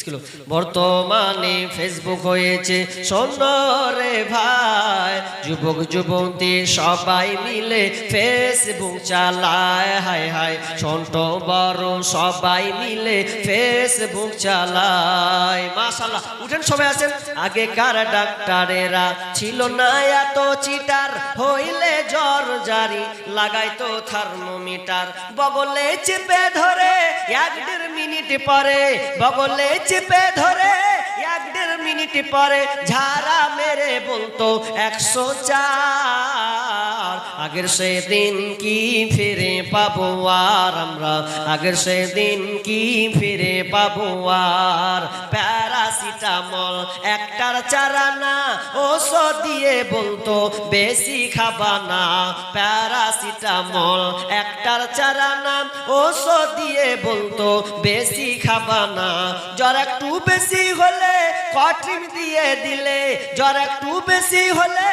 Kilo বর্তমানে Facebook হয়েছে সোনরে ভাই, যুবক যুবতী সবাই মিলে ফেসবুক চালায়, হায় হায় ছোট বড় সবাই মিলে ফেসবুক চালায়। মাশাআল্লাহ, উঠেন সবাই আছেন। আগেকার ডাক্তারেরা ছিল না এত চিটার, হইলে জ্বর জারি লাগাইতো থার্মোমিটার, বগলে চেপে ধরে 1-1.5 মিনিট পরে, বগলে চেপে ধরে 1-1.5 মিনিট পরে ঝাড়া মেরে বলতো 104। আগের সেদিন কি ফিরে পাবো আর আমরা, আগের সেদিন কি ফিরে পাবো আর। প্যারাসিটামল একটার চারানা ওষুধ দিয়ে বলতো বেশি খাবা না, প্যারাসিটামল একটার চারানা ওষুধ দিয়ে বলতো বেশি খাবা না। জ্বর একটু বেশি হলে কট্রিম দিয়ে দিলে, জ্বর একটু বেশি হলে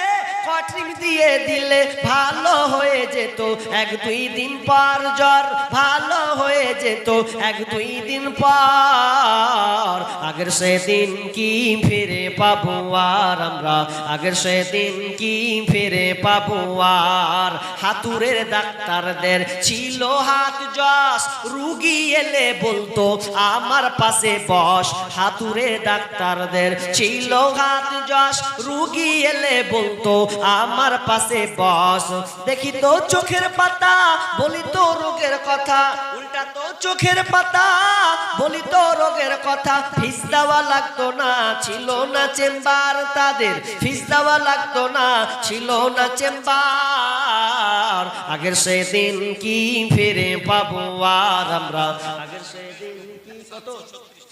কট্রিম দিয়ে দিলে ভালো হয়ে যেত 1-2 দিন পর, জ্বর ভালো হয়ে যেত 1-2 দিন পর। আগের সেদিন কি ফিরে পাবো আর আমরা, আগের সেদিন কি ফিরে পাবো আর। হাতুড়ের ডাক্তারদের ছিল হাত যশ, রুগী এলে বলতো আমার পাশে বস। হাতুড়ের ডাক্তারদের ছিল হাত যশ, রুগী এলে বলতো আমার পাশে বস। দেখি তো চোখের পাতা বলি তো রোগের কথা, উল্টা তো চোখের পাতা বলি তো রোগের কথা। ফিস দেওয়া লাগতো না, ছিল না চেম্বার তাদের, ফিস দেওয়া লাগতো না, ছিল না চেম্বার। আগের সেদিন কি ফিরে পাবো আর আমরা, আগের সেদিন কি কত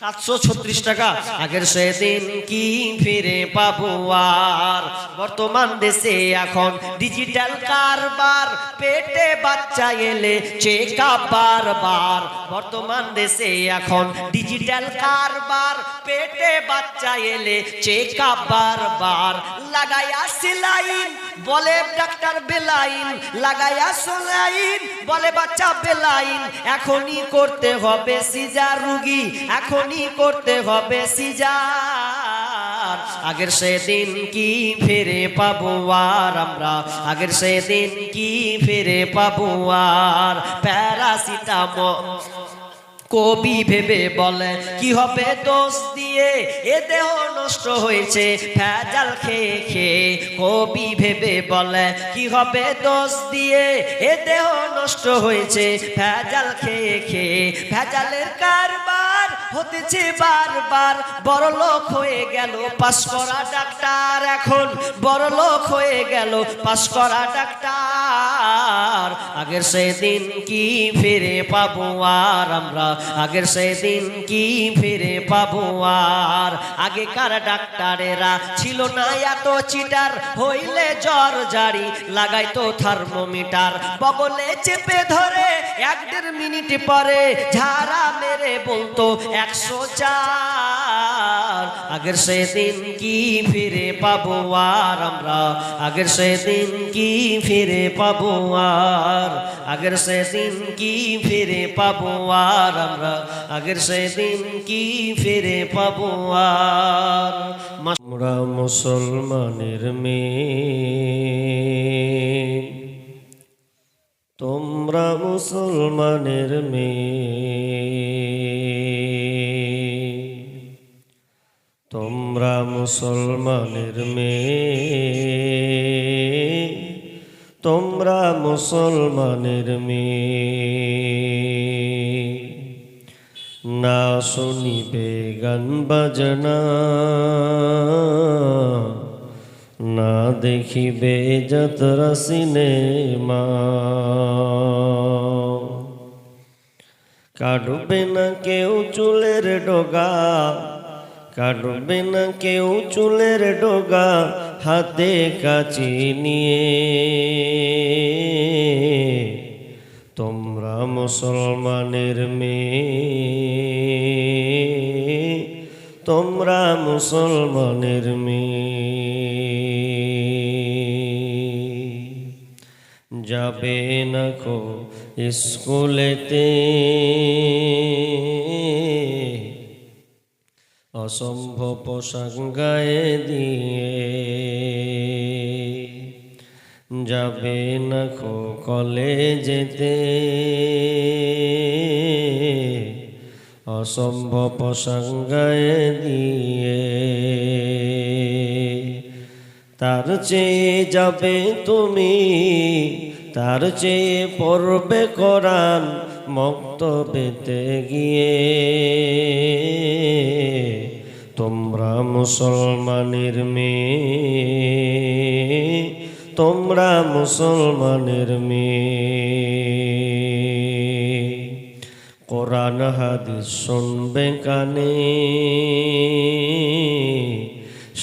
736 টাকা, আগের সেদিন কি ফিরে পাবো আর। বর্তমান দেশে এখন ডিজিটাল কারবার, পেটে বাচ্চা এলে চেকআপ বারবার। বর্তমান দেশে এখন ডিজিটাল কারবার, পেটে বাচ্চা এলে চেকআপ বারবার। লাগাইয়া সেলাইন বলে ডাক্তার বেলাইন, লাগাইয়া সেলাইন বলে বাচ্চা বেলাইন। এখনই করতে হবে সিজার রুগী, এখনই করতে হবে সিজার। আগের সেদিন কি ফিরে পাবো আর আমরা, আগের সেদিন কি ফিরে পাবো আর। প্যারাসিটামল কবি ভেবে বলে কি হবে দোষ দিয়ে, এ দেহ নষ্ট হয়েছে ভেজাল খেয়ে খেয়ে। কবি ভেবে বলে কি হবে দোষ দিয়ে, এ দেহ নষ্ট হয়েছে ভেজাল খেয়ে খেয়ে। ভেজালের কারবার হতেছে বারবার, বড় লোক হয়ে গেল পাস করা ডাক্তার, এখন বড় লোক হয়ে গেল পাস করা ডাক্তার। আগের সেদিন কি ফিরে পাবো আর আমরা, আগের সেদিন কি ফিরে পাবো আর। আগেকার ডাক্তারেরা ছিল না এত চিটার, হইলে জ্বর জারি লাগাইতো থার্মোমিটার, বগলে চেপে ধরে 1-1.5 মিনিট পরে ঝাড়া মেরে বলতো 104। আগের সেদিন কি ফিরে পাবো আর আমরা, আগের সেদিন কি ফিরে পাবো আর। আগের সেদিন কি ফিরে পাবো আর আমরা, আগের সেদিন কি ফিরে পাবো আর। আমরা মুসলমানের মেয়ে, তোমরা মুসলমানের মেয়ে, তোমরা মুসলমানের মেয়ে, তোমরা মুসলমানের মেয়ে। না শুনিবে গান বাজনা, না দেখিবে যাত্রা সিনেমা। কাটবে না কেউ চুলের ডগা, কাটবে না কেউ চুলের ডগা, হাতে কাঁচি নিয়ে। তোমরা মুসলমানের মেয়ে, তোমরা মুসলমানের মেয়ে। যাবে না কো স্কুলেতে, অসম্ভব পোশাক গায়ে দিয়ে যাবে না কলেজেতে, অসম্ভব পোশাক গায়ে দিয়ে। তার চেয়ে যাবে তুমি, তার চেয়ে পড়বে কোরআন মক্তবেতে গিয়ে। তোমরা মুসলমানের মেয়ে, তোমরা মুসলমানের মেয়ে, কোরআন হাদিস শুনবে কানে,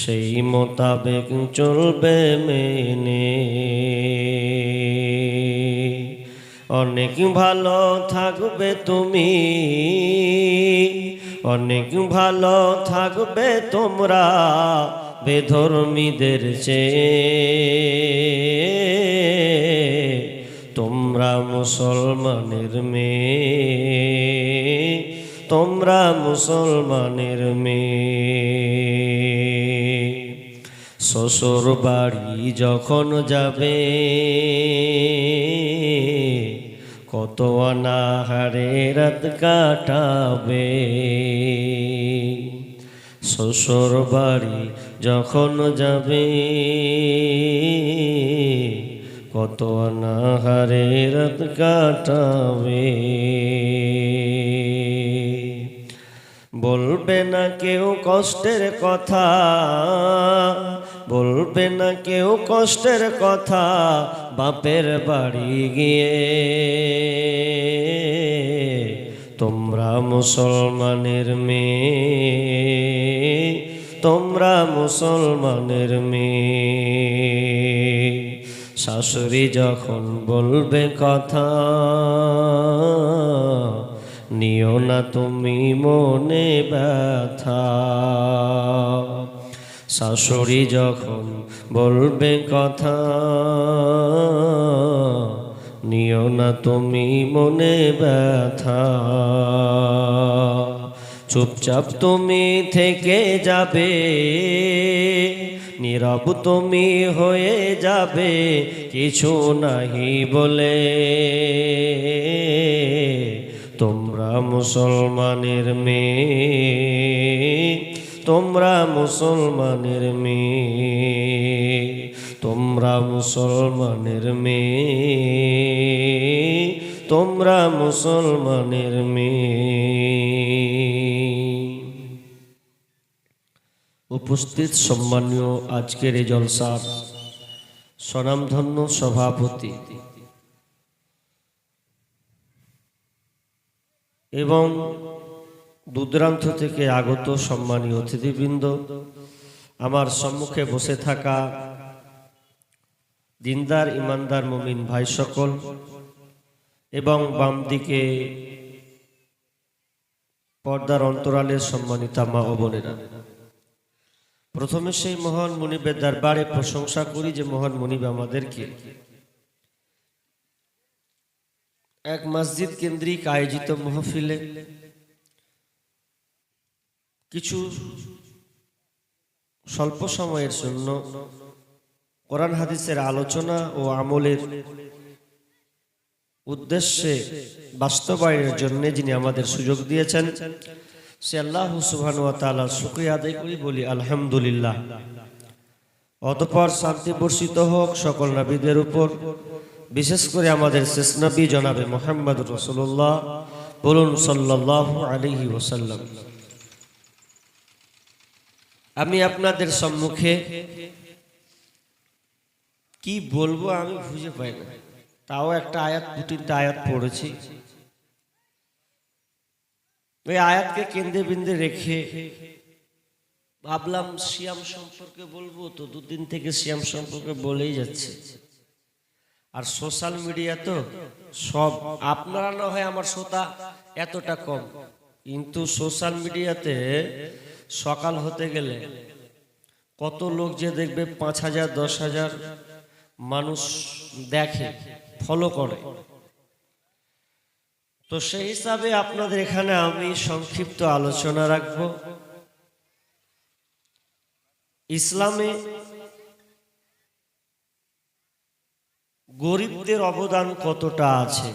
সেই মোতাবেক চলবে মেনে। অনেক ভালো থাকবে তুমি, অনেক ভালো থাকবে তোমরা বেধর্মীদের চেয়ে। তোমরা মুসলমানের মেয়ে, তোমরা মুসলমানের মেয়ে। শ্বশুর বাড়ি যখন যাবে কত অনাহারে রাত কাটাবে। শ্বশুর বাড়ি যখন যাবে কত অনাহারে রাত কাটাবে। বলবে না কেউ কষ্টের কথা, বলবে না কেউ কষ্টের কথা বাপের বাড়ি গিয়ে। তোমরা মুসলমানের মেয়ে, তোমরা মুসলমানের মেয়ে। শাশুড়ি যখন বলবে কথা নিও না তুমি মনে ব্যথা। শাশুড়ি যখন বলবে কথা নিও না তুমি মনে ব্যথা। চুপচাপ তুমি থেকে যাবে, নীরব তুমি হয়ে যাবে কিছু নাহি বলে। তোমরা মুসলমানের মেয়ে, তোমরা মুসলমানের মেয়ে, তোমরা মুসলমানের মেয়ে, তোমরা মুসলমানের মেয়ে। উপস্থিত সম্মানীয় আজকের এই জলসার স্বনামধন্য সভাপতি এবং দূরদূরান্ত থেকে আগত সম্মানীয় অতিথিবৃন্দ, আমার সম্মুখে বসে থাকা দিনদার ইমানদার মুমিন ভাই সকল এবং বাম দিকে পর্দার অন্তরালের সম্মানিতা মা ও বোনেরা, প্রথমে সেই মহান মুনিবের দরবারে প্রশংসা করি যে মহান মুনিব আমাদেরকে এক মসজিদ কেন্দ্রিক আয়োজিত মাহফিলে কিছু স্বল্প সময়ের জন্য কোরআন হাদিসের আলোচনা ও আমলের উদ্দেশ্যে বাস্তবায়নের জন্য যিনি আমাদের সুযোগ দিয়েছেন, সে আল্লাহ সুবহানাহু ওয়া তাআলার শুকরিয়া আদায় করি, বলি আলহামদুলিল্লাহ। অতঃপর শান্তি বর্ষিত হোক সকল নবীদের উপর, বিশেষ করে আমাদের শেষ নবী জনাবে মুহাম্মদ রাসূলুল্লাহ, বলুন সাল্লাল্লাহু আলাইহি ওয়াসাল্লাম। আমি আপনাদের সম্মুখে কি বলবো আমি খুঁজে পাই না, তাও একটা আয়াত, দু তিনটা আয়াত পড়েছি। ওই আয়াতকে কেন্দ্রে বিন্দে রেখে ভাবলাম সিয়াম সম্পর্কে বলবো, তো দুদিন থেকে সিয়াম সম্পর্কে বলেই যাচ্ছে। আর সোশ্যাল মিডিয়া তো সব, আপনারা না হয় আমার শ্রোতা এতটা কম, কিন্তু সোশ্যাল মিডিয়াতে সকাল হতে গেলে কত লোক যে দেখবে 5,000 10,000 মানুষ দেখে, ফলো করে। তো সেই হিসাবে আপনাদের এখানে আমি সংক্ষিপ্ত আলোচনা রাখবো ইসলামে গরিবদের অবদান কতটা আছে?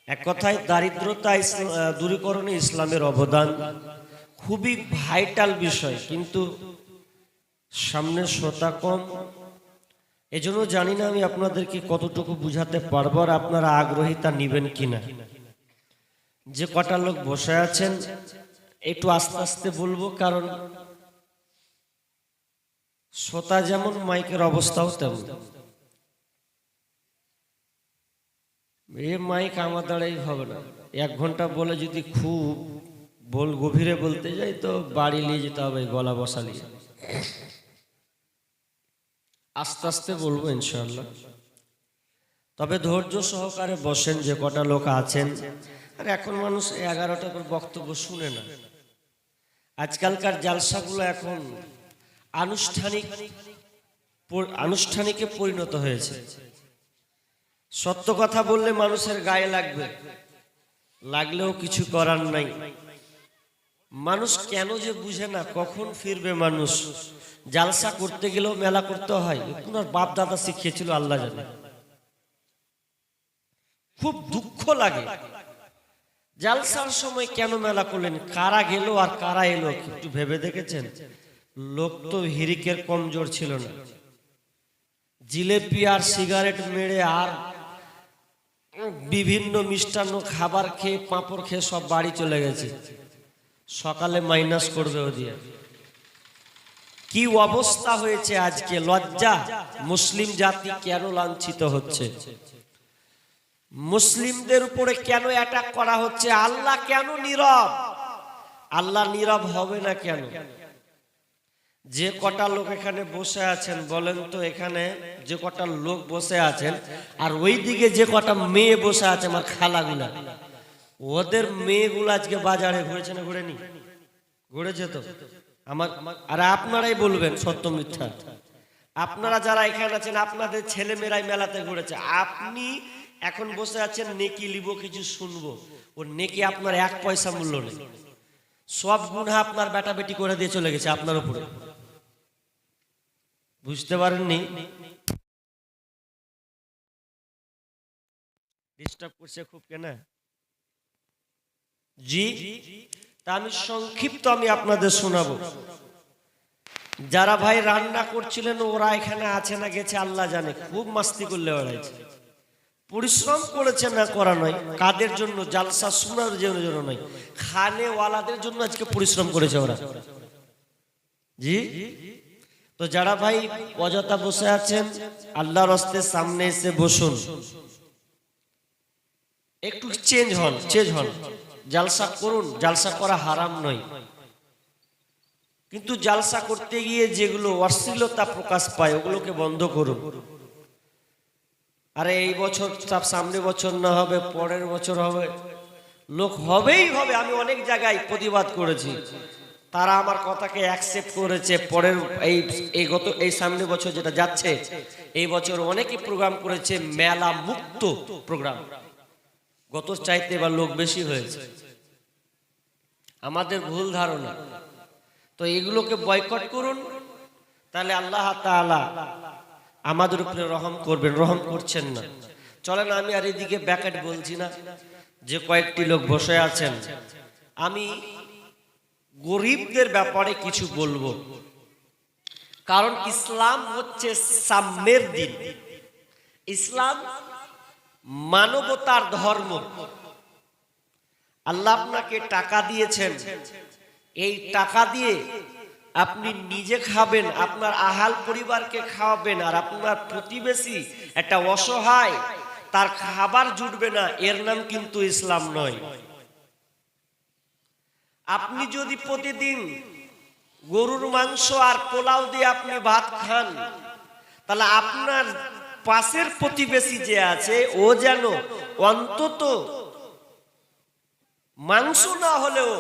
এক কথায় দারিদ্রতা দূরীকরণে ইসলামের অবদান খুবই ভাইটাল বিষয়, কিন্তু সামনে শ্রোতা কম, এজন্য জানি না আমি আপনাদেরকে কতটুকু বুঝাতে পারবো আর আপনারা আগ্রহী তা নিবেন কিনা। যে কটা লোক বসে আছেন একটু আস্তে আস্তে বলবো, কারণ শ্রোতা যেমন মাইকের অবস্থাও তেমন। এ মাইক আমার দ্বারাই হবে না, 1 ঘন্টা বলে যদি খুব গভীরে বলতে যাই তো বাড়ি নিয়ে যেতে হবে গলা বসালিয়ে। আস্তে আস্তে বলবো ইনশাআল্লাহ, তবে ধৈর্য সহকারে বসেন যে কটা লোক আছেন। আর এখন মানুষ 11টা করে বক্তব্য শুনে না, আজকালকার জালসাগুলো এখন আনুষ্ঠানিকে পরিণত হয়েছে। সত্য কথা বললে মানুষের গায়ে লাগবে, লাগলেও কিছু করার নাই। মানুষ কেন যে বুঝে না, কখন ফিরবে মানুষ। জালসা করতে গেলেও মেলা করতে হয়, আপনার বাপ দাদা শিখিয়েছিল আল্লাহ জানে। খুব দুঃখ লাগে জালসার সময় কেন মেলা করলেন, কারা গেল আর কারা এলো একটু ভেবে দেখেছেন? লোক তো হিরিকের কমজোর ছিল না, জিলেপি আর সিগারেট মেরে আর বিভিন্ন মিষ্টান্ন খাবার খেয়ে পাঁপড় খেয়ে সব বাড়ি চলে গেছে। সকালে মাইনাস করবে ও দিয়ে। কি অবস্থা হয়েছে আজকে, লজ্জা! মুসলিম জাতি কেন লাঞ্ছিত হচ্ছে, মুসলিমদের উপরে কেন অ্যাটাক করা হচ্ছে? আল্লাহ কেন নীরব? আল্লাহ নীরব হবে না কেন? যে কটা লোক এখানে বসে আছেন বলেন তো, এখানে যে কটা লোক বসে আছেন আর ওই দিকে যে কটা মেয়ে বসে আছে আমার খালাগুলা, ওদের মেয়েগুলো আজকে বাজারে ঘুরেছে না ঘুরেনি? ঘুরেছে তো। আমার আর আপনারাই বলবেন সত্য মিথ্যা। আপনারা যারা এখানে আছেন আপনাদের ছেলে মেয়েরাই মেলাতে ঘুরেছে। আপনি এখন বসে আছেন নেকি লিব, কিছু শুনবো, ও নেকি আপনার 1 পয়সা মূল্য নেই। সব গুনাহ আপনার বেটা বেটি করে দিয়ে চলে গেছে আপনার উপরে। বুঝতে পারেননি? ডিস্টার্ব করছে খুব কেন? জি, তা আমি সংক্ষিপ্ত আপনাদের শোনাবো। যারা ভাই রান্না করছিলেন ওরা এখানে আছে না গেছে আল্লাহ জানে, খুব মাস্তি করলে ওরাইছে, পরিশ্রম করেছে না করা নয়। কাদের জন্য? জালসা শোনার জন্য নয়, খানেওয়ালাদের জন্য আজকে পরিশ্রম করেছে ওরা। জি, তো যারা ভাই অযথা বসে আছেন আল্লাহর হস্তে সামনে এসে বসুন, একটু চেঞ্জ হন, জালসা করুন। জালসা করা হারাম নয়, কিন্তু জালসা করতে গিয়ে যেগুলো অশ্লীলতা প্রকাশ পায় ওগুলোকে বন্ধ করুন। আরে এই বছর সামনে বছর না হবে পরের বছর হবে, লোক হবেই হবে। আমি অনেক জায়গায় প্রতিবাদ করেছি, তারা আমার কথাকে অ্যাকসেপ্ট করেছে। পরের এই সামনে বছর যেটা যাচ্ছে, এই বছর অনেকে প্রোগ্রাম করেছে মেলা মুক্ত প্রোগ্রাম, গত চাইতে এবার লোক বেশি হয়েছে। আমাদের ভুল ধারণা, তো এগুলোকে বয়কট করুন, তাহলে আল্লাহ তাআলা আমাদের উপরে রহম করবেন। রহম করছেন না। চলেন আমি আর এদিকে ব্যাকেট বলছি না, যে কয়েকটি লোক বসে আছেন আমি গরিবদের ব্যাপারে কিছু বলবো, কারণ ইসলাম হচ্ছে সাম্যের দিন, ইসলাম মানবতার ধর্ম। আল্লাহ আপনাকে টাকা দিয়েছেন, এই টাকা দিয়ে আপনি নিজে খাবেন, আপনার আহাল পরিবারকে খাওয়াবেন, আর আপনার প্রতিবেশী একটা অসহায় তার খাবার জুটবে না, এর নাম কিন্তু ইসলাম নয়। আপনি যদি প্রতিদিন গরুর মাংস আর পোলাও দিয়ে আপনি ভাত খান, তাহলে আপনার পাশের প্রতিবেশী যে আছে ও যেন অন্তত মাংস না হলেও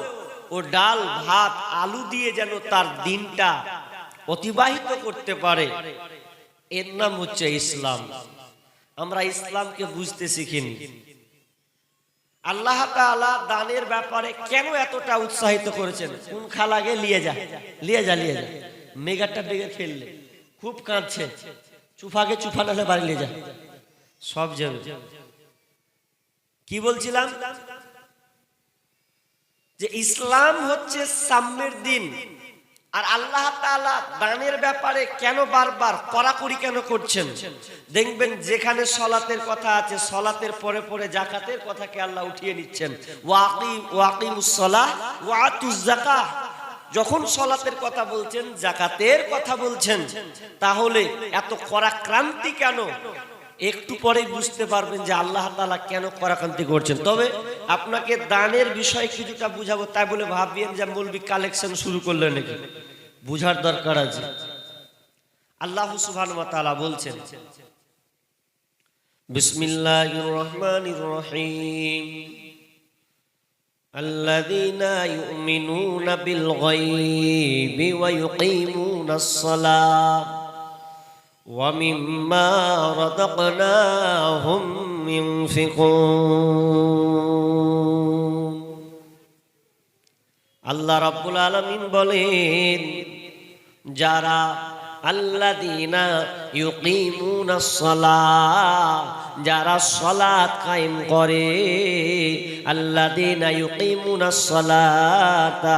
ও ডাল ভাত আলু দিয়ে যেন তার দিনটা অতিবাহিত করতে পারে, এর নাম হচ্ছে ইসলাম। আমরা ইসলামকে বুঝতে শিখিনি। আল্লাহ তাআলা দানের ব্যাপারে কেন এতটা উৎসাহিত করেছেন? কোন খালাগে লিয়ে যা, মেগাটা বেগে ফেললে, খুব কাঁদছে, চুফাকে চুফা নালে বাড়ি নিয়ে যা, সব যাবে। কি বলছিলাম যে ইসলাম হচ্ছে সাম্যের দিন। আর আল্লাহ তাআলা দানের ব্যাপারে কেন বারবার কড়াকড়ি কেন করছেন? দেখবেন যেখানে সলাতের কথা আছে, সলাতের পরে পরে জাকাতের কথাকে আল্লাহ উঠিয়ে নিচ্ছেন। ওয়াকিমুস সালাহ ওয়া আতুজ যাকাহ। যখন সলাতের কথা বলছেন, জাকাতের কথা বলছেন, তাহলে এত কড়াক্রান্তি কেন? একটু পরেই বুঝতে পারবেন যে আল্লাহ তাআলা কেন কড়াক্রান্তি করছেন। তবে আপনাকে দানের বিষয়ে কিছুটা বুঝাবো, তাই বলে ভাববেন যে মৌলবি কালেকশন শুরু করলেন নাকি, বুঝার দরকার আছে। আল্লাহ সুবহানাহু ওয়া তাআলা বলছেন, বিসমিল্লাহির রহমানির রহিম, আল্লাযীনা ইউমিনুনা বিল গায়বি ওয়া ইউকিমুনাস সালাহ ওয়া মিম্মা রাযাকনাহুম ইউনফিকুন। আল্লাহ রাব্বুল আলামিন বলেন, যারা আল্লাযীনা ইউকিমুনাস সালাহ, যারা সালাত কায়েম করে, আল্লাযীনা ইউকিমুনাস সালাতা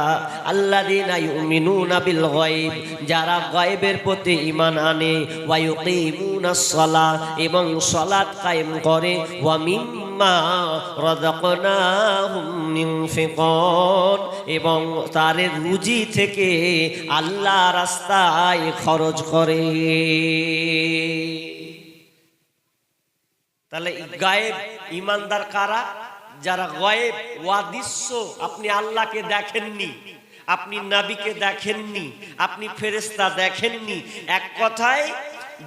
আল্লাযীনা ইউমিনুনা বিল গায়ব, যারা গায়বের প্রতি ঈমান আনে, ওয়া ইউকিমুনাস সালাহ, এবং সালাত কায়েম করে, ওয়া মিম্মা রাযাকনাহুম ইউনফিকুন, এবং তার রুজি থেকে আল্লাহ রাস্তায় খরচ করে। তাহলে গায়েব ঈমানদার কারা? যারা গায়েব ওয়াদিস্য, আপনি আল্লাহকে দেখেননি, আপনি নবীকে দেখেননি, আপনি ফেরেশতা দেখেননি। এক কথায়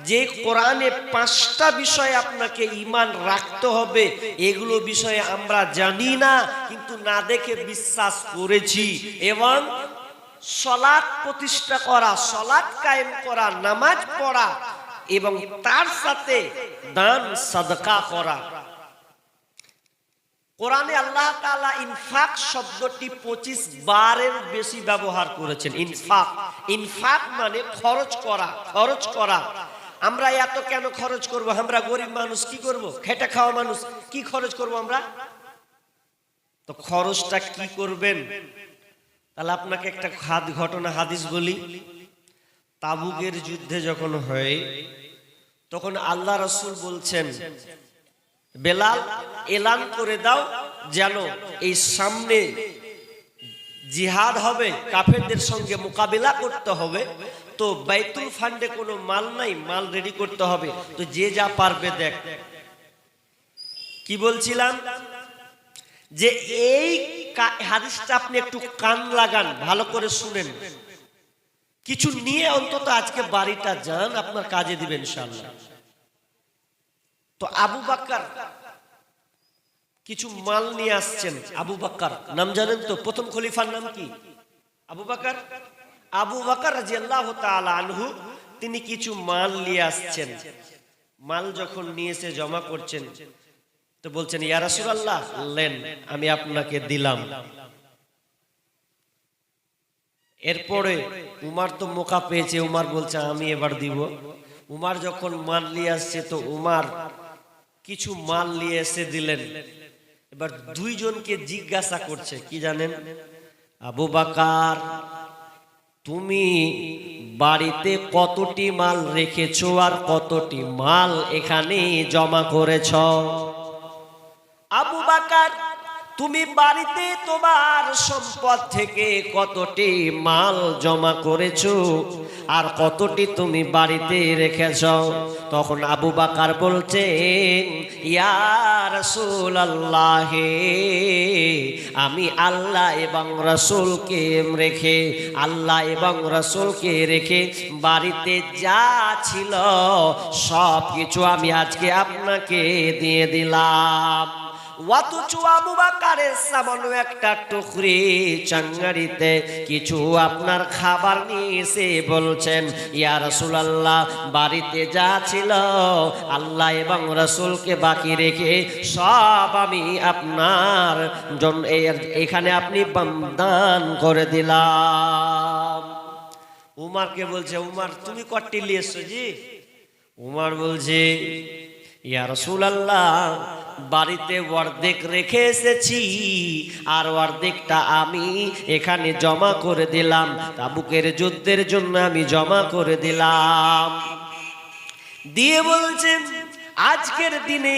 যে কোরআনে 5টা বিষয় আপনাকে ঈমান রাখতে হবে, এগুলো বিষয়ে আমরা জানি না, কিন্তু না দেখে বিশ্বাস করেছি। এবং সালাত প্রতিষ্ঠা করা, সালাত কায়েম করা, নামাজ পড়া, এবং তার সাথে দান সাদকা করা। কোরআনে আল্লাহ তাআলা ইনফাক শব্দটি 25 বারের বেশি ব্যবহার করেছেন। ইনফাক, ইনফাক মানে খরচ করা, খরচ করা। আমরা এত কেন খরচ করব? আমরা গরিব মানুষ, কি করব? খেটে খাওয়া মানুষ, কি খরচ করব আমরা? তো খরচটা কি করবেন? তাহলে আপনাকে একটা ঘটনা হাদিস বলি। তাবুকের যুদ্ধে যখন হয়, তখন আল্লাহ রাসূল বলছেন, বেলাল এলান করে দাও যেন এই সামনে জিহাদ হবে, কাফেরদের সঙ্গে মোকাবিলা করতে হবে, তো বাইতুল ফান্ডে কোনো মাল নাই, মাল রেডি করতে হবে, তো যে যা পারবে দেখ। কি বলছিলাম যে এই হাদিসটা আপনি একটু কান লাগান, ভালো করে শুনেন, কিছু নিয়ে অন্তত আজকে বাড়িটা যান, আপনার কাজে দিবেন ইনশাআল্লাহ। তো আবু বকর কিছু মাল নিয়ে আসছেন। আবু বকর নাম জানেন তো? প্রথম খলিফার নাম কি? আবু বকর। আবু বকর রাদিয়াল্লাহু তাআলা আনহু, তিনি কিছু মাল নিয়ে আসছেন। মাল যখন নিয়ে এসে জমা করছেন, তো বলছেন, ইয়া রাসূলুল্লাহ, লেন, আমি আপনাকে দিলাম। এরপরে উমার তো মৌকা পেয়েছে, উমার বলছে আমি এবার দিব। উমার যখন মাল নিয়ে আসছে, তো উমার কিছু মাল নিয়ে এসে দিলেন। এবার দুইজনকে জিজ্ঞাসা করছে, কি জানেন? আবু বকর, তুমি বাড়িতে কতটি মাল রেখেছো আর কতটি মাল এখানে জমা করেছ? আবু বকর, তুমি বাড়িতে তোমার সম্পদ থেকে কতটি মাল জমা করেছো আর কতটি তুমি বাড়িতে রেখেছ? তখন আবু বকর বলছেন, ইয়া রাসূলুল্লাহ, আমি আল্লাহ এবং রাসূলকে রেখে, আল্লাহ এবং রাসূলকে রেখে বাড়িতে যা ছিল সব কিছু আমি আজকে আপনাকে দিয়ে দিলাম। অথচ আবু বকরের সামান্য একটা টুকরি চাঙ্গারিতে কিছু আপনার খাবার নিয়ে এসে বলছেন, ইয়া রাসূলুল্লাহ, বাড়িতে যা ছিল আল্লাহ এবং রাসূলকে বাকি রেখে সব আমি আপনার জন্য এখানে আপনি দান করে দিলাম। উমারকে বলছে, উমার তুমি কটি নিয়ে এসছো জি? উমার বলছে, ইয়া রাসূলুল্লাহ, বাড়িতে অর্ধেক রেখে এসেছি, আর অর্ধেকটা আমি এখানে জমা করে দিলাম, তাবুকের যুদ্ধের জন্য আমি জমা করে দিলাম। দিয়ে বলছেন, আজকের দিনে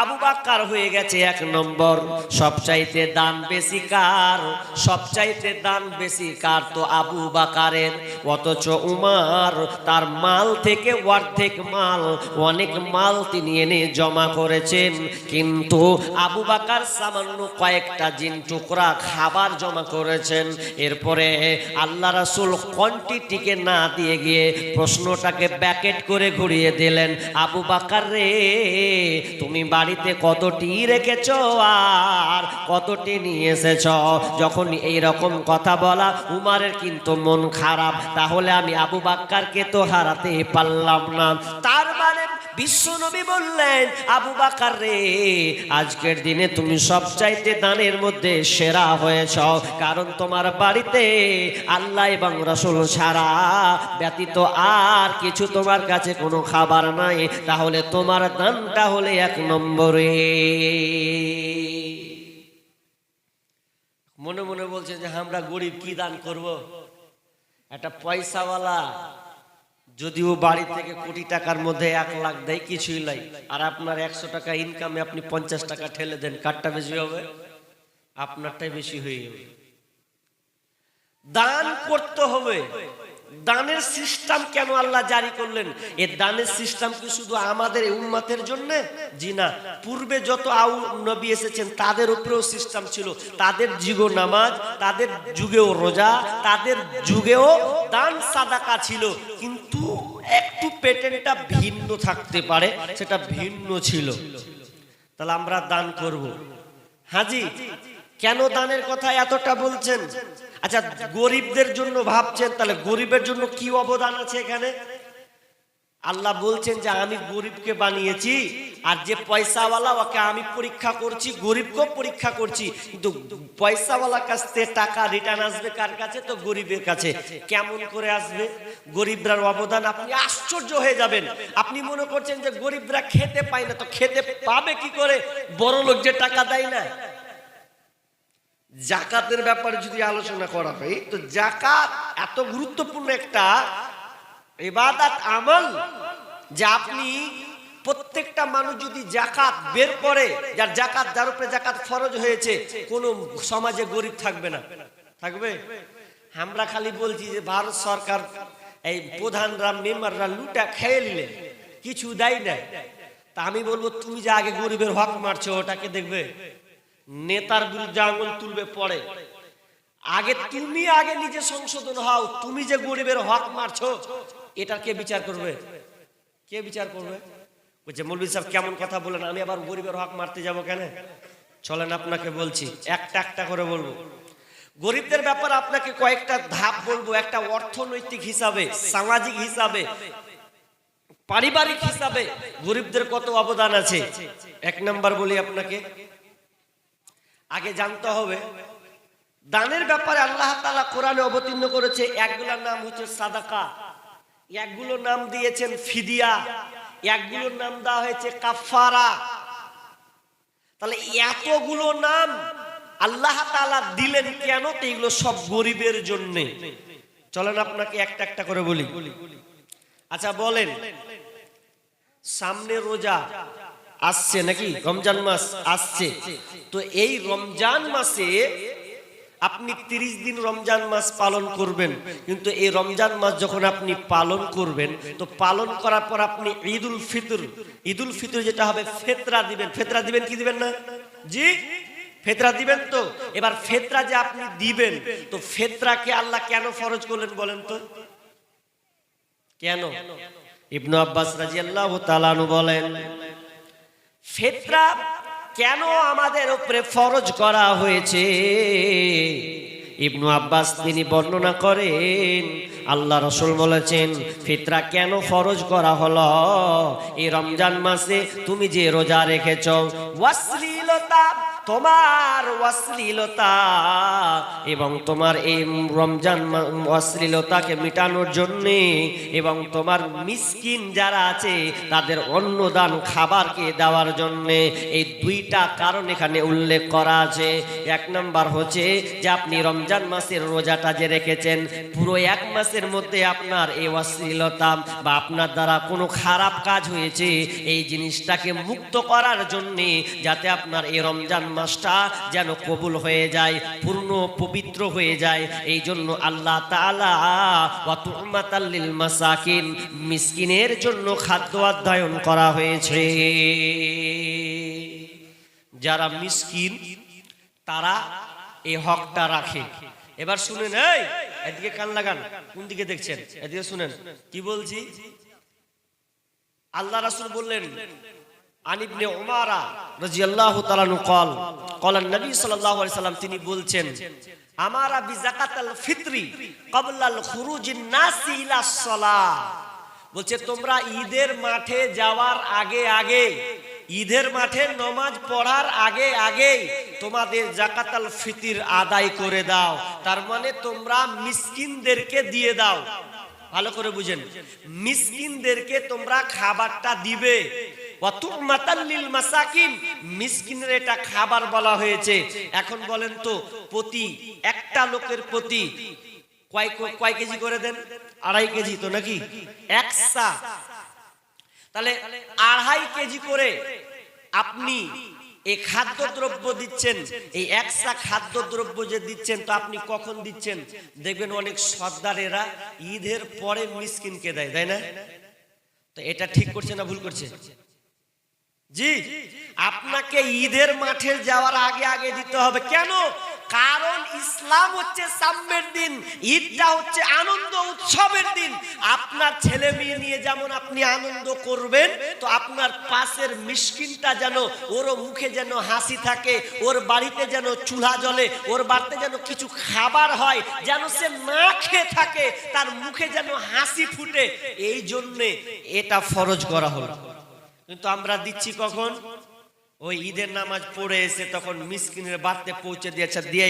আবু বকর হয়ে গেছে এক নম্বর। সবচাইতে দান বেশি কার? সবচাইতে দান বেশি কার? তো আবু বকরের। অথচ উমর তার মাল থেকে অর্ধেক মাল, অনেক মাল তিনি এনে জমা করেছেন, কিন্তু আবু বকর সামান্য কয়েকটা জিন টুকরা খাবার জমা করেছেন। এরপরে আল্লাহ রাসূল কোয়ান্টিটিকে না দিয়ে গিয়ে প্রশ্নটাকে ব্যাকেট করে ঘুরিয়ে দিলেন, আবু বকর রে, তুমি বাড়িতে কতটি রেখেছো আর কতটি নিয়ে এসেছো? যখন এই রকম কথা বলা, উমারের কিন্তু মন খারাপ, তাহলে আমি আবু বকরকে তো হারাতে পারলাম না। তার মানে বিশ্বনবী বললেন, আবু বকর রে, আজকের দিনে তুমি সবচাইতে দানের মধ্যে সেরা হয়েছ, কারণ তোমার বাড়িতে আল্লাহ এবং রাসূল ছাড়া ব্যতীত আর কিছু তোমার কাছে কোনো খাবার নাই, তাহলে তোমার দানটা হলে এক নম্বরে। মনে মনে বলছে যে আমরা গরিব, কি দান করব? একটা পয়সাওয়ালা যদিও বাড়ি থেকে কোটি টাকার মধ্যে 1 লাখ দেয়, কিছুই নাই, আর আপনার 100 টাকা ইনকামে আপনি 50 টাকা ঠেলে দেন, কারটা বেশি হবে? আপনারটাই বেশি হয়ে যাবে। দান করতে হবে। দানের সিস্টেম কেন আল্লাহ জারি করলেন? এই দানের সিস্টেম কি শুধু আমাদের উম্মতের জন্য? জি না, পূর্বে যত নবী এসেছেন তাদের উপরেও সিস্টেম ছিল। তাদের যুগেও নামাজ, তাদের যুগেও রোজা, তাদের যুগেও দান সাদাকা ছিল, কিন্তু একটু প্যাটার্নটা ভিন্ন থাকতে পারে, সেটা ভিন্ন ছিল। তাহলে আমরা দান করব। হাজি, কেন দানের কথা এতটা বলছেন? আচ্ছা, গরিবদের জন্য ভাবছেন, তাহলে গরিবের জন্য কি অবদান আছে এখানে? আল্লাহ বলছেন যে আমি গরিবকে বানিয়েছি, আর যে পয়সাওয়ালা ওকে আমি পরীক্ষা করছি, গরিবকেও পরীক্ষা করছি, কিন্তু পয়সাওয়ালার কাছ থেকে টাকা রিটার্ন আসবে কার কাছে? তো গরিবের কাছে। কেমন করে আসবে? গরিবরার অবদান আপনি আশ্চর্য হয়ে যাবেন। আপনি মনে করছেন যে গরিবরা খেতে পায় না, তো খেতে পাবে কি করে? বড় লোক যে টাকা দেয় না। জাকাতের ব্যাপারে যদি আলোচনা করা হয়, তো জাকাত এত গুরুত্বপূর্ণ একটা ইবাদত আমল যে আপনি প্রত্যেকটা মানুষ যদি জাকাত বের করে, যার উপরে জাকাত ফরজ হয়েছে, কোন সমাজে গরিব থাকবে না। থাকবে? আমরা খালি বলছি যে ভারত সরকার, এই প্রধানরা, মেম্বাররা লুটা খেয়ে নিলেন, কিছু দেয় না। তা আমি বলবো, তুমি যে আগে গরিবের হক মারছো, ওটাকে দেখবে? নেতার বিরুদ্ধে আঙুল তুলবে পরে, তুমি আগে নিজে সংশোধন হও। তুমি যে গরিবের হক মারছো, এটা কে বিচার করবে? কে বিচার করবে? বলছে, মৌলভী সাহেব কেমন কথা বলেন, আমি আবার গরিবের হক মারতে যাব কেন? চলেন আপনাকে বলছি, একটা একটা করে বলবো। গরিবদের ব্যাপারে আপনাকে কয়েকটা ধাপ বলবো, একটা অর্থনৈতিক হিসাবে, সামাজিক হিসাবে, পারিবারিক হিসাবে গরিবদের কত অবদান আছে। 1 নাম্বার বলি আপনাকে, আগে জানতে হবে দানের ব্যাপারে আল্লাহ তাআলা কোরআনে অবতীর্ণ করেছে। একগুলোর নাম হচ্ছে সাদাকা, একগুলোর নাম দিয়েছেন ফিদিয়া, একগুলোর নাম দেওয়া হয়েছে কাফারা। তাহলে এতগুলো নাম আল্লাহ তাআলা দিলেন কেন? তো এগুলো সব গরিবের জন্য। চলেন আপনাকে একটা একটা করে বলি। আচ্ছা বলেন, সামনে রোজা আসছে নাকি? রমজান মাস আসছে, তো এই রমজান মাসে আপনি 30 দিন রমজান মাস পালন করবেন, কিন্তু এই রমজান মাস যখন আপনি পালন করবেন, তো পালন করার পর আপনি ঈদুল ফিতর যেটা হবে, ফিতরা দিবেন। ফিতরা দিবেন কি দিবেন না? জি, ফিতরা দিবেন। তো এবার ফিতরা যে আপনি দিবেন, তো ফিতরাকে আল্লাহ কেন ফরজ করলেন বলেন তো? কেন? ইবনে আব্বাস রাদিয়াল্লাহু তাআলা আনহু বলেন, ফিতরা কেন আমাদের উপরে ফরজ করা হয়েছে? ইবনে আব্বাস তিনি বর্ণনা করেন, আল্লাহ রাসূল বলেছেন, ফিতরা কেন ফরজ করা হলো? এই রমজান মাসে তুমি যে রোজা রেখেছো, অশ্লীলতা তোমার অশ্লীলতা এবং তোমার এই রমজান অশ্লীলতাকে মেটানোর জন্য এবং তোমার মিসকিন যারা আছে তাদের অন্নদান খাবারকে দেওয়ার জন্য এই দুইটা কারণ এখানে উল্লেখ করা আছে। এক নাম্বার হচ্ছে যে আপনি রমজান মাসের রোজাটা যে রেখেছেন, পুরো এক মাসের মধ্যে আপনার এই অশ্লীলতা বা আপনার দ্বারা কোনো খারাপ কাজ হয়েছে এই জিনিসটাকে মুক্ত করার জন্য, যাতে আপনার এই রমজান মাসটা যেন কবুল হয়ে যায়, পূর্ণ পবিত্র হয়ে যায়। এই জন্য আল্লাহ তাআলা ওয়া তু'মাতাল লিল মাসাকিন, মিসকিনের জন্য খাদ্য অধ্যয়ন করা হয়েছে। যারা মিসকিন তারা এই হকটা রাখে। এবার শুনেন, এই এদিকে কান লাগান, কোন দিকে দেখছেন, এদিকে শুনেন কি বলছি। আল্লাহ রাসূল বললেন, আন ইবনে উমার রাদিয়াল্লাহু তাআলা قال নবী সাল্লাল্লাহু আলাইহি সাল্লাম, তিনি বলছেন, আমারা বিযাকাতাল ফিতরি ক্বাবলাল খুরুজিন নাসি ইলা সালাহ। বলছে তোমরা ঈদের মাঠে যাওয়ার আগে আগে, ঈদের মাঠে নামাজ পড়ার আগে আগে তোমাদের যাকাতাল ফিতর আদায় করে দাও। তার মানে তোমরা মিসকিনদেরকে দিয়ে দাও। ভালো করে বুঝেন, মিসকিনদেরকে তোমরা খাবারটা দিবে। ওয়াতুমাতাল্লিল মাসাকিন, মিসকিনের এটা খাবার বলা হয়েছে। এখন বলেন তো, প্রতি একটা লোকের প্রতি কয় কেজি করে দেন? 2.5 কেজি তো নাকি, একসা। তাহলে 2.5 কেজি করে আপনি এই খাদ্যদ্রব্য দিচ্ছেন। এই একসা খাদ্যদ্রব্য যে দিচ্ছেন, তো আপনি কখন দিচ্ছেন? দেখবেন অনেক সর্দারেরা ঈদের পরে মিসকিনকে দেয়, তাই না? তো এটা ঠিক করছে না ভুল করছে? জি, আপনাকে ঈদের মাঠে যাওয়ার আগে আগে দিতে হবে। কেন? কারণ ইসলাম হচ্ছে সাম্যের দিন, ঈদটা হচ্ছে আনন্দ উৎসবের দিন। আপনার ছেলে মেয়ে নিয়ে যেমন আপনি আনন্দ করবেন, তো আপনার পাশের মিসকিনটা যেন ওর মুখে যেন হাসি থাকে, ওর বাড়িতে যেন চুলা জ্বলে, ওর বাড়িতে যেন কিছু খাবার হয়, যেন সে না খেয়ে থাকে, তার মুখে যেন হাসি ফুটে। এই জন্যে এটা ফরজ করা হলো। কিন্তু আমরা দিচ্ছি কখন? ওই ঈদের নামাজ পড়ে এসে তখন মিসকিনের বাড়িতে পৌঁছে দিয়েছে, দিয়ে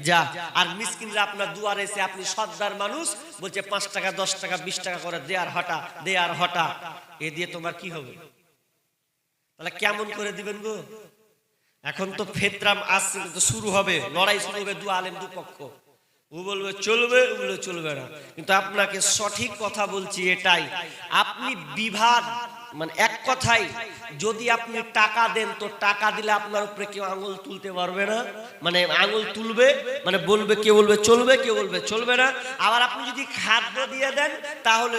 যা। আর মিসকিনরা আপনার দুয়ারে এসে, আপনি সর্দার মানুষ, বলছে 5 টাকা 10 টাকা 20 টাকা করে দে আর হটা, দে আর হটা। এ দিয়ে তোমার কি হবে? তাহলে কেমন করে দিবেন গো? এখন তো ফেতরাম আসছে, কিন্তু শুরু হবে, লড়াই শুরু হবে, দু আলেম দুপক্ষ। ও বলবে চলবে, ও বলবে চলবে না। কিন্তু আপনাকে সঠিক কথা বলছি এটাই, আপনি বিভাগ মানে এক কথাই, যদি আপনি টাকা দেন, তো টাকা দিলে আপনার উপরে কেউ আঙুল তুলতে পারবে না। মানে আঙুল তুলবে মানে বলবে, কেউ বলবে চলবে, কেউ বলবে চলবে না। আবার আপনি যদি খাদ্য দিয়ে দেন, তাহলে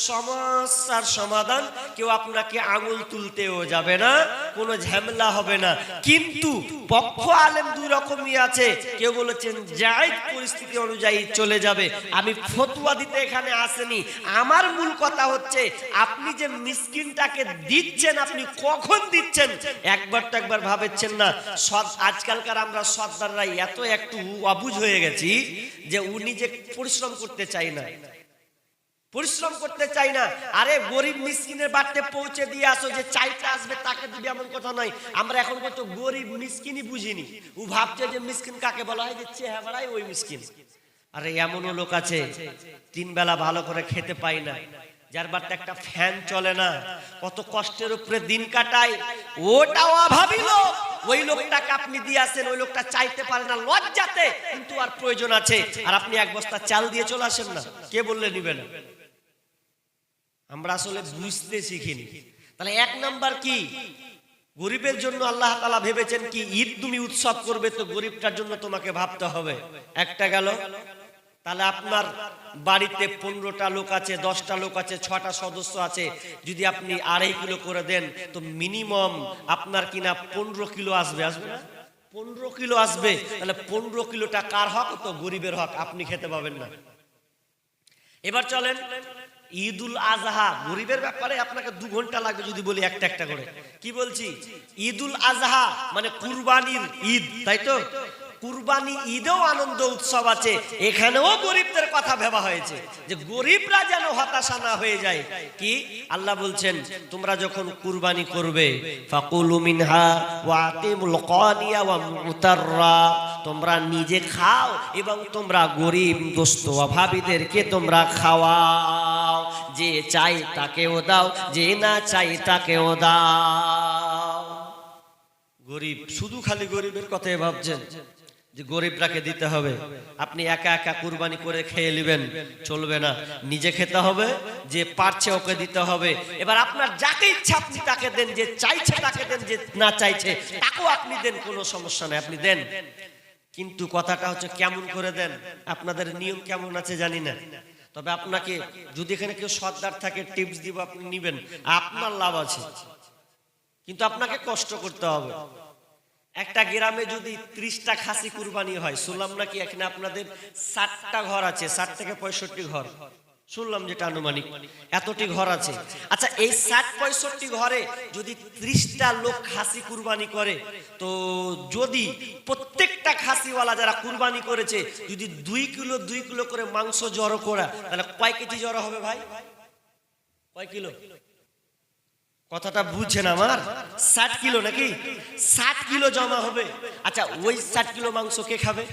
সমস্যার সমাধান, কেউ আপনাকে আঙুল তুলতেও যাবে না, কোনো ঝামেলা হবে না। কিন্তু পক্ষ আলেম দুই রকমই আছে। কেউ বলেছেন জায়েজ পরিস্থিতি অনুযায়ী চলে যাবে। আমি ফতোয়া দিতে এখানে আসেনি। আমার মূল কথা হচ্ছে, আপনি যে মিসকিনটাকে দিচ্ছেন, আপনি কখন দিচ্ছেন একবার তো একবার ভাবেছেন না? আজকালকার আমরা সর্দাররা এত একটু অবুঝ হয়ে গেছি যে উনি যে পরিশ্রম করতে চাই না, পরিশ্রম করতে চাই না। আরে গরিব মিসকিনের বাড়িতে পৌঁছে দিয়ে আসো, যে চাইতে আসবে তাকে দিবি এমন কথা নয়। আমরা এখন কত গরিব মিসকিনই বুঝিনি। ও ভাবছে যে মিসকিন কাকে বলা হয়, যে চেহারাই ওই মিসকিন। আরে এমনও লোক আছে 3 বেলা ভালো করে খেতে পায় না, যার বাড়িতে একটা ফ্যান চলে না, কত কষ্টের উপরে দিন কাটায়, ওটাও অভাবী লোক। ওই লোকটাকে আপনি দিয়ে আসেন, ওই লোকটা চাইতে পারে না লজ্জাতে, কিন্তু আর প্রয়োজন আছে, আর আপনি 1 বস্তা চাল দিয়ে চলে আসেন না, কে বললে নিবে না? আমরা আসলে বুঝতে শিখিনি। তাহলে 1 নাম্বার কি, গরিবের জন্য আল্লাহ তাআলা ভেবেছেন কি, ঈদ তুমি উৎসব করবে, তো গরিবটার জন্য তোমাকে ভাবতে হবে। একটা গেল। তাহলে আপনার বাড়িতে 15টা লোক আছে, 10টা লোক আছে, 6টা সদস্য আছে, যদি আপনি 2.5 কিলো করে দেন, তো মিনিমাম আপনার কিনা 15 কিলো আসবে, আসবে না? 15 কিলো আসবে। তাহলে 15 কিলোটা কার হক? তো গরিবের হক, আপনি খেতে পাবেন না। এবার চলেন ঈদুল আজহা। গরিবের ব্যাপারে আপনাকে 2 ঘন্টা লাগবে যদি বলি একটা একটা করে। কি বলছি? ঈদুল আজহা মানে কুরবানির ঈদ, তাই তো? কুরবানি ঈদেও আনন্দ উৎসব আছে, এখানেও গরিবদের কথা ভাবা হয়েছে যে গরিবরা যেন হতাশা না হয়ে যায়। কি আল্লাহ বলছেন, তোমরা যখন কুরবানি করবে ফাকুলু মিনহা ওয়া আতিমুল কানিয়া ওয়া মুতাররা, তোমরা নিজে খাও এবং তোমরা গরিব দোস্ত অভাবীদেরকে তোমরা খাওয়াও, যে চাই তাকেও দাও, যে না চাই তাকেও দাও। গরিব, শুধু খালি গরিবের কথাই ভাবছেন যে গরিবরাকে দিতে হবে। আপনি একা একা কুরবানি করে খেয়ে নেবেন, চলবে না। নিজে খেতে হবে, যে পারছে ওকে দিতে হবে। এবার আপনার যাকে ইচ্ছা আপনি তাকে দেন, যে চাইছে তাকে দেন, যে না চাইছে তাকেও আপনি দেন, কোনো সমস্যা নাই, আপনি দেন। কিন্তু কথাটা হচ্ছে কেমন করে দেন, আপনাদের নিয়ম কেমন আছে জানি না। তবে আপনাকে যদি এখানে কেউ সর্দার থাকে টিপস দিব, আপনি নিবেন, আপনার লাভ আছে, কিন্তু আপনাকে কষ্ট করতে হবে। একটা গ্রামে যদি 30টা খাসি কুরবানি হয়, শুনলাম নাকি এখানে আপনাদের 60টা ঘর আছে, 60 থেকে 65 ঘর শুনলাম, যেটা আনুমানিক এতটি ঘর আছে। আচ্ছা, এই 60-65 ঘরে যদি 30টা লোক খাসি কুরবানি করে, তো যদি প্রত্যেকটা খাসিওয়ালা যারা কুরবানি করেছে যদি 2 কিলো করে মাংস জড়ো করা, তাহলে কয় কেজি জড়ো হবে ভাই? কয় কিলো? কথাটা বুঝছেন আমার? 60 কিলো নাকি? 60 কিলো জমা হবে। আচ্ছা, ওই 60 কিলো মাংস কে খাবে?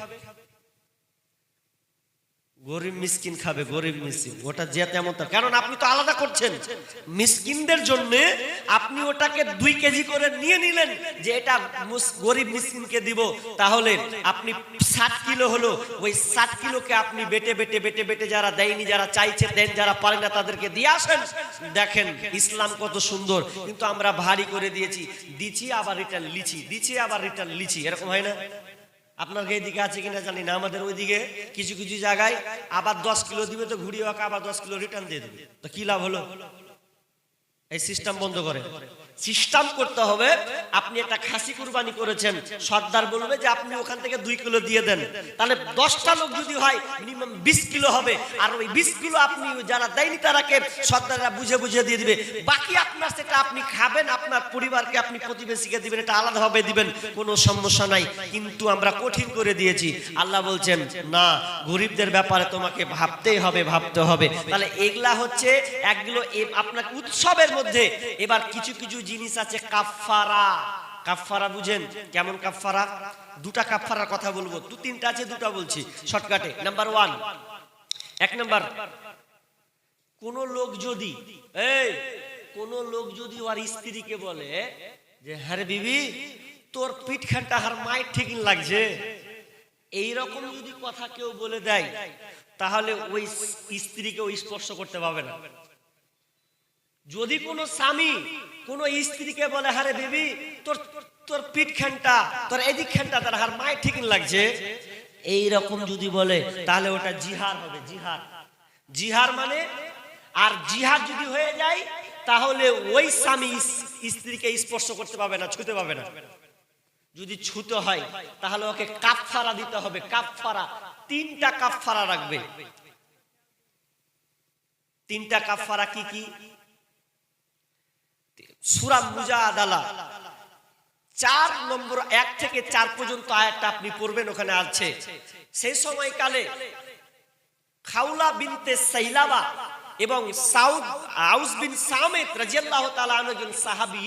গরিব মিসকিন খাবে, গরিব মিসকিন। ওটা যে তেমন, কারণ আপনি তো আলাদা করছেন মিসকিনদের জন্য। আপনি ওটাকে 2 কেজি করে নিয়ে নিলেন যে এটা গরিব মিসকিনকে দিব, তাহলে আপনি 60 কিলো হলো। ওই 60 কিলোকে আপনি বেটে বেটে বেটে বেটে যারা দেয়নি, যারা চাইছে দেন, যারা পারে না তাদেরকে দিয়ে আসেন। দেখেন ইসলাম কত সুন্দর। কিন্তু আমরা ভারী করে দিচ্ছি আবার রিটার্ন লিচি, দিচ্ছি আবার রিটার্ন লিচি, এরকম হয় না? আপনার এইদিকে আছে কিনা জানি না, আমাদের ওইদিকে কিছু কিছু জায়গায় আবার 10 কিলো দিবে তো ঘুরিয়ে আবার 10 কিলো রিটার্ন দিয়ে দেবে, তো কি লাভ হলো? এই সিস্টেম বন্ধ করে, সিস্টেম করতে হবে। আপনি একটা খাসি কুরবানি করেছেন, সর্দার বলবে যে আপনি ওখান থেকে 2 কিলো দিয়ে দেন, তাহলে 10টা লোক যদি হয় মিনিমাম 20 কিলো হবে। আর ওই 20 কিলো আপনি যারা দেয়নি তারাকে সর্দাররা বুঝে বুঝে দিয়ে দিবে। বাকি আপনার সেটা আপনি খাবেন, আপনার পরিবারকে, আপনি প্রতিবেশীকে দিবেন, এটা আলাদাভাবে দিবেন, কোনো সমস্যা নাই। কিন্তু আমরা কঠিন করে দিয়েছি। আল্লাহ বলছেন না, গরিবদের ব্যাপারে তোমাকে ভাবতেই হবে, ভাবতে হবে। তাহলে এগুলা হচ্ছে একগুলো আপনার উৎসবের মধ্যে। এবার কিছু কিছু জিনিস আছে কাফারা। কাফারা বুঝেন? কেমন কাফারা? 2টা কাফারার কথা বলবো, 2-3টা আছে, 2টা বলছি শর্টকাটে। নাম্বার 1, 1 নাম্বার, কোন লোক যদি ওর স্ত্রীকে বলে যে হ্যাঁ বিবি তোর পিঠখানটা হার মায়ের ঠিক লাগছে, এইরকম যদি কথা কেউ বলে দেয়, তাহলে ওই স্ত্রীকে ওই স্পর্শ করতে পারবে না। যদি কোনো স্বামী কোন স্ত্রীকে বলে হারে বিবি তোর পিঠ খানটা, তোর এদিক খানটা তার হার মায়ের ঠিক লাগছে, এইরকম যদি বলে, তাহলে ওটা জিহার হবে। জিহার মানে, আর জিহার যদি হয়ে যায় তাহলে ওই স্বামী স্ত্রীকে স্পর্শ করতে পারবে না, ছুতে পারবে না। যদি ছুতে হয় তাহলে ওকে কাফারা দিতে হবে। কাফারা 3টা কাফারা রাখবে। 3টা কাফারা কি কি? সূরা মুজাদালা 4 নম্বর 1 থেকে 4 পর্যন্ত আয়াতটা আপনি পড়বেন, ওখানে আছে সেই সময়কালে খাউলা বিনতে সাইলাবা এবং আউস বিন সামিত রাদিয়াল্লাহু তাআলা আনহু একজন সাহাবী।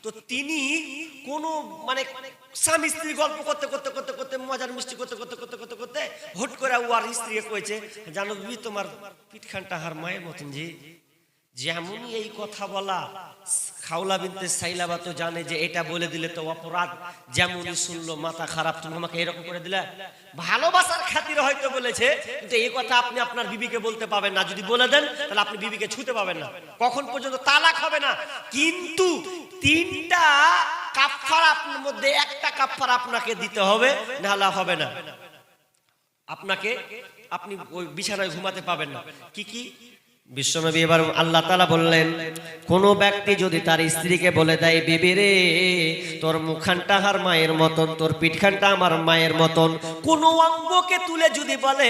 তো তিনি কোন মানে স্বামী স্ত্রী গল্প করতে করতে করতে করতে মজার মিষ্টি করতে করতে করতে করতে করতে হুট করে ওর স্ত্রীকে কইছে, জানো বিবি তোমার পিঠখানটা হার মায়ের মতন। জি, যেমনই এই কথা বলা, খাউলা বিনতে সাইলাবা তো জানে যে এটা বলে দিলে তো অপরাধ। যেমনই শুনলো মাথা খারাপ, তুমি আমাকে এরকম করে দিলে। ভালোবাসার খাতিরে হয়তো বলেছে, কিন্তু এই কথা আপনি আপনার বিবিকে বলতে পাবেন না। যদি বলে দেন তাহলে আপনি বিবিকে ছুতে পাবেন না, কখন পর্যন্ত তালাক হবে না। কিন্তু 3টা কাফারা আপনার মধ্যে একটা কাফারা আপনাকে দিতে হবে, নাহলে হবে না। আপনি ওই বিছানায় ঘুমাতে পাবেন না। কি কি? বিশ্বনবী এবার আল্লাহ তাআলা বললেন, কোন ব্যক্তি যদি তার স্ত্রীকে বলে দেয়, বিবি রে তোর মুখখানটা আমার মায়ের মতন, তোর পিঠখানটা আমার মায়ের মতন, কোন অঙ্গকে তুলে যদি বলে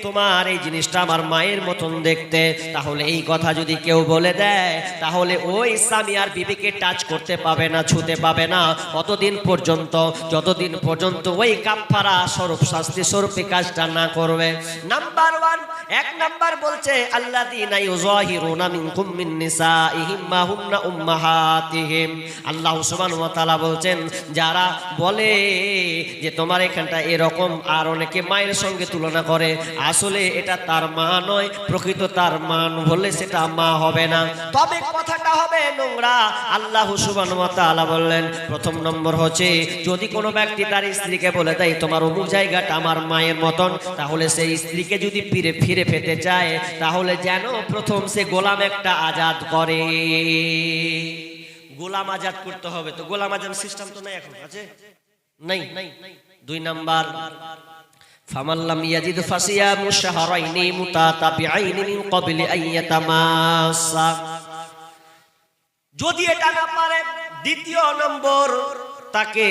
তোমার এই জিনিসটা আমার মায়ের মতন দেখতে, তাহলে এই কথা যদি কেউ বলে দেয়, তাহলে ওই স্বামী আর বিবিকে টাচ করতে পাবে না, ছুতে পাবে না অতদিন পর্যন্ত, যতদিন পর্যন্ত ওই কাফারা স্বরূপ শাস্তি স্বরূপ কাজটা না করবে। নাম্বার 1, 1 নাম্বার বলছে আল্লাযীনা ইউযাহিরুনা মিনকুম মিন নিসাইহিম মা হুন্না উম্মাহাতিহিম। আল্লাহ সুবহানাহু ওয়া তাআলা বলছেন, যারা বলে যে তোমার এখানটা এরকম, আর অনেকে মায়ের সঙ্গে তুলনা করে, আসলে এটা তার মা নয়, প্রকৃত তার মা বললে সেটা মা হবে না, তবে কথাটা হবে নোংরা। আল্লাহ সুবহানাহু ওয়া তাআলা বললেন, প্রথম নম্বর হচ্ছে যদি কোনো ব্যক্তি তার স্ত্রীকে বলে দেয় তোমার অমুক জায়গাটা আমার মায়ের মতন, তাহলে সেই স্ত্রীকে যদি ফিরে পেতে চায়, তাহলে যেন প্রথম সে গোলাম একটা আজাদ করে। গোলাম আজাদ করতে হবে। তো গোলাম আজাদ সিস্টেম তো নাই, এখন আছে নাই। 2 নাম্বার, ফামাল্লাম ইয়াজিদ ফাসিয়ামু শাহরাইনি মুতাতাবিআইনি মিন ক্বাবলি আন ইয়াতামাসসা। যদি এটা না পারে, দ্বিতীয় নম্বর তাকে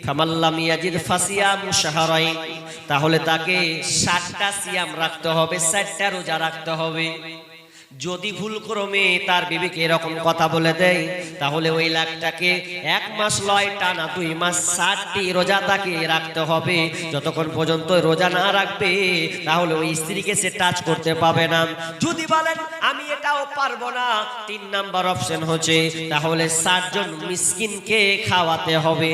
ফামাল্লাম ইয়াজিদ ফাসিয়ামু শাহরাইন, তাহলে তাকে 60টা সিয়াম রাখতে হবে, 60টা রোজা রাখতে হবে। যদি ভুল ক্রমে তার বিবিকে এরকম কথা বলে দেয়, তাহলে ওই লাখটাকে 1 মাস লয় টানা 2 মাস 60টি রোজা তাকে রাখতে হবে। যতক্ষণ পর্যন্ত রোজা না রাখবে, তাহলে ওই স্ত্রীকে সে টাচ করতে পাবে না। যদি বলেন আমি এটাও পারবো না, 3 নাম্বার অপশন হচ্ছে তাহলে 60 জন মিসকিনকে খাওয়াতে হবে।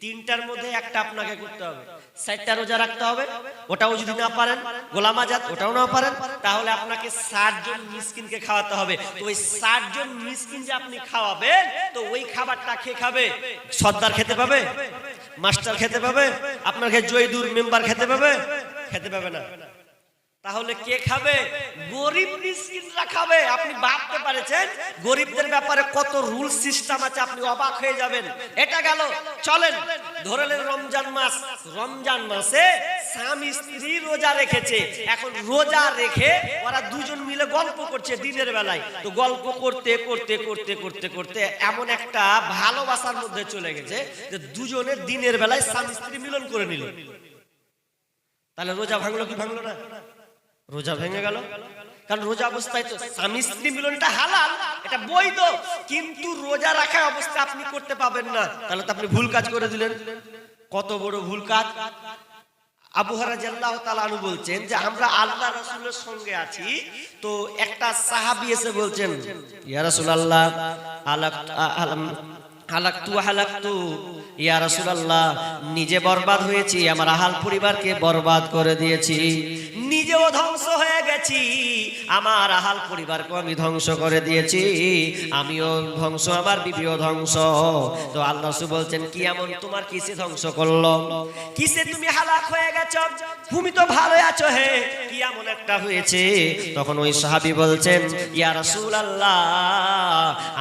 3টার মধ্যে একটা আপনাকে করতে হবে। 60টা রোজা রাখতে হবে, ওটাও যদি না পারেন, গোলাম আজাদ ওটাও না পারেন, তাহলে আপনাকে 60 জন মিসকিনকে খাওয়াতে হবে। তো ওই 60 জন মিসকিন যে আপনি খাওয়াবেন, তো ওই খাবারটা কে খাবে? সর্দার খেতে পাবে? মাস্টার খেতে পাবে? আপনার কাছে জয়দুর মেম্বার খেতে পাবে? খেতে পাবে না। তাহলে কে খাবে? গরিব মিসকিনরা খাবে। আপনি ভাবতে পারছেন গরিবদের ব্যাপারে কত রুল সিস্টেম আছে, আপনি অবাক হয়ে যাবেন। এটা গেল। চলেন ধরে নেন রমজান মাস, রমজান মাসে স্বামী স্ত্রী রোজা রেখেছে। এখন রোজা রেখে ওরা দুজন মিলে গল্প করছে দিনের বেলায়। তো গল্প করতে করতে করতে করতে করতে এমন একটা ভালোবাসার মধ্যে চলে গেছে যে দুজনে দিনের বেলায় স্বামী স্ত্রী মিলন করে নিল। তাহলে রোজা ভাঙলো কি ভাঙলো না? রোজা ভেঙে গেল। কারণ রোজা অবস্থায় তো স্বামী স্ত্রী মিলনটা হালাল, এটা বৈধ, কিন্তু রোজা রাখা অবস্থা আপনি করতে পাবেন না। তাহলে তো আপনি ভুল কাজ করে দিলেন। কত বড় ভুল কাজ! আবু হুরায়রা রাদিয়াল্লাহু তাআলা আনহু বলছেন যে আমরা আল্লাহ রাসূলের সঙ্গে আছি, তো একটা সাহাবী এসে বলছেন, ইয়া রাসূলুল্লাহ হালাকতু ইয়া রাসূলুল্লাহ, নিজে বরবাদ হয়েছি, আমার আহাল পরিবারকে বরবাদ করে দিয়েছি, নিজেও ধ্বংস হয়ে গেছি, আমার আহাল পরিবারকে আমি ধ্বংস করে দিয়েছি, আমিও ধ্বংস, আমার বিবিও ধ্বংস। তো আল্লাহ রাসূল বলছেন, কি এমন তোমার কিসে ধ্বংস করলো? কিসে তুমি হালাক হয়ে গেছো? তুমি তো ভালো আছো, হে কি এমন একটা হয়েছে? তখন ওই সাহাবী বলছেন, ইয়া রাসূলুল্লাহ,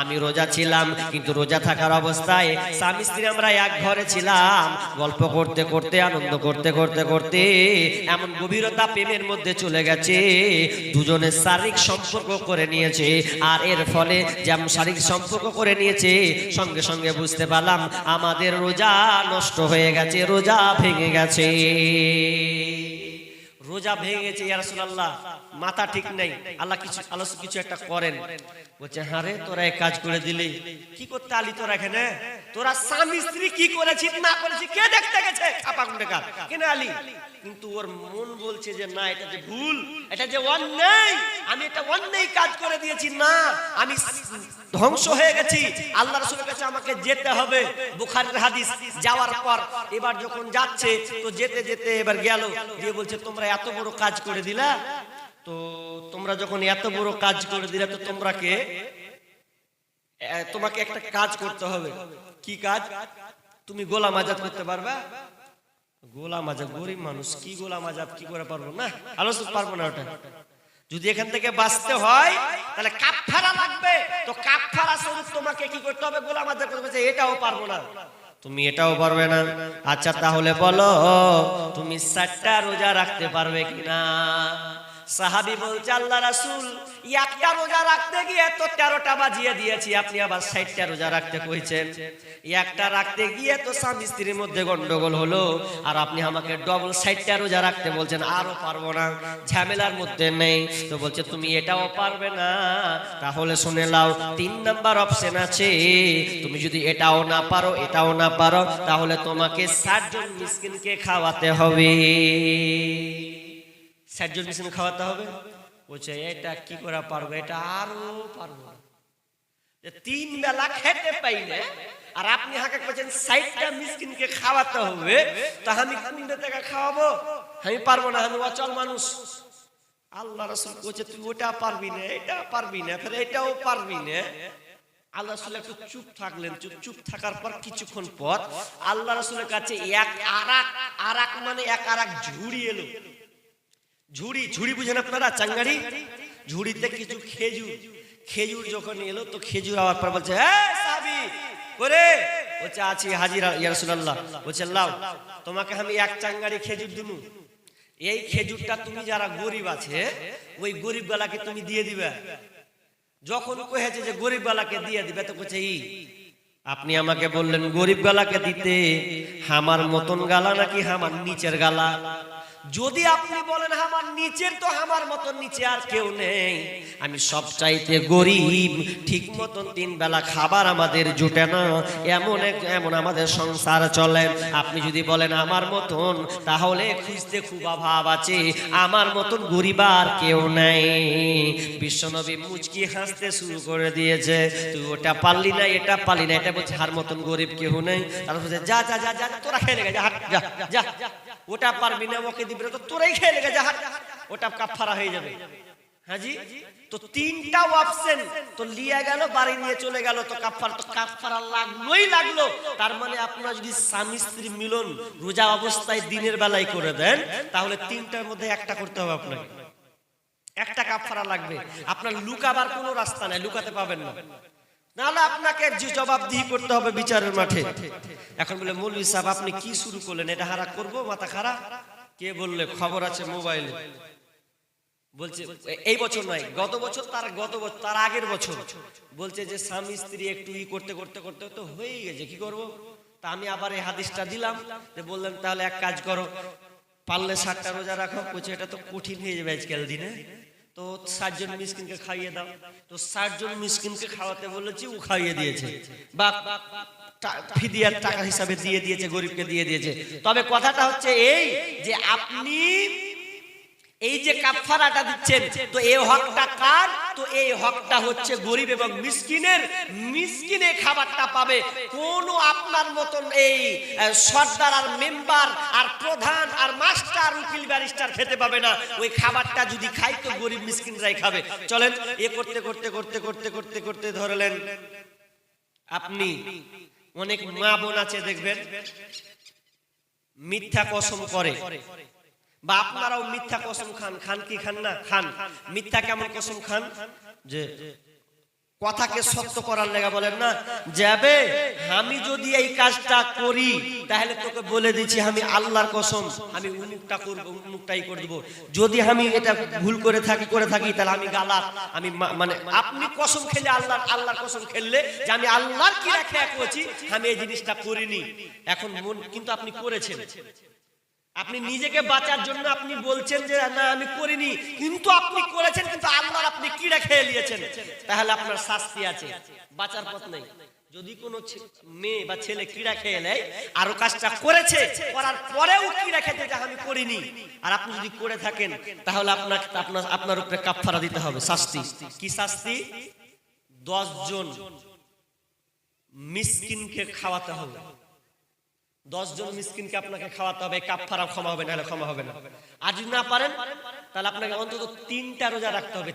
আমি রোজা ছিলাম, কিন্তু রোজা থাকার অবস্থায় স্বামী স্ত্রী আমরা এক ঘরে ছিলাম, গল্প করতে করতে আনন্দ করতে করতে করতে এমন গভীরতা প্রেমের মধ্যে চলে গেছে, দুজনে শারীরিক সম্পর্ক করে নিয়েছে। আর এর ফলে যেমন শারীরিক সম্পর্ক করে নিয়েছে, সঙ্গে সঙ্গে বুঝতে পারলাম আমাদের রোজা নষ্ট হয়ে গেছে, রোজা ভেঙে গেছে। রোজা ভেঙে গেছে, ইয়া রাসূলুল্লাহ মাথা ঠিক নেই, আল্লাহ কিছু একটা করেন। বলছে, হ্যাঁ রে, তোরা এক কাজ করে দিলি। কি করতে আলি তোরা এখানে? তোরা স্বামী স্ত্রী কি করেছিস না করেছিস কে দেখতে গেছে? কেন আলি? কিন্তু ওর মন বলছে যে না, এটা যে ভুল, এটা যে অন্যায়, আমি এটা অন্যায় কাজ করে দিয়েছি, না আমি ধ্বংস হয়ে গেছি, আল্লাহ রাসূলের কাছে আমাকে যেতে হবে। বুখারীর হাদিস। যাওয়ার পর এবার যখন যাচ্ছে, তো যেতে যেতে এবার গেল, দিয়ে বলছে, তোমরা এত বড় কাজ করে দিলা, তো তোমরা যখন এত বড় কাজ করে দিলা, তো তোমাকে একটা কাজ করতে হবে। কি কাজ? তুমি গোলাম আজাদ করতে পারবা? গোলাম আজাদ, গরিব মানুষ, কি গোলাম আজাদ কি করে পারবো? না, আলোচনা পারবো না ওটা। যদি এখান থেকে বাঁচতে হয় তাহলে কাফারা লাগবে, তো কাফারা স্বরূপ তোমাকে কি করতে হবে? গোলাম আজাদ করতে হবে। এটাও পারবো না। তুমি এটাও পারবে না। আচ্ছা তাহলে বলো তুমি 60টা রোজা রাখতে পারবে কিনা? সাহাবী বলছে আল্লাহ রাসূল একটা রোজা রাখতে গিয়ে তো 13টা বাজিয়ে দিয়েছি, আপনি আবার 60টা রোজা রাখতে কইছেন। একটা রাখতে গিয়ে তো স্বামী স্ত্রীর মধ্যে গন্ডগোল হলো, আর আপনি আমাকে ডবল 60টা রোজা রাখতে বলছেন, আরো পারবো না, ঝামেলার মধ্যে নেই। তো বলছে তুমি এটাও পারবে না, তাহলে শুনে নাও 3 নাম্বার অপশন আছে। তুমি যদি এটাও না পারো এটাও না পারো, তাহলে তোমাকে 60 জন মিসকিনকে খাওয়াতে হবে। 60 জন মিসকিন খাওয়াতে হবে। বলছে এটা কি করে পারবো, এটা আরো পারবো। 3 বেলা খেতে পাইলে আর আপনি হাঁকে বলছেন 60টা মিসকিনকে খাওয়াতে হবে, তা আমি কোন থেকে খাওয়াবো? আমি পারবো না, আমি অচল মানুষ। আল্লাহ রাসূল বলছে তুই ওটা পারবি না, এটা পারবি না, ফের এটাও পারবি না। আল্লাহ রাসূল একটু চুপ থাকলেন। চুপ থাকার পর কিছুক্ষণ পর আল্লাহ রাসূলের কাছে এক আরাক মানে এক আরাক ঝুড়ি এলো। ঝুড়ি বুঝেন আপনারা? চাঙ্গাড়ি। ঝুড়িতে কিছু খেজুর যখন এলো তো খেজুর আওয়ার পর বলছে সাহাবী করে বলছে আছি হাজির ইয়া রাসূলুল্লাহ। বলছে লাও তোমাকে আমি এক চাঙ্গাড়ি খেজুর দিমু, এই খেজুরটা তুমি যারা গরিব আছে ওই গরিব বেলাকে তুমি দিয়ে দিবে। যখন কহেছে যে গরিব বেলাকে দিয়ে দিবে তো বলছে আপনি আমাকে বললেন গরিব বেলাকে দিতে, আমার মতন গালা নাকি আমার নিচের গালা? যদি আপনি বলেন আমার নিচের, তো আমার মতন নিচে আর কেউ নেই। আমি সব চাইতে গরিব, ঠিক মতন 3 বেলা খাবার আমাদের জুটে না, এমন আমাদের সংসার চলে। আপনি যদি বলেন আমার মতন, তাহলে খুঁজতে খুব অভাব আছে, আমার মতন গরিব আর কেউ নেই। বিশ্বনবী মুচকি হাসতে শুরু করে দিয়েছে, তুই ওটা পারলি না এটা পারলি না, এটা বলছে আর মতন গরিব কেউ নেই। তারপর বলছে যা যা যা যা তোরা খেয়ে লেগে যা যা যা, ওটা পারবি না ওকে দিবি তো তোরাই খেয়ে লেগে যা, ওটা কাফারা হয়ে যাবে। হাজি তো 3টা অপশন তো লিয়া গেল, বাড়ি নিয়ে চলে গেল, তো কাফারা লাগলো। তার মানে আপনারা যদি স্বামী স্ত্রী মিলন রোজা অবস্থায় দিনের বেলায় করে দেন, তাহলে 3টার মধ্যে একটা করতে হবে আপনাকে, একটা কাফারা লাগবে। আপনার লুকাবার কোনো রাস্তা নাই, লুকাতে পাবেন না, নাহলে আপনাকে জবাবদিহি করতে হবে বিচারের মাঠে। এখন বলে মৌলভী সাহেব আপনি কি শুরু করলেন, এটা হারা করবো, মাথা খারাপ? কে বললে? খবর আছে মোবাইলে। বলছে এই বছর নয়, গত বছর তার আগের বছর। বলছে যে স্বামী স্ত্রী একটু করতে করতে করতে তো হয়ে গেছে, কি করব? তা আমি আবার এই হাদিসটা দিলাম, যে বললেন তাহলে এক কাজ করো, পারলে 60টা রোজা রাখো। বলছে এটা তো কঠিন হয়ে যাবে আজকাল দিনে, তো 60 জন মিসকিনকে খাইয়ে দাও। তো 60 জন মিসকিনকে খাওয়াতে বলেছি, ও খাইয়ে দিয়েছে, বা ফিদিয়ার টাকা হিসাবে দিয়ে দিয়েছে, গরিবকে দিয়ে দিয়েছে। তবে কথাটা হচ্ছে এই যে আপনি এই যে কাফারাটা দিচ্ছেন, তো এই হকটা কার? তো এই হকটা হচ্ছে গরিব এবং মিসকিনের। মিসকিনে খাবারটা পাবে, কোন আপনার মতন এই সর্দার আর মেম্বার আর প্রধান আর মাস্টার উকিল ব্যারিস্টার খেতে পাবে না। ওই খাবারটা যদি খাই তো গরিব মিসকিনরাই খাবে। চলেন এ করতে করতে করতে করতে করতে করতে ধরলেন আপনি অনেক মা বোন আছে দেখবেন মিথ্যা কসম করে, বা আপনারাও মিথ্যা কসম খান কি খান না? খান। মিথ্যা কেমন কসম খান? যে কথাকে সত্য করার লেগা বলেন না, যাবে আমি যদি এই কাজটা করি তাহলে তোকে বলে দিচ্ছি আমি আল্লাহর কসম আমি উমুকটা করব, উমুকটাই করে দেব। যদি আমি এটা ভুল করে থাকি তাহলে আমি গালাত, আমি মানে আপনি কসম খেলে আল্লাহর কসম খেললে যে আমি আল্লাহর কি রাখে করেছি, আমি এই জিনিসটা করিনি। এখন কিন্তু আপনি করেছেন, আপনি নিজেকে বাঁচার জন্য আপনি বলছেন যে না আমি করিনি, কিন্তু আপনি করেছেন, কিন্তু আল্লাহর আপনি কি রেখে নিয়েছেন, তাহলে আপনার শাস্তি আছে, বাঁচার পথ নেই। যদি কোনো মেয়ে বা ছেলে ক্রীড়া খেয়ে নেয় আর ও কাজটা করেছে, করার পরেও কি রেখেছে যে আমি করিনি, আর আপনি যদি করে থাকেন তাহলে আপনার উপরে কাফারা দিতে হবে, শাস্তি। কি শাস্তি? 10 জন মিসকিনকে খাওয়াতে হবে। 10 জন মিসকিনকে আপনাকে খাওয়াতে হবে, কাফারা ক্ষমা হবে, নাহলে ক্ষমা হবে না। আর যদি না পারেন তাহলে আপনাকে অন্তত 3টা রোজা রাখতে হবে।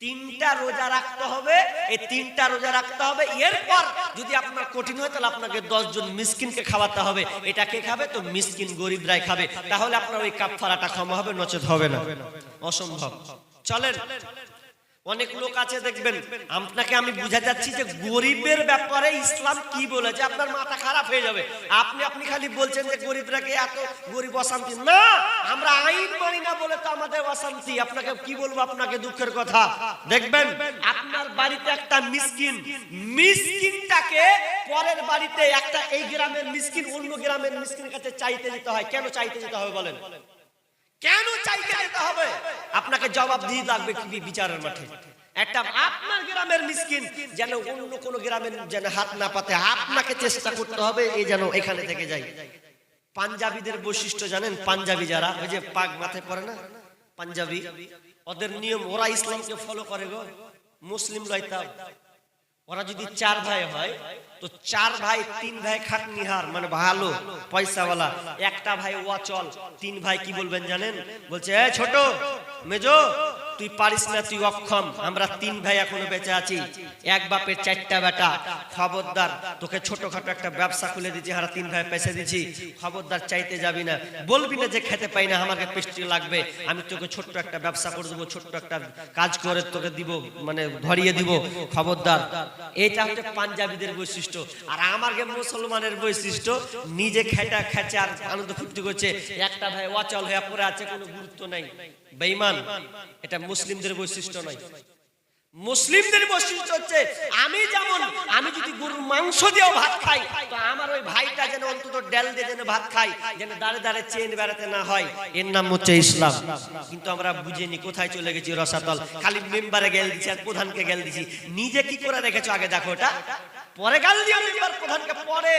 3টা রোজা রাখতে হবে, এই 3টা রোজা রাখতে হবে। এরপর যদি আপনার কঠিন হয় তাহলে আপনাকে 10 জন মিসকিনকে খাওয়াতে হবে। এটা কে খাবে? তো মিসকিন গরিবরাই খাবে। তাহলে আপনার ওই কাফারাটা ক্ষমা হবে, নচেত হবে না, অসম্ভব। চলেন অনেক লোক আছে দেখবেন, আপনাকে আমি বুঝা যাচ্ছি যে গরিবের ব্যাপারে ইসলাম কি বলেছে, আপনার মাথা খারাপ হয়ে যাবে। আপনি খালি বলছেন যে গরিবরাকে এত গরিব অশান্তি না, আমরা আইন মানি না বলে তো আমাদের অশান্তি। আপনাকে কি বলবো, আপনাকে দুঃখের কথা, দেখবেন আপনার বাড়িতে একটা মিসকিনটাকে পরের বাড়িতে একটা, এই গ্রামের মিসকিন অন্য গ্রামের মিসকিনের কাছে চাইতে যেতে হয়। কেন চাইতে যেতে হবে বলেন? কেন চাইতে যেতে হবে? আপনাকে জবাব দিয়ে লাগবে কি বিচারের মাঠে। একটা আপনার গ্রামের মিসকিন যেন অন্য কোন গ্রামের যেন হাত না পাতে, আপনাকে চেষ্টা করতে হবে এই যেন এখানে থেকে যায়। পাঞ্জাবিদের বৈশিষ্ট্য জানেন? পাঞ্জাবি যারা ওই যে পাগ মাথায় পরে না পাঞ্জাবি, ওদের নিয়ম, ওরা ইসলামকে ফলো করে গো, মুসলিম লয়তা। ওরা যদি 4 ভাই হয় তো 4 ভাই 3 ভাই খাটনিহার মানে ভালো পয়সাওয়ালা, একটা ভাই অচল। 3 ভাই কি বলবেন জানেন? বলছে এ ছোট মেজো তুই পারিস না, তুই অক্ষম, আমরা 3 ভাই এখনো বেঁচে আছি, এক বাপের 4টা বেটা, খবরদার তোকে ছোটখাটো একটা ব্যবসা খুলে দিচ্ছি, হারা 3 ভাই পয়সা দিচ্ছি, খবরদার চাইতে যাবি না, বলবি না যে খেতে পাই না আমাকে পেস্টি লাগবে, আমি তোকে ছোট্ট একটা ব্যবসা করে দেবো, ছোট্ট একটা কাজ করে তোকে দিব, মানে ধরিয়ে দিব, খবরদার। এটা হচ্ছে পাঞ্জাবিদের বৈশিষ্ট্য। আর আমাকে মুসলমানের বৈশিষ্ট্য, নিজে খেটে আর আনন্দ ফুর্তি করছে, একটা ভাই অচল হয়ে পড়ে আছে, কোনো গুরুত্ব নাই, বেঈমান। এটা মুসলিমদের বৈশিষ্ট্য নয়। মুসলিমদের বৈশিষ্ট্য হচ্ছে আমি যদি গরুর মাংস দিয়েও ভাত খাই তো আমার ওই ভাইটা যেন অন্তত ডাল দিয়ে যেন ভাত খাই, যেন দাঁড়ে দাঁড়ে চেন বেড়াতে না হয়। এর নাম হচ্ছে ইসলাম। কিন্তু আমরা বুঝিনি, কোথায় চলে গেছি রসাতল, খালি মেম্বারে গেল দিছি আর প্রধানকে গেল দিছি। নিজে কি করে রেখেছো আগে দেখো, ওটা পরে গাল দিও মেম্বার প্রধানকে, পরে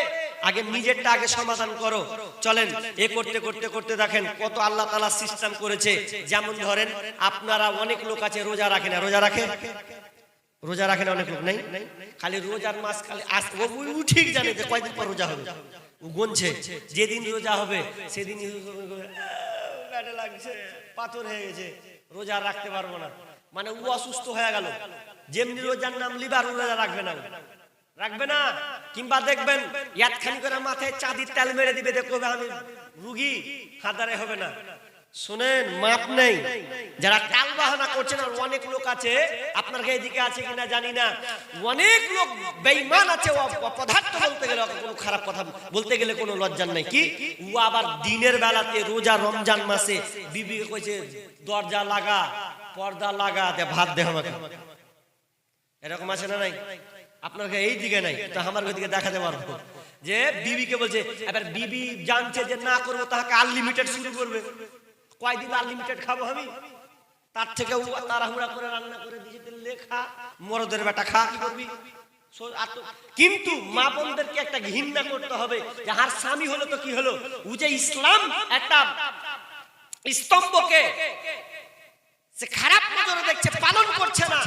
আগে নিজেরটা আগে সমাধান করো। চলেন এ করতে করতে করতে দেখেন কত আল্লাহ তাআলা সিস্টেম করেছে। যেমন ধরেন আপনারা অনেক লোক আছে রোজা রাখে না, রোজা রাখে না অনেক লোক, নেই খালি রোজার মাস খালি ও ঠিক জানে যে কয়দিন পর রোজা হবে, ও গুনছে যেদিন রোজা হবে সেদিন লাগছে, পাথর হয়ে গেছে, রোজা রাখতে পারবো না, মানে ও অসুস্থ হয়ে গেল। যেমনি রোজার নাম লিবার রোজা রাখবে না। কিংবা দেখবেন ইয়াতখানি করে মাথায় চাঁদির তেল মেরে দিবে, দেখবে আমি রুগী, হাদারে হবে না। শুনেন, মাপ নেই। যারা কাল বাহানা করছেন, আর অনেক লোক আছে, আপনার এদিকে আছে কিনা জানি না, অনেক লোক বেঈমান আছে, অপদার্থ বলতে গেলে, কোনো খারাপ কথা বলতে গেলে কোনো লজ্জা নাই। কি ও আবার দিনের বেলাতে রোজা রমজান মাসে বিবিকে কইছে দরজা লাগা, পর্দা লাগা, দে ভাত দে আমাকে, এরকম আছে না নাই? আপনার এই দিকে নাই তো আমার ওইদিকে দেখাতে পারবো যে বিবিকে বলছে, এবার বিবি জানছে যে না করবো তাকে আনলিমিটেড শুরু করবে, কয়দিন আনলিমিটেড খাবো আমি, তার থেকে তাড়াহুড়া করে রান্না করে দিয়েছে, লেখা মরদের বেটা খা, কি করবি? কিন্তু মা বোনদেরকে একটা ঘৃণা করতে হবে যে আর স্বামী হলো তো কি হলো, ও যে ইসলাম একটা স্তম্ভকে সে খারাপ নজরে দেখছে, পালন করছে না,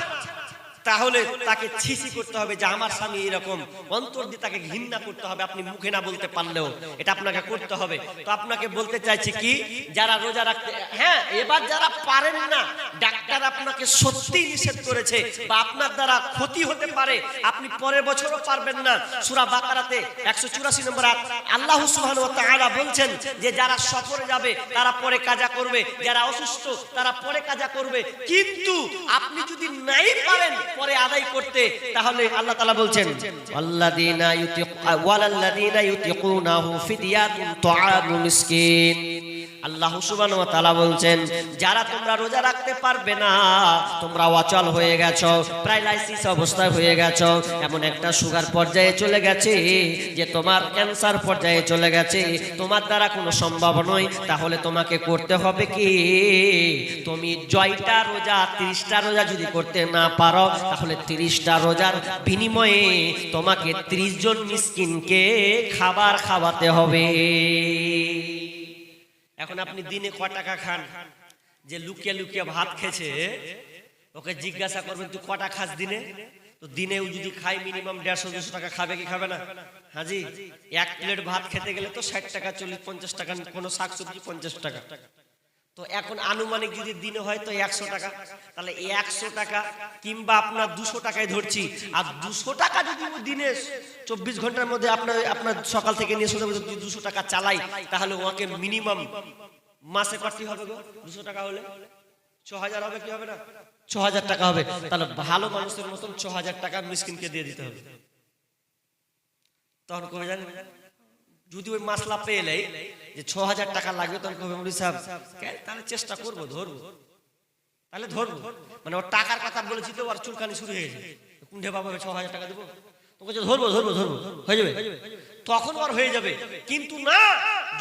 তাহলে তাকে ছিছি করতে হবে যে আমার স্বামী এরকম, অন্তর দিয়ে তাকে ঘৃণা করতে হবে। আপনি মুখে না বলতে পারলেও এটা আপনাকে করতে হবে। তো আপনাকে বলতে চাইছি কি, যারা রোজা রাখতে, হ্যাঁ এবার যারা পারেন না, ডাক্তার আপনাকে সত্যি নিষেধ করেছে বা আপনার দ্বারা ক্ষতি হতে পারে, আপনি পরের বছরও পারবেন না। সূরা বাকারাতে 184 নম্বর আয়াত আল্লাহ সুবহানাহু ওয়া তাআলা বলছেন যে যারা সফরে যাবে তারা পরে কাজা করবে, যারা অসুস্থ তারা পরে কাজা করবে। কিন্তু আপনি যদি নাই পারেন পরে আদায় করতে, তাহলে আল্লাহ তাআলা বলছেন ওয়ালাল্লাযীনা ইউতিকুনাহু ফিদিয়াতুন তুআমু মিসকিন। আল্লাহ সুবহানাহু ওয়া তাআলা বলছেন যারা তোমরা রোজা রাখতে পারবে না, তোমরা অচল হয়ে গেছো, প্যারালাইসিস অবস্থায় হয়ে গেছো, এমন একটা সুগার পর্যায়ে চলে গেছে যে তোমার ক্যান্সার পর্যায়ে চলে গেছে, তোমার দ্বারা কোনো সম্ভব নয়, তাহলে তোমাকে করতে হবে কি, তুমি জয়টা রোজা 30টা রোজা যদি করতে না পারো, তাহলে 30টা রোজার বিনিময়ে তোমাকে 30 জন মিসকিনকে খাবার খাওয়াতে হবে। এখন আপনি দিনে ক টাকা খান? যে লুকিয়ে লুকিয়ে ভাত খেছে ওকে জিজ্ঞাসা করবেন তুই কটা খাস দিনে? তো দিনেও যদি খাই মিনিমাম 150-200 টাকা খাবে কি খাবে না? হাজি, এক প্লেট ভাত খেতে গেলে তো 60 টাকা 40-50 টাকা, কোনো শাকসবজি 50 টাকা। তো এখন আনুমানিক যদি দিনে হয় তো 100 টাকা, তাহলে 100 টাকা কিংবা আপনার 200 টাকায় ধরছি, আর 200 টাকা যদি দিনে 24 ঘন্টার মধ্যে আপনার সকাল থেকে নিয়ে শুধু 200 টাকা চালাই, তাহলে ওকে মিনিমাম মাসে কত হবে গো? 200 টাকা হলে 6000 হবে কি হবে না? 6000 টাকা হবে। তাহলে ভালো মানুষের মতন 6000 টাকা মিসকিনকে দিয়ে দিতে হবে। তখন কবে জানেন, যদি ওই মাসলা পেয়ে নেই যে 6000 টাকা লাগবে, তখন কবে মুফতি সাহেব তাহলে চেষ্টা করবো, ধরবো, তাহলে ধরবো, মানে ওর টাকার কথা বলেছি তো ওর চুলকানি শুরু হয়ে গেছে, কুণ্ঠে বাবা 6000 টাকা দেবো, তোকে ধরবো ধরবো ধরবো হয়ে যাবে, তখন ওর হয়ে যাবে। কিন্তু না,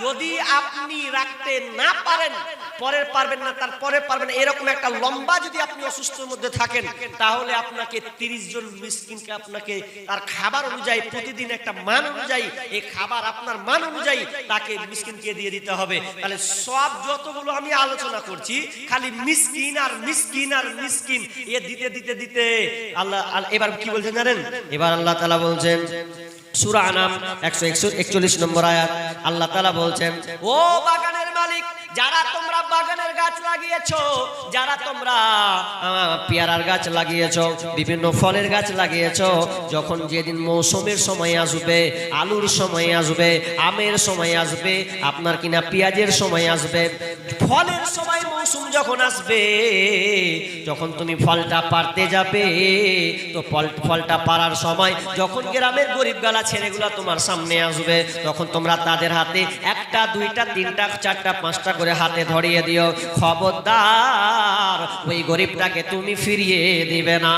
যদি আপনি রাখতে না পারেন, পরের পারবেন না, তারপরে পারবেন, এরকম একটা লম্বা যদি আপনি অসুস্থর মধ্যে থাকেন, তাহলে আপনাকে 30 জন মিসকিনকে আপনাকে তার খাবার অনুযায়ী, প্রতিদিন একটা মান অনুযায়ী, এই খাবার আপনার মান অনুযায়ী তাকে মিসকিনকে দিয়ে দিতে হবে। তাহলে সব যতগুলো আমি আলোচনা করছি, খালি মিসকিন আর মিসকিন আর মিসকিন, এ দিতে দিতে দিতে আল্লাহ এবার কি বলছেন জানেন? এবার আল্লাহ তাআলা বলছেন সূরা আনাম 141 নম্বর আয়াত, আল্লাহ তাআলা বলছেন, ও বাগানের মালিক, যারা তোমরা বাগানের গাছ লাগিয়েছো, যারা তোমরা পেয়ারার গাছ লাগিয়েছো, বিভিন্ন ফলের গাছ লাগিয়েছো, যখন যেদিন মৌসুমের সময় আসবে, আলুর সময় আসবে, আমের সময় আসবে, আপনার কিনা পেঁয়াজের সময় আসবে, ফলের সময় মৌসুম যখন আসবে, যখন তুমি ফলটা পারতে যাবে, তো ফলটা পারার সময় যখন গ্রামের গরিব গালা ছেলেগুলা তোমার সামনে আসবে, তখন তোমরা তাদের হাতে 1টা 2টা 3টা 4টা 5টা করে হাতে ধরিয়ে দিও, খবরদার ওই গরিবটাকে তুমি ফিরিয়ে দিবে না।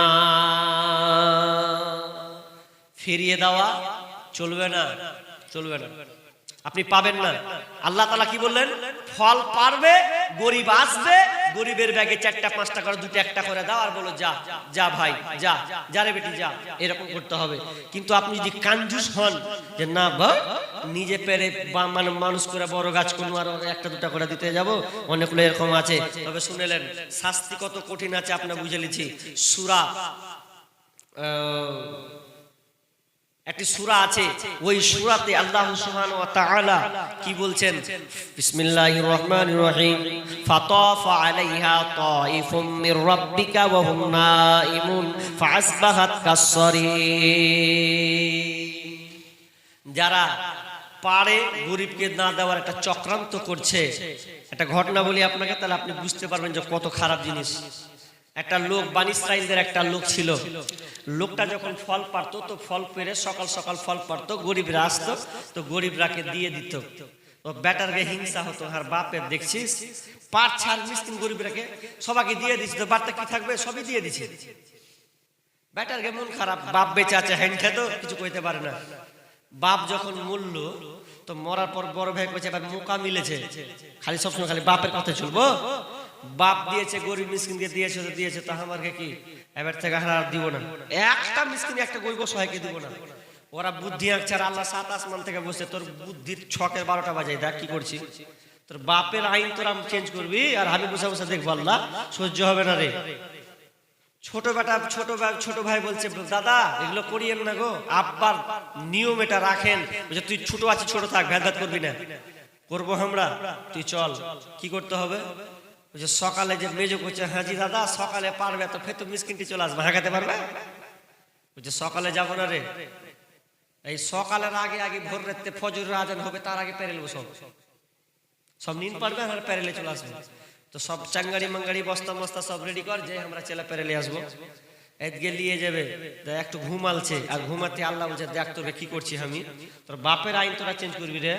ফিরিয়ে দেওয়া চলবে না, চলবে না, আপনি পাবেন না। আল্লাহ তাআলা কি বললেন? ফল পারবে, গরিব আসবে, গরিবের ব্যাগে 4টা 5টা করে 2টা 1টা করে দাও, আর বলো যা যা ভাই যা, যা রে বেটি যা, এরকম করতে হবে। কিন্তু আপনি যদি কাঞ্জুস হন যে না ভাই নিজে পেরে মানে মানুষ করে বড় গাছ কোনো আর 1টা 2টা করে দিতে যাব, অনেকগুলো এরকম আছে। তবে শুনেলেন শাস্তি কত কঠিন আছে আপনি বুঝে লিছি। সূরা একটি সূরা আছে, ওই সূরাতে আল্লাহ সুবহানাহু ওয়া তাআলা কি বলছেন? বিসমিল্লাহির রহমানির রহিম, ফাতাফা আলাইহা তাইফুম মির রাব্বিকা ওয়া হুম নাইমুন ফাসবাহাত কাসসারিম। যারা পারে গরিবকে না দেওয়ার একটা চক্রান্ত করছে, একটা ঘটনা বলি আপনাকে, তাহলে আপনি বুঝতে পারবেন যে কত খারাপ জিনিস। একটা লোক, বনি ইসরাইলদের একটা লোক ছিল, লোকটা যখন ফল পারতো, তো ফল পেরে সকাল সকাল ফল পারতো, গরিবরা আসতো, তো গরিবরাকে দিয়ে দিত। তো বেটারকে হিংসা হতো, আর বাপের দেখছিস পার ছাড় মিসকিন গরিবরাকে সবাইকে দিয়ে দিচ্ছে, তো বার্তা কি থাকবে, সবই দিয়ে দিচ্ছে। বেটারকে মন খারাপ, বাপ বেঁচে আছে, হ্যান্ডে তো কিছু কইতে পারে না। বাপ যখন মূল্য, তো মরার পর বড় ভাই কইছে এবার মুকা মিলেছে, খালি সবসময় খালি বাপের কথা চলবো, বাপ দিয়েছে গরিব মিসকিনকে দিয়েছে তো দিয়েছে, তা আমাকে কি এবার থেকে আর দিব না, একটা মিসকিন একটা গরিব সহায়কে দিব না। ওরা বুদ্ধি আঁকছে, আর আল্লাহ 7 আসমান থেকে বসে তোর বুদ্ধির ছকের 12টা বাজাই, দেখ কি করছি, তোর বাপের আইন তোরা চেঞ্জ করবি, আর আমি বসে বসে দেখবো, আল্লাহ সহ্য হবে না রে। ছোট ভাই বলছে, দাদা এগুলো করিয়েন না গো, আব্বার নিয়ম এটা রাখেন, তুই ছোট আছিস ছোট থাক, ভেদাত করবি না, করবো আমরা, তুই চল। কি করতে হবে? সকালে যে মেজো করছে, হ্যাঁ জি দাদা সকালে পারবে, তো ফের তো মিসকিনটি চলে আসবে, হাঁকাতে পারবে, বলছে সকালে যাবো না রে, এই সকালের আগে আগে ভোর রাতে ফজরের আজান হবে, তার আগে পেরে নেবো, সব নিন পারবে, আর পেরেলে চলে আসবে। তো সব চাঙ্গাড়ি মাঙ্গাড়ি বস্তা মস্তা সব রেডি কর, যে আমরা ছেলে পেরেলে আসবো, এদিকে নিয়ে যাবে। একটু ঘুমালছে, আর ঘুমাতে আল্লাহ বলছে দেখ তোকে কি করছি আমি, তোর বাপের আইন তোরা চেঞ্জ করবি রে।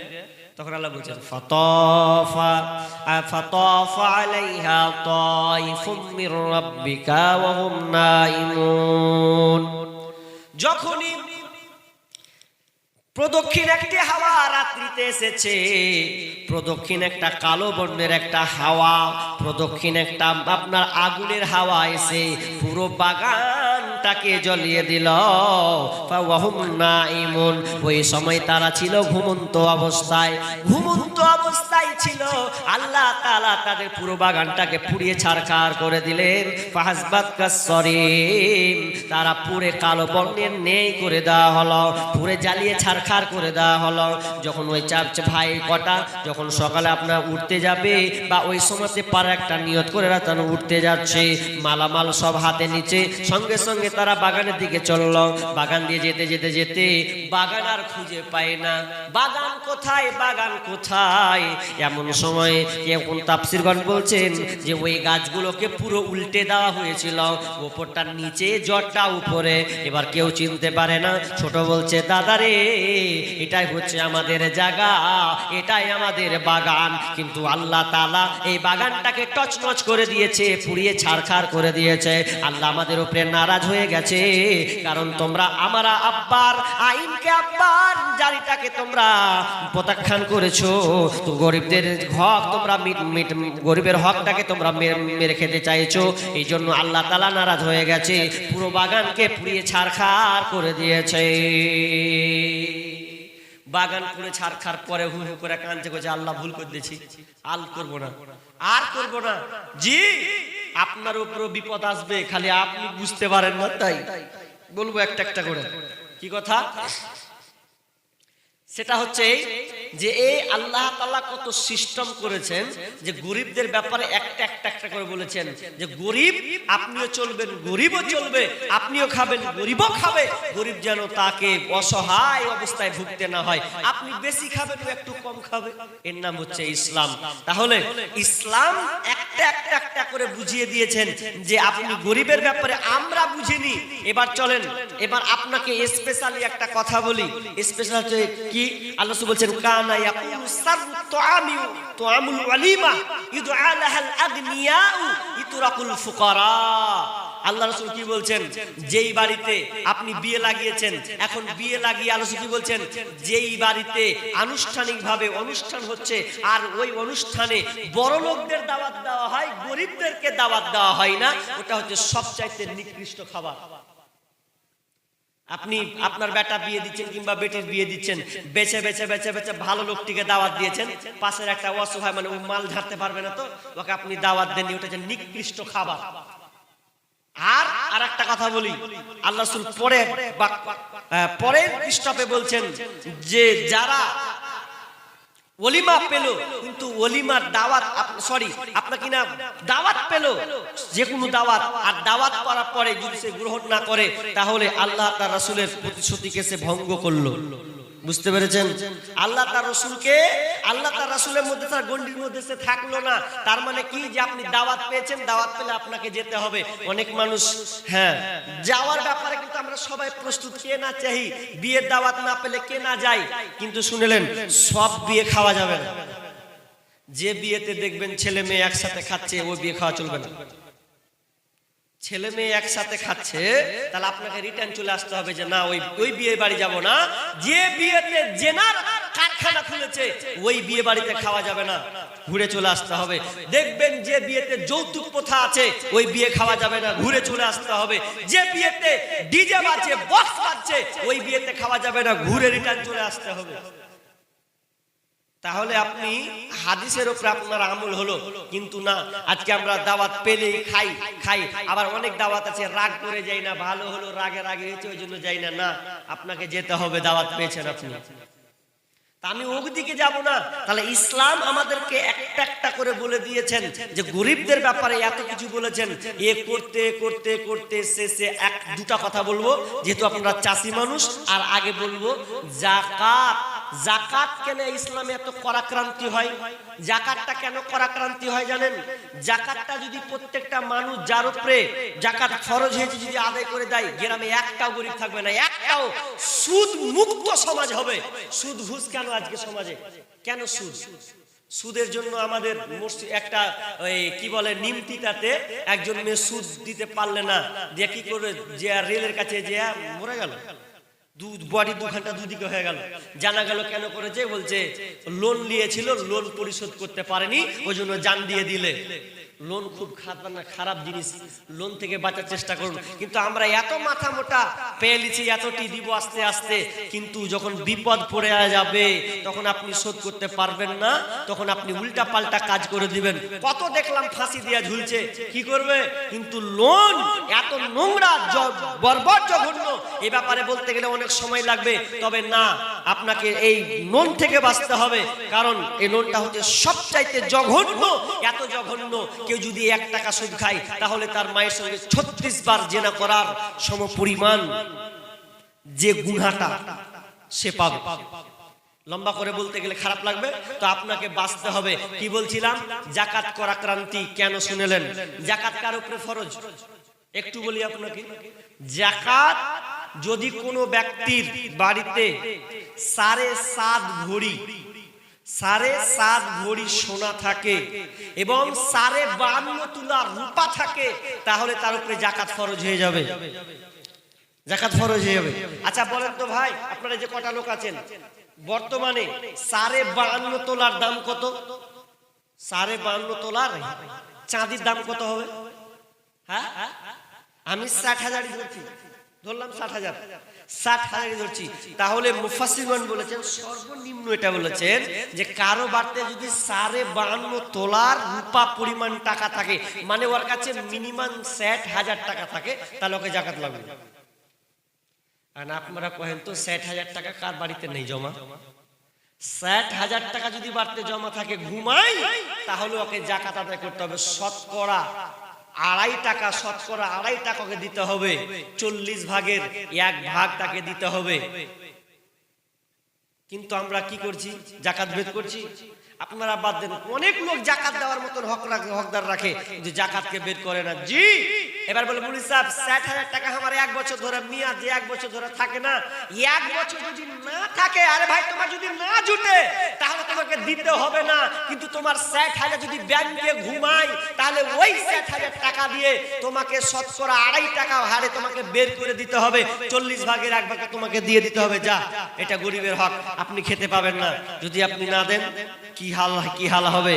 তখন আল্লাহ বলছেন ফাতাফা আলাইহা তাইফুম মির রাব্বিকা ওয়া হুম নাইমুন। যখনই প্রদক্ষিণ একটি হাওয়া রাত্রিতে এসেছে, প্রদক্ষিণ একটা কালো বর্ণের একটা হাওয়া, প্রদক্ষিণ একটা আপনার আগুনের হাওয়া এসে পুরো বাগানটাকে জ্বলিয়ে দিল। ফাওয়াহুম নাইমুন, ওই সময় তারা ছিল ঘুমন্ত অবস্থায়, ঘুমন্ত অবস্থায় ছিল। আল্লাহ তাআলা তাদের পুরো বাগানটাকে পুড়িয়ে ছারখার করে দিলেন। ফাহাসবাত কাসসারিম, তারা পুরে কালো বর্ণের নেই করে দেওয়া হলো, পুরে জ্বালিয়ে ছারখার করে দেওয়া হলো। যখন ওই 4 ভাই কটা যখন সকালে আপনার উঠতে যাবে, বা ওই সময়তে পারা একটা নিয়ত করে রাতানো উঠতে যাচ্ছে, মালামাল সব হাতে নিচে, সঙ্গে সঙ্গে তারা বাগানের দিকে চলল। বাগান দিয়ে যেতে যেতে যেতে বাগান আর খুঁজে পায় না। বাগান কোথায়, বাগান কোথায়? এমন সময় এখন তাফসীরগণ বলছেন যে ওই গাছগুলোকে পুরো উল্টে দেওয়া হয়েছিল, উপরটা নিচে জটটা উপরে। এবার কেউ চিনতে পারে না। ছোট বলছে, দাদা রে, এটাই হচ্ছে আমাদের জায়গা, এটাই আমাদের বাগান। কিন্তু আল্লাহ তাআলা এই বাগানটাকে টচমচ করে দিয়েছে, পুড়িয়ে ছারখার করে দিয়েছে। আল্লাহ আমাদের উপরে নারাজ হয়ে গেছে, কারণ তোমরা আমার আব্বার আইনকে, আব্বার জারিটাকে তোমরা প্রত্যাখ্যান করেছো। তো গরিবদের হক তোমরা গরিবের হকটাকে তোমরা মেরে খেতে চাইছো। এই জন্য আল্লাহ তাআলা নারাজ হয়ে গেছে, পুরো বাগানকে পুড়িয়ে ছারখার করে দিয়েছে। বাগান পুড়ে ছারখার পরে হু হু করে কাঁদছে, কইছে আল্লাহ ভুল করে দিয়েছি, আর করবো না, আর করবো না। জি, আপনার উপরও বিপদ আসবে, খালি আপনি বুঝতে পারেন না। তাই বলবো একটা একটা করে। কি কথা? সেটা হচ্ছে যে এই আল্লাহ তাআলা কত সিস্টেম করেছেন যে গরিবদের ব্যাপারে একটা একটা একটা করে বলেছেন যে গরিব আপনিও চলবেন, গরিবও চলবে, আপনিও খাবেন, গরিবও খাবে। গরিব যেন তাকে অসহায় অবস্থায় ভুগতে না হয়। আপনি বেশি খাবেন, ও একটু কম খাবে। এর নাম হচ্ছে ইসলাম। তাহলে ইসলাম একটা একটা একটা করে বুঝিয়ে দিয়েছেন যে আপনি গরিবের ব্যাপারে আমরা বুঝিনি। এবার চলেন, এবার আপনাকে স্পেশালি একটা কথা বলি। স্পেশাল হচ্ছে কি? আল্লাহ বলছেন, কানা ইয়াকুলু সাররু তুআমুল ওয়ালিমা ইদআ লাহাল আগনিয়াউ ইতরাকুল ফুকারা। আল্লাহ রাসূল কি বলছেন? যেই বাড়িতে আপনি বিয়ে লাগিয়েছেন, এখন বিয়ে লাগিয়ে আল্লাহ রাসূল কি বলছেন? যেই বাড়িতে আনুষ্ঠানিকভাবে অনুষ্ঠান হচ্ছে আর ওই অনুষ্ঠানে বড় লোকদের দাওয়াত দেওয়া হয়, গরিবদেরকে দাওয়াত দেওয়া হয় না, ওটা হচ্ছে সবচাইতে নিকৃষ্ট খাবার। আপনি আপনার বেটা বিয়ে দিচ্ছেন কিংবা বেটির বিয়ে দিচ্ছেন, বেছে বেছে বেছে বেছে ভালো লোকটিকে দাওয়াত দিয়েছেন, পাশের একটা অসহায় মানে ও মাল ঝাড়তে পারবে না, তো ওকে আপনি দাওয়াত দেননি, ওটা হচ্ছে নিকৃষ্ট খাবার। আর একটা কথা বলি, আল্লাহ রাসূল পরের পৃষ্ঠাতে বলছেন যে যারা ওলিমা পেল কিন্তু ওলিমার দাওয়াত আপনাকে না দাওয়াত পেল, যে কোনো দাওয়াত, আর দাওয়াত করার পরে যদি সে গ্রহণ না করে তাহলে আল্লাহ তার রাসূলের প্রতিশ্রুতিকে সে ভঙ্গ করলো। বুঝতে পেরেছেন? আল্লাহ তার রাসূলকে, আল্লাহ তার রাসূলের মধ্যে, তার গণ্ডির মধ্যে সে থাকলো না। তার মানে কি? যে আপনি দাওয়াত পেয়েছেন, দাওয়াত পেলে আপনাকে যেতে হবে। অনেক মানুষ হ্যাঁ যাওয়ার ব্যাপারে কিন্তু আমরা সবাই প্রস্তুত, কে না চাই বিয়ের দাওয়াত না পেলে কে না যায়। কিন্তু শুনলেন, সব বিয়ে খাওয়া যাবে না। যে বিয়েতে দেখবেন ছেলে মেয়ে একসাথে খাচ্ছে, ওই বিয়ে খাওয়া চলবে না। ছেলে মেয়ে একসাথে খাচ্ছে, তাহলে আপনাকে রিটার্ন চলে আসতে হবে যে না, ওই বিয়ে বাড়ি যাব না। যে বিয়েতে জেনার কারখানা খুলেছে, ওই বিয়ে বাড়িতে খাওয়া যাবে না, ঘুরে চলে আসতে হবে। দেখবেন যে বিয়েতে যৌতুক প্রথা আছে, ওই বিয়ে খাওয়া যাবে না, ঘুরে চলে আসতে হবে। যে বিয়েতে ডিজে বাজছে, বক্স বাজছে, ওই বিয়েতে খাওয়া যাবে না, ঘুরে রিটার্ন চলে আসতে হবে। তাহলে আপনি হাদিসের উপরে আপনার আমল হলো। কিন্তু না, আজকে আমরা দাওয়াত পেলেই খাই। আবার অনেক দাওয়াত আছে রাগ করে যাই না, ভালো হলো রাগে হয়েছে ওই জন্য যাই না। না, আপনাকে যেতে হবে, দাওয়াত পেয়েছেন আপনি। তা আমি ওদিকে যাব না। তাহলে ইসলাম আমাদেরকে একটা একটা করে বলে দিয়েছেন যে গরিবদের ব্যাপারে এত কিছু বলেছেন। এ করতে করতে করতে শেষে এক দুটা কথা বলবো, যেহেতু আপনারা চাষি মানুষ। আর আগে বলবো যাকাত। যাকাত কেন ইসলামে এত কড়াক্রান্তি হয়? যাকাতটা কেন কড়াক্রান্তি হয় জানেন? যাকাতটা যদি প্রত্যেকটা মানুষ যার উপরে যাকাত ফরজ হয়েছে যদি আদায় করে দেয়, গ্রামে একটাও গরিব থাকবে না, একটাও। সুদ মুক্ত সমাজ হবে। সুদ ঘুষ কেন আজকে সমাজে? কেন সুদ? সুদের জন্য আমাদের একটা কি বলে নিমতিটাতে একজন মেয়ে সুদ দিতে পারলে না, দিয়ে কি করে, যে রেলের কাছে যে মরে গেল, বডি 2 ঘন্টা দুদিকে হয়ে গেল। জানা গেল কেন করেছে? বলছে লোন নিয়েছিল, লোন পরিশোধ করতে পারেনি, ওই জন্য জান দিয়ে দিলে। লোন খুব খারাপ জিনিস, লোন থেকে বাঁচার চেষ্টা করুন। কিন্তু আমরা এত মাথা মোটা পেয়ে লিছি, এতটি দিব আস্তে আস্তে, কিন্তু যখন বিপদ পড়ে যাবে তখন আপনি শোধ করতে পারবেন না, তখন আপনি উল্টা পাল্টা কাজ করে দিবেন। কত দেখলাম ফাঁসি দিয়া ঝুলছে, কি করবে? কিন্তু লোন এত নোংরা, বর্বর, জঘন্য, এ ব্যাপারে বলতে গেলে অনেক সময় লাগবে। তবে না, আপনাকে এই লোন থেকে বাঁচতে হবে, কারণ এই লোনটা হচ্ছে সবচাইতে জঘন্য। এত জঘন্য কেউ যদি 1 টাকা সুদ খায় তাহলে তার মায়ের সঙ্গে 36 বার জিনা করার সমপরিমাণ যে গুনাহটা সে পাবে। লম্বা করে বলতে গেলে খারাপ লাগবে, তো আপনাকে বাঁচতে হবে। কি বলছিলাম? যাকাত করা ক্রান্তি কেন শুনেলেন? যাকাত কার উপরে ফরজ একটু বলি আপনাকে। যাকাত যদি কোনো ব্যক্তির বাড়িতে 7.5 ভরি সোনা থাকে এবং 52.5 তোলা রূপা থাকে, তাহলে তার উপরে যাকাত ফরজ হয়ে যাবে। যাকাত ফরজ হয়ে যাবে। আচ্ছা বলেন তো ভাই, আপনারা যে কটা লোক আছেন, বর্তমানে 52.5 তোলার দাম কত? 52.5 তোলার চাঁদির দাম কত হবে? হ্যাঁ, আমি 60,000 ধরছি, ধরলাম 60,000 ধরছি। তাহলে মুফাসসিরগণ বলেছেন সর্বনিম্ন এটা বলেছেন যে কারো বাড়িতে যদি 52.5 তোলার রূপা পরিমাণ টাকা থাকে, মানে ওর কাছে মিনিমাম 60,000 টাকা থাকে, তাহলে ওকে যাকাত লাগবে। আর আপনারা কহেন তো 60,000 টাকা কার বাড়িতে নেই জমা? 60,000 টাকা যদি বাড়িতে জমা থাকে ঘুমাই, তাহলে ওকে যাকাত আদায় করতে হবে। শতকরা 2.5 টাকা, শতকরা 2.5 টাকাকে দিতে হবে। 40 ভাগের 1 ভাগ তাকে দিতে হবে। কিন্তু আমরা কি করছি? যাকাত বের করছি। আপনারা বাদ দেন, অনেক লোক যাকাত দেওয়ার মতন হকদার রাখে, যে যাকাতকে বের করে না। জি, এবার বলে মুফতি সাহেব 60,000 টাকা আমার 1 বছর ধরে মিয়া যে 1 বছর ধরে থাকে না, 1 বছর যদি না থাকে, আরে ভাই তোমার যদি না জুটে তাহলে তোমাকে দিতে হবে না। কিন্তু তোমার 60,000 যদি ব্যাংকে ঘুমায়, তাহলে ওই 60,000 টাকা দিয়ে তোমাকে শতকরা 2.5 টাকা হারে তোমাকে বের করে দিতে হবে। 40 ভাগের 1 ভাগে তোমাকে দিয়ে দিতে হবে। যা, এটা গরিবের হক, আপনি খেতে পাবেন না। যদি আপনি না দেন কি হাল হবে?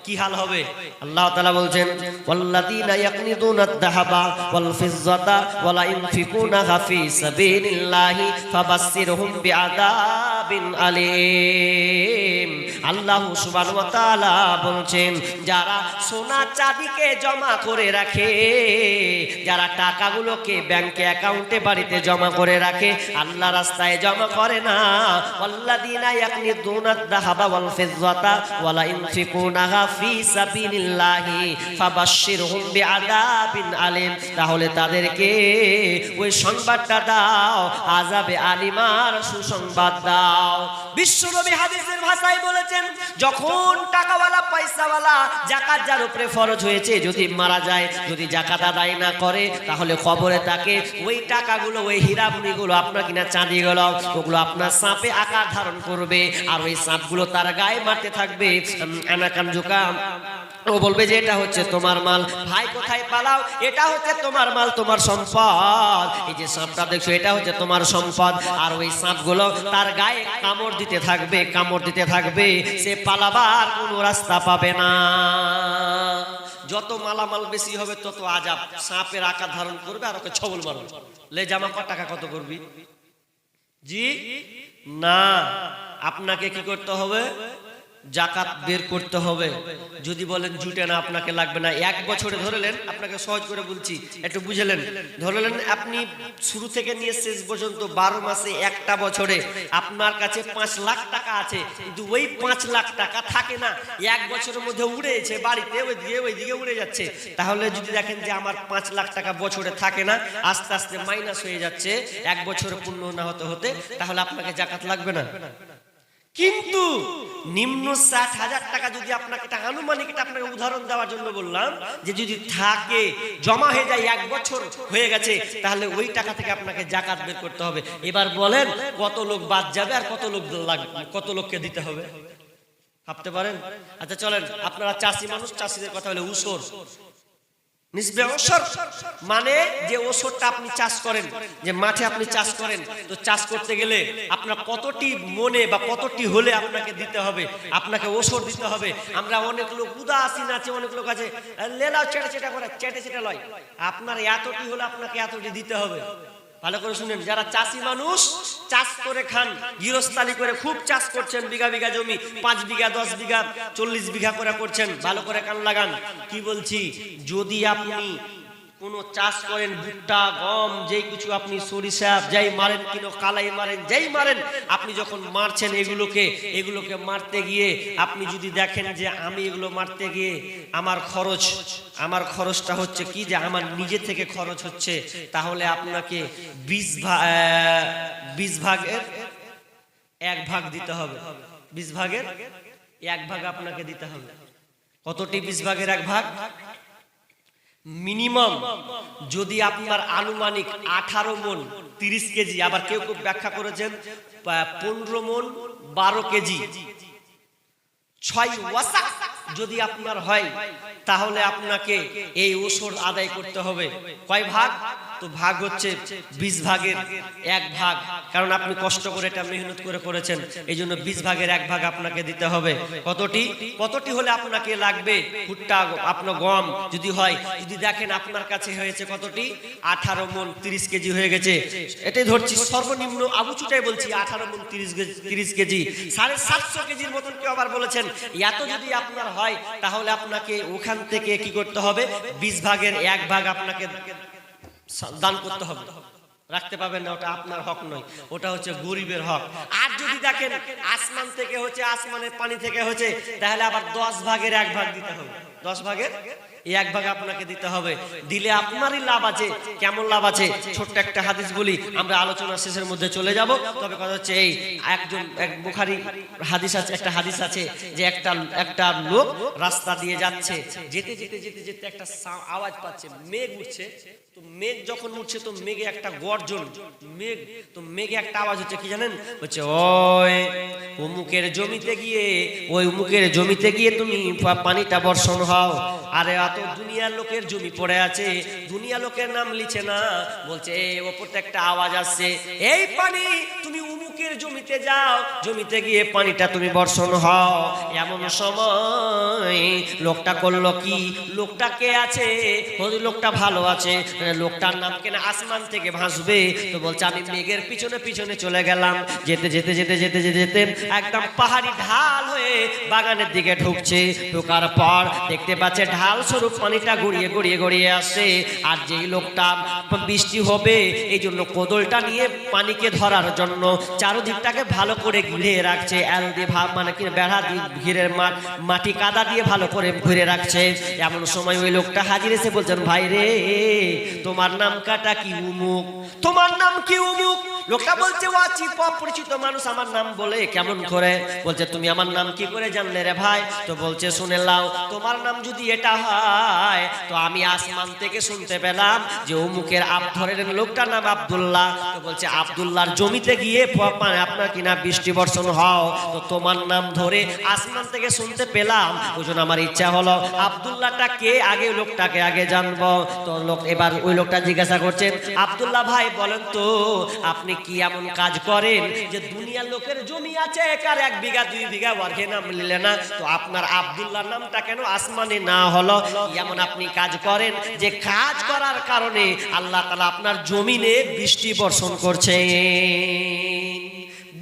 কি হাল হবে? আল্লাহ তাআলা বলছেন ওয়াল্লাযীনা ইয়াকনিদুনা আয-যাহাবা ওয়াল ফিজ্জাতা ওয়া লা ইউনফিকুনাহা ফী সাবিলিল্লাহি ফাবাশশিরহুম বিআযাবিন আলীম। আল্লাহ সুবহানাহু ওয়া তাআলা বলছেন যারা সোনা চাঁদিকে জমা করে রাখে, যারা টাকাগুলোকে ব্যাংকে অ্যাকাউন্টে বাড়িতে জমা করে রাখে, আল্লাহ রাস্তায় জমা করে না, ওয়াল্লাযীনা ইয়াকনিদুনা আয-যাহাবা ওয়াল ফিজ্জাতা ওয়া লা ইউনফিকুনাহা ফি সাবিলিল্লাহি ফাবাশশিরহুম বিআযাবিন আলীম, তাহলে তাদেরকে ওই সংবাদটা দাও, আযাবে আলিমার সুসংবাদ দাও। বিশ্বনবী হাদিসের ভাষায় বলেছেন, যখন টাকাওয়ালা পয়সাওয়ালা যাকাত যার উপরে ফরজ হয়েছে যদি মারা যায়, যদি যাকাত আদায় না করে, তাহলে কবরে তাকে ওই টাকাগুলো, ওই হীরামণিগুলো, আপনার কিনা চাঁদিগুলো, ওগুলো আপনার সাপে আকার ধারণ করবে, আর ওই সাপগুলো তার গায়ে মারতে থাকবে। আনাকান জুকাম, ও বলবে যে এটা হচ্ছে তোমার মাল, ভাই কোথায় পালাও, এটা হচ্ছে তোমার মাল, তোমার সম্পদ, এই যে সাপটা দেখছো এটা হচ্ছে তোমার সম্পদ। আর ওই সাপগুলো তার গায়ে কামড় দিতে থাকবে, কামড় দিতে থাকবে, সে পালাবার কোনো রাস্তা পাবে না। যত মালামাল বেশি হবে তত আযাব, সাপের আকার ধারণ করবে আর ওকে ছবল মারবে। লে জামা টাকা কত করবি? জি না, আপনাকে কি করতে হবে? যাকাত বের করতে হবে। যদি বলেন জুটে না, আপনাকে লাগবে না, 1 বছরে ধরলেন, আপনাকে সহজ করে বলছি একটু বুঝলেন, ধরলেন আপনি শুরু থেকে নিয়ে শেষ পর্যন্ত 12 মাসে একটা বছরে আপনার কাছে 5 লাখ টাকা আছে, কিন্তু ওই 5 লাখ টাকা থাকে না, 1 বছরের মধ্যে উড়েছে বাড়িতে, ওইদিকে উড়ে যাচ্ছে। তাহলে যদি দেখেন যে আমার 5 লাখ টাকা বছরে থাকে না, আস্তে আস্তে মাইনাস হয়ে যাচ্ছে 1 বছরে পূর্ণ না হতে হতে, তাহলে আপনাকে যাকাত লাগবে না। কিন্তু নিম্ন 60,000 টাকা যদি আপনাকে, এটা আনুমানিক, এটা আপনাকে উদাহরণ দেওয়ার জন্য বললাম, যে যদি থাকে জমা হয়ে যায় 1 বছর হয়ে গেছে, তাহলে ওই টাকা থেকে আপনাকে যাকাত বের করতে হবে। এবার বলেন কত লোক বাদ যাবে আর কত লোককে দিতে হবে ভাবতে পারেন? আচ্ছা চলেন, আপনারা চাষি মানুষ, চাষিদের কথা বলে উসর নিসবে ওসর, মানে যে ওসরটা আপনি চাষ করেন, যে মাঠে আপনি চাষ করেন, তো চাষ করতে গেলে আপনার কতটি মনে বা কতটি হলে আপনাকে দিতে হবে, আপনাকে ওসর দিতে হবে। আমরা অনেক লোক উদাসীন আছে, অনেক লোক আছে লেলাও চেটা করে, চেটে লয়, আপনার এতটি হলে আপনাকে এতটি দিতে হবে। ভালো করে শুনেন, যারা চাষি মানুষ চাষ করে খান, গৃহস্থালি করে খুব চাষ করছেন, বিঘা বিঘা জমি, 5 বিঘা 10 বিঘা 40 বিঘা করে করছেন, ভালো করে কান লাগান। কি বলছি, যদি আপনি কোনো চাষ করেন, ভুট্টা, গম, যেই কিছু আপনি সরিষা যাই মারেন কিনো, কালাই মারেন, যেই মারেন, আপনি যখন মারছেন এগুলোকে মারতে গিয়ে আপনি যদি দেখেন যে আমি এগুলো মারতে গিয়ে আমার খরচটা হচ্ছে কি, যে আমার নিজে থেকে খরচ হচ্ছে, তাহলে আপনাকে 20 ভাগের 1 ভাগ দিতে হবে। 20 ভাগের 1 ভাগ আপনাকে দিতে হবে। কতটি 20 ভাগের 1 ভাগ? মিনিমাম যদি আপনার আনুমানিক 18 মণ 30 কেজি, আবার কেউ কেউ ব্যাখ্যা করেছেন 15 মণ 12 কেজি, 6 ওয়াসাক যদি আপনার হয়, তাহলে আপনাকে এই ওসর আদায় করতে হবে। কয় ভাগ? তো ভাগ হচ্ছে 20 ভাগের 1 ভাগ, কারণ আপনি কষ্ট করে এটা মেহনত করে করেছেন, এই জন্য 20 ভাগের 1 ভাগ আপনাকে দিতে হবে। কতটি হলে আপনাকে লাগবে? ভুট্টা, আপনার গম যদি হয়, যদি দেখেন আপনার কাছে হয়েছে কতটি, 18 মণ 30 কেজি হয়ে গেছে, এটাই ধরছি সর্বনিম্ন, আবুচুটাই বলছি, 18 মণ 30 কেজি, 750 কেজির মতন কেউ আবার বলেছেন। এত যদি আপনার হয়, তাহলে আপনাকে ওখান থেকে কি করতে হবে? 20 ভাগের 1 ভাগ আপনাকে দান করতে হবে। রাখতে পাবেন না, ওটা আপনার হক নয়, ওটা হচ্ছে গরিবের হক। আর যদি দেখেন আসমান থেকে হচ্ছে, আসমানের পানি থেকে হচ্ছে, তাহলে আবার 10 ভাগের 1 ভাগ দিতে হবে। 10 ভাগের 1 ভাগ আপনাকে দিতে হবে। দিলে আপনারই লাভ আছে। কেমন লাভ আছে? ছোট্ট একটা হাদিস বলি, আমরা আলোচনা শেষের মধ্যে চলে যাব। তবে কথা হচ্ছে এই, এক বুখারী হাদিস আছে, একটা হাদিস আছে যে একটা লোক রাস্তা দিয়ে যাচ্ছে, যেতে একটা আওয়াজ পাচ্ছে, মেঘ উঠছে। তো মেঘ যখন উঠছে, তো মেঘে একটা গর্জন, মেঘে একটা আওয়াজ হচ্ছে, কি জানেন? হচ্ছে ওই অমুকের জমিতে গিয়ে তুমি পানিটা বর্ষণ হও। আরে এত দুনিয়ার লোকের জমি পড়ে আছে, দুনিয়া লোকের নাম লিখে না, বলছে ওপরতে একটা আওয়াজ আসছে, এই পানি তুমি অমুকের জমিতে যাও, জমিতে গিয়ে পানিটা তুমি বর্ষণ হও। এমন সময় লোকটা করলো কি? লোকটা কে আছে? লোকটা ভালো আছে, লোকটার নাম কেন আসমান থেকে ভাসবে। তো বলছে আমি মেঘের পিছনে চলে গেলাম, যেতে একদম পাহাড়ি ঢাল হয়ে বাগানের দিকে ঢুকছে। ঢোকার পর দেখতে পাচ্ছে ঢাল স্বরূপ পানিটা গড়িয়ে আসছে। আর যেই লোকটা বৃষ্টি হবে এই জন্য কোদলটা নিয়ে পানিকে ধরার জন্য চারদিকটাকে ভালো করে ঘিরে রাখছে, মানে কি বেড়া দিয়ে ঘিরে, মাটি কাদা দিয়ে ভালো করে ঘিরে রাখছে। এমন সময় ওই লোকটা হাজির এসে বলছেন, ভাই রে, তোমার নাম কাটা কি উমুক? তোমার নাম কি উমুক? লোকটা বলছে, পরিচিত মানুষ আমার নাম বলে। কেমন করে? বলছে, তুমি আমার নাম কি করে জানলে রে ভাই? তো বলছে, শুনে লাও, তোমার নাম যদি এটা হয়, তো আমি আসমান থেকে শুনতে পেলাম যে অমুকের ধরেন লোকটার নাম আব্দুল্লাহ। তো বলছে, আব্দুল্লাহর জমিতে গিয়ে আপনার কিনা বৃষ্টি বর্ষণ হও। তো তোমার নাম ধরে আসমান থেকে শুনতে পেলাম, ওই জন্য আমার ইচ্ছা হলো আব্দুল্লাহটা কে, আগে লোকটাকে আগে জানবো। তো এবার ওই লোকটা জিজ্ঞাসা করছেন, আব্দুল্লাহ ভাই বলেন তো, আপনি কি এমন কাজ করেন যে দুনিয়ার লোকের জমি আছে, কার 1 বিঘা 2 বিঘা, ওয়ার্কে নাম নিলে না, তো আপনার আব্দুল্লাহর নামটা কেন আসমানে না হলো? এমন আপনি কাজ করেন যে কাজ করার কারণে আল্লাহ তাআলা আপনার জমিনে বৃষ্টি বর্ষণ করছে।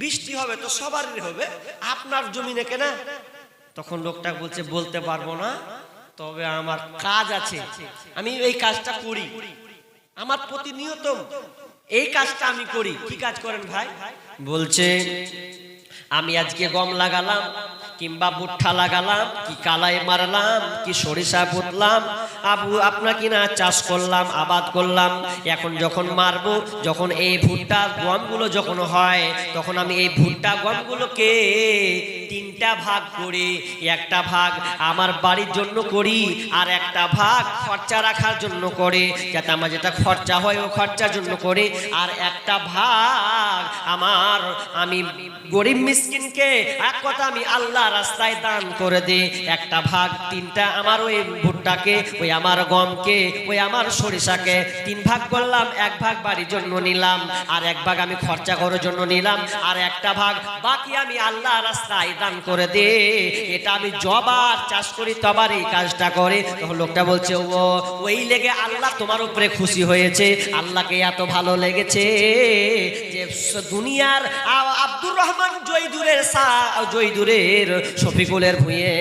বৃষ্টি হবে তো সবারই হবে, আপনার জমিনে কেন? তখন লোকটা বলছে, বলতে পারবো না, তবে আমার কাজ আছে, আমি এই কাজটা করি, আমার প্রতিনিয়ত এই কাজটা আমি করি। কি কাজ করেন ভাই? বলছে, আমি আজকে গম লাগালাম, কিংবা ভুট্টা লাগালাম, কি কালাই মারলাম, কি সরিষা পুতলাম, আপনার কিনা চাষ করলাম, আবাদ করলাম। এখন যখন মারবো, যখন এই ভুট্টা গমগুলো যখন হয়, তখন আমি এই ভুট্টা গমগুলোকে 3টা ভাগ করি। একটা ভাগ আমার বাড়ির জন্য করি, আর একটা ভাগ খরচা রাখার জন্য করি, যাতে আমার যেটা খরচা হয় ও খরচার জন্য করি। আর একটা ভাগ আমি গরিব মিসকিনকে, এক কথা আমি আল্লাহ রাস্তায় দান করে দিই। একটা ভাগ 3টা আমার ওই ভুট্টাকে, ওই আমার গমকে, ওই আমার সরিষাকে 3 ভাগ করলাম। 1 ভাগ বাড়ির জন্য নিলাম, আর 1 ভাগ আমি খরচা করার জন্য নিলাম, আর একটা ভাগ বাকি আমি আল্লাহ রাস্তায় দান করে দিই। এটা আমি জবার চাষ করি, তবার এই কাজটা করে। তখন লোকটা বলছে, ওই লেগে আল্লাহ তোমার উপরে খুশি হয়েছে, আল্লাহকে এত ভালো লেগেছে যে দুনিয়ার আব্দুর রহমান জয়দুরের শফিকুলের ভুঁয়ে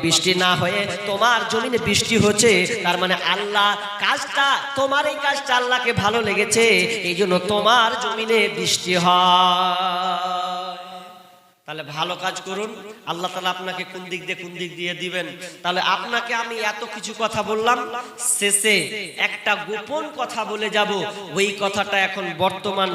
বৃষ্টি না হয়ে তোমার জমিনে বৃষ্টি হচ্ছে, তার মানে আল্লাহ কাজটা, তোমার এই কাজটা আল্লাহকে ভালো লেগেছে, এই জন্য তোমার জমিনে বৃষ্টি হয়। তাহলে ভালো কাজ করুন, আল্লাহ তাআলা আপনাকে কোন দিক দিয়ে দিবেন। তাহলে আপনাকে আমি এত কিছু কথা বললাম, শেষে একটা গোপন কথা বলে যাব। ওই কথাটা এখন বর্তমান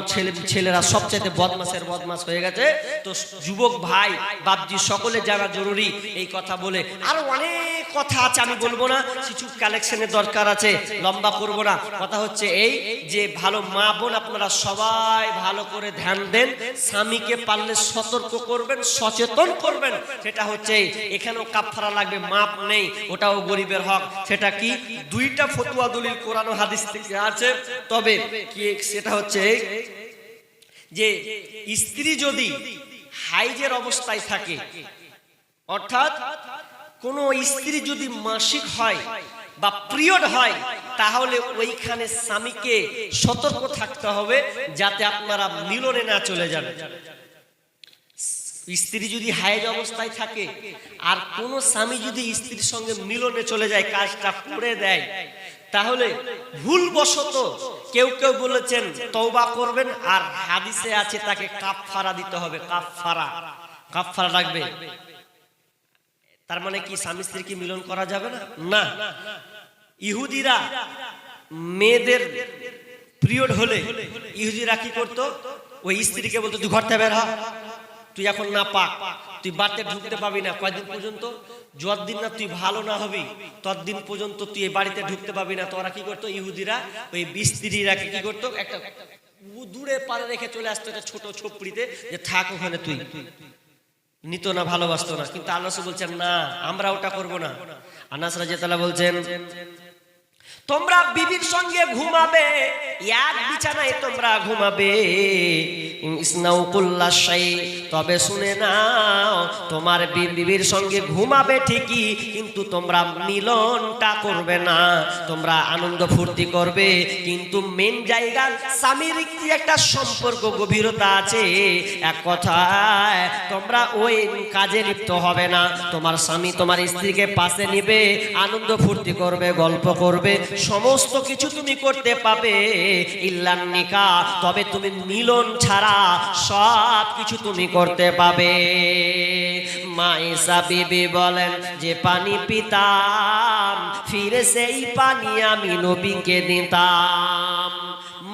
ছেলেরা সবচেয়ে বদমাস হয়ে গেছে। তো যুবক ভাই বাপজি সকলে জানা জরুরি এই কথা বলে। আর অনেক কথা আছে, আমি বলবো না, কিছু কালেকশনের দরকার আছে, লম্বা করব না। কথা হচ্ছে এই যে ভালো মা বোন আপনারা সবাই ভালো করে ধ্যান দেন, স্বামীকে পারলে সতর্ক করবেন, সচেতন করবেন। সেটা হচ্ছে এখানেও কাফারা লাগবে, মাপ নেই, ওটাও গরিবের হক। সেটা কি? দুইটা ফতোয়া দলিল কোরআন ও হাদিস থেকে আছে। তবে কি সেটা হচ্ছে যে স্ত্রী যদি হাইজের অবস্থায় থাকে, অর্থাৎ কোন স্ত্রী যদি মাসিক হয় বা পিরিয়ড হয়, তাহলে ওইখানে স্বামীকে সতর্ক থাকতে হবে যাতে আপনারা মিলনে না চলে যান। স্ত্রী যদি হায়েজ অবস্থায় থাকে আর কোন স্বামী যদি স্ত্রীর সঙ্গে মিলনে চলে যায়, কাজটা করে দেয়, তাহলে ভুলবশত কেউ বলেছেন তওবা করবেন, আর হাদিসে আছে তাকে কাফারা দিতে হবে। কাফারা লাগবে। তার মানে কি স্বামী স্ত্রী কি মিলন করা যাবে না? না। ইহুদিরা মেয়েদের পিরিয়ড হলে ইহুদিরা কি করতো? ওই স্ত্রীকে বলতো তুই ঘর থেকে বের হ, তুই এখন না পাক, তুই বাড়িতে ঢুকতে পাবি না। কয়দিন পর্যন্ত? যতদিন না তুই ভালো না হবি ততদিন পর্যন্ত তুই এই বাড়িতে ঢুকতে পাবি না। তোরা কি করতো? ইহুদিরা ওই স্ত্রীরা কি করতো? একটা দূরে পারে রেখে চলে আসতো একটা ছোট ছোপড়িতে, যে থাক ওখানে, তুই নিত না, ভালোবাসতো না। কিন্তু আল্লাহ বলছেন না, আমরা ওটা করবো না। আনাস রাদিয়াল্লাহু বলছেন তোমরা বিবির সঙ্গে ঘুমাবে, এক বিছানায় তোমরা ঘুমাবে, ইসনাউ কুল্লা শাই, তবে শুনে নাও তোমার বিবির সঙ্গে ঘুমাবে ঠিকই, কিন্তু তোমরা মিলনটা করবে না। তোমরা আনন্দ ফুর্তি করবে, কিন্তু মেন জায়গা স্বামীর কি একটা সম্পর্ক গভীরতা আছে। এক কথায় তোমরা ওই কাজে লিপ্ত হবে না। তোমার স্বামী তোমার স্ত্রীকে পাশে নিবে, আনন্দ ফুর্তি করবে, গল্প করবে, সমস্ত কিছু তুমি করতে পাবে, ইল্লান নিকাহ, তবে তুমি মিলন ছাড়া সব কিছু তুমি করতে পাবে। মা ঈসা বিবি বলেন যে পানি পিতাম, ফিরে সেই পানি আমি নবীকে দিতাম।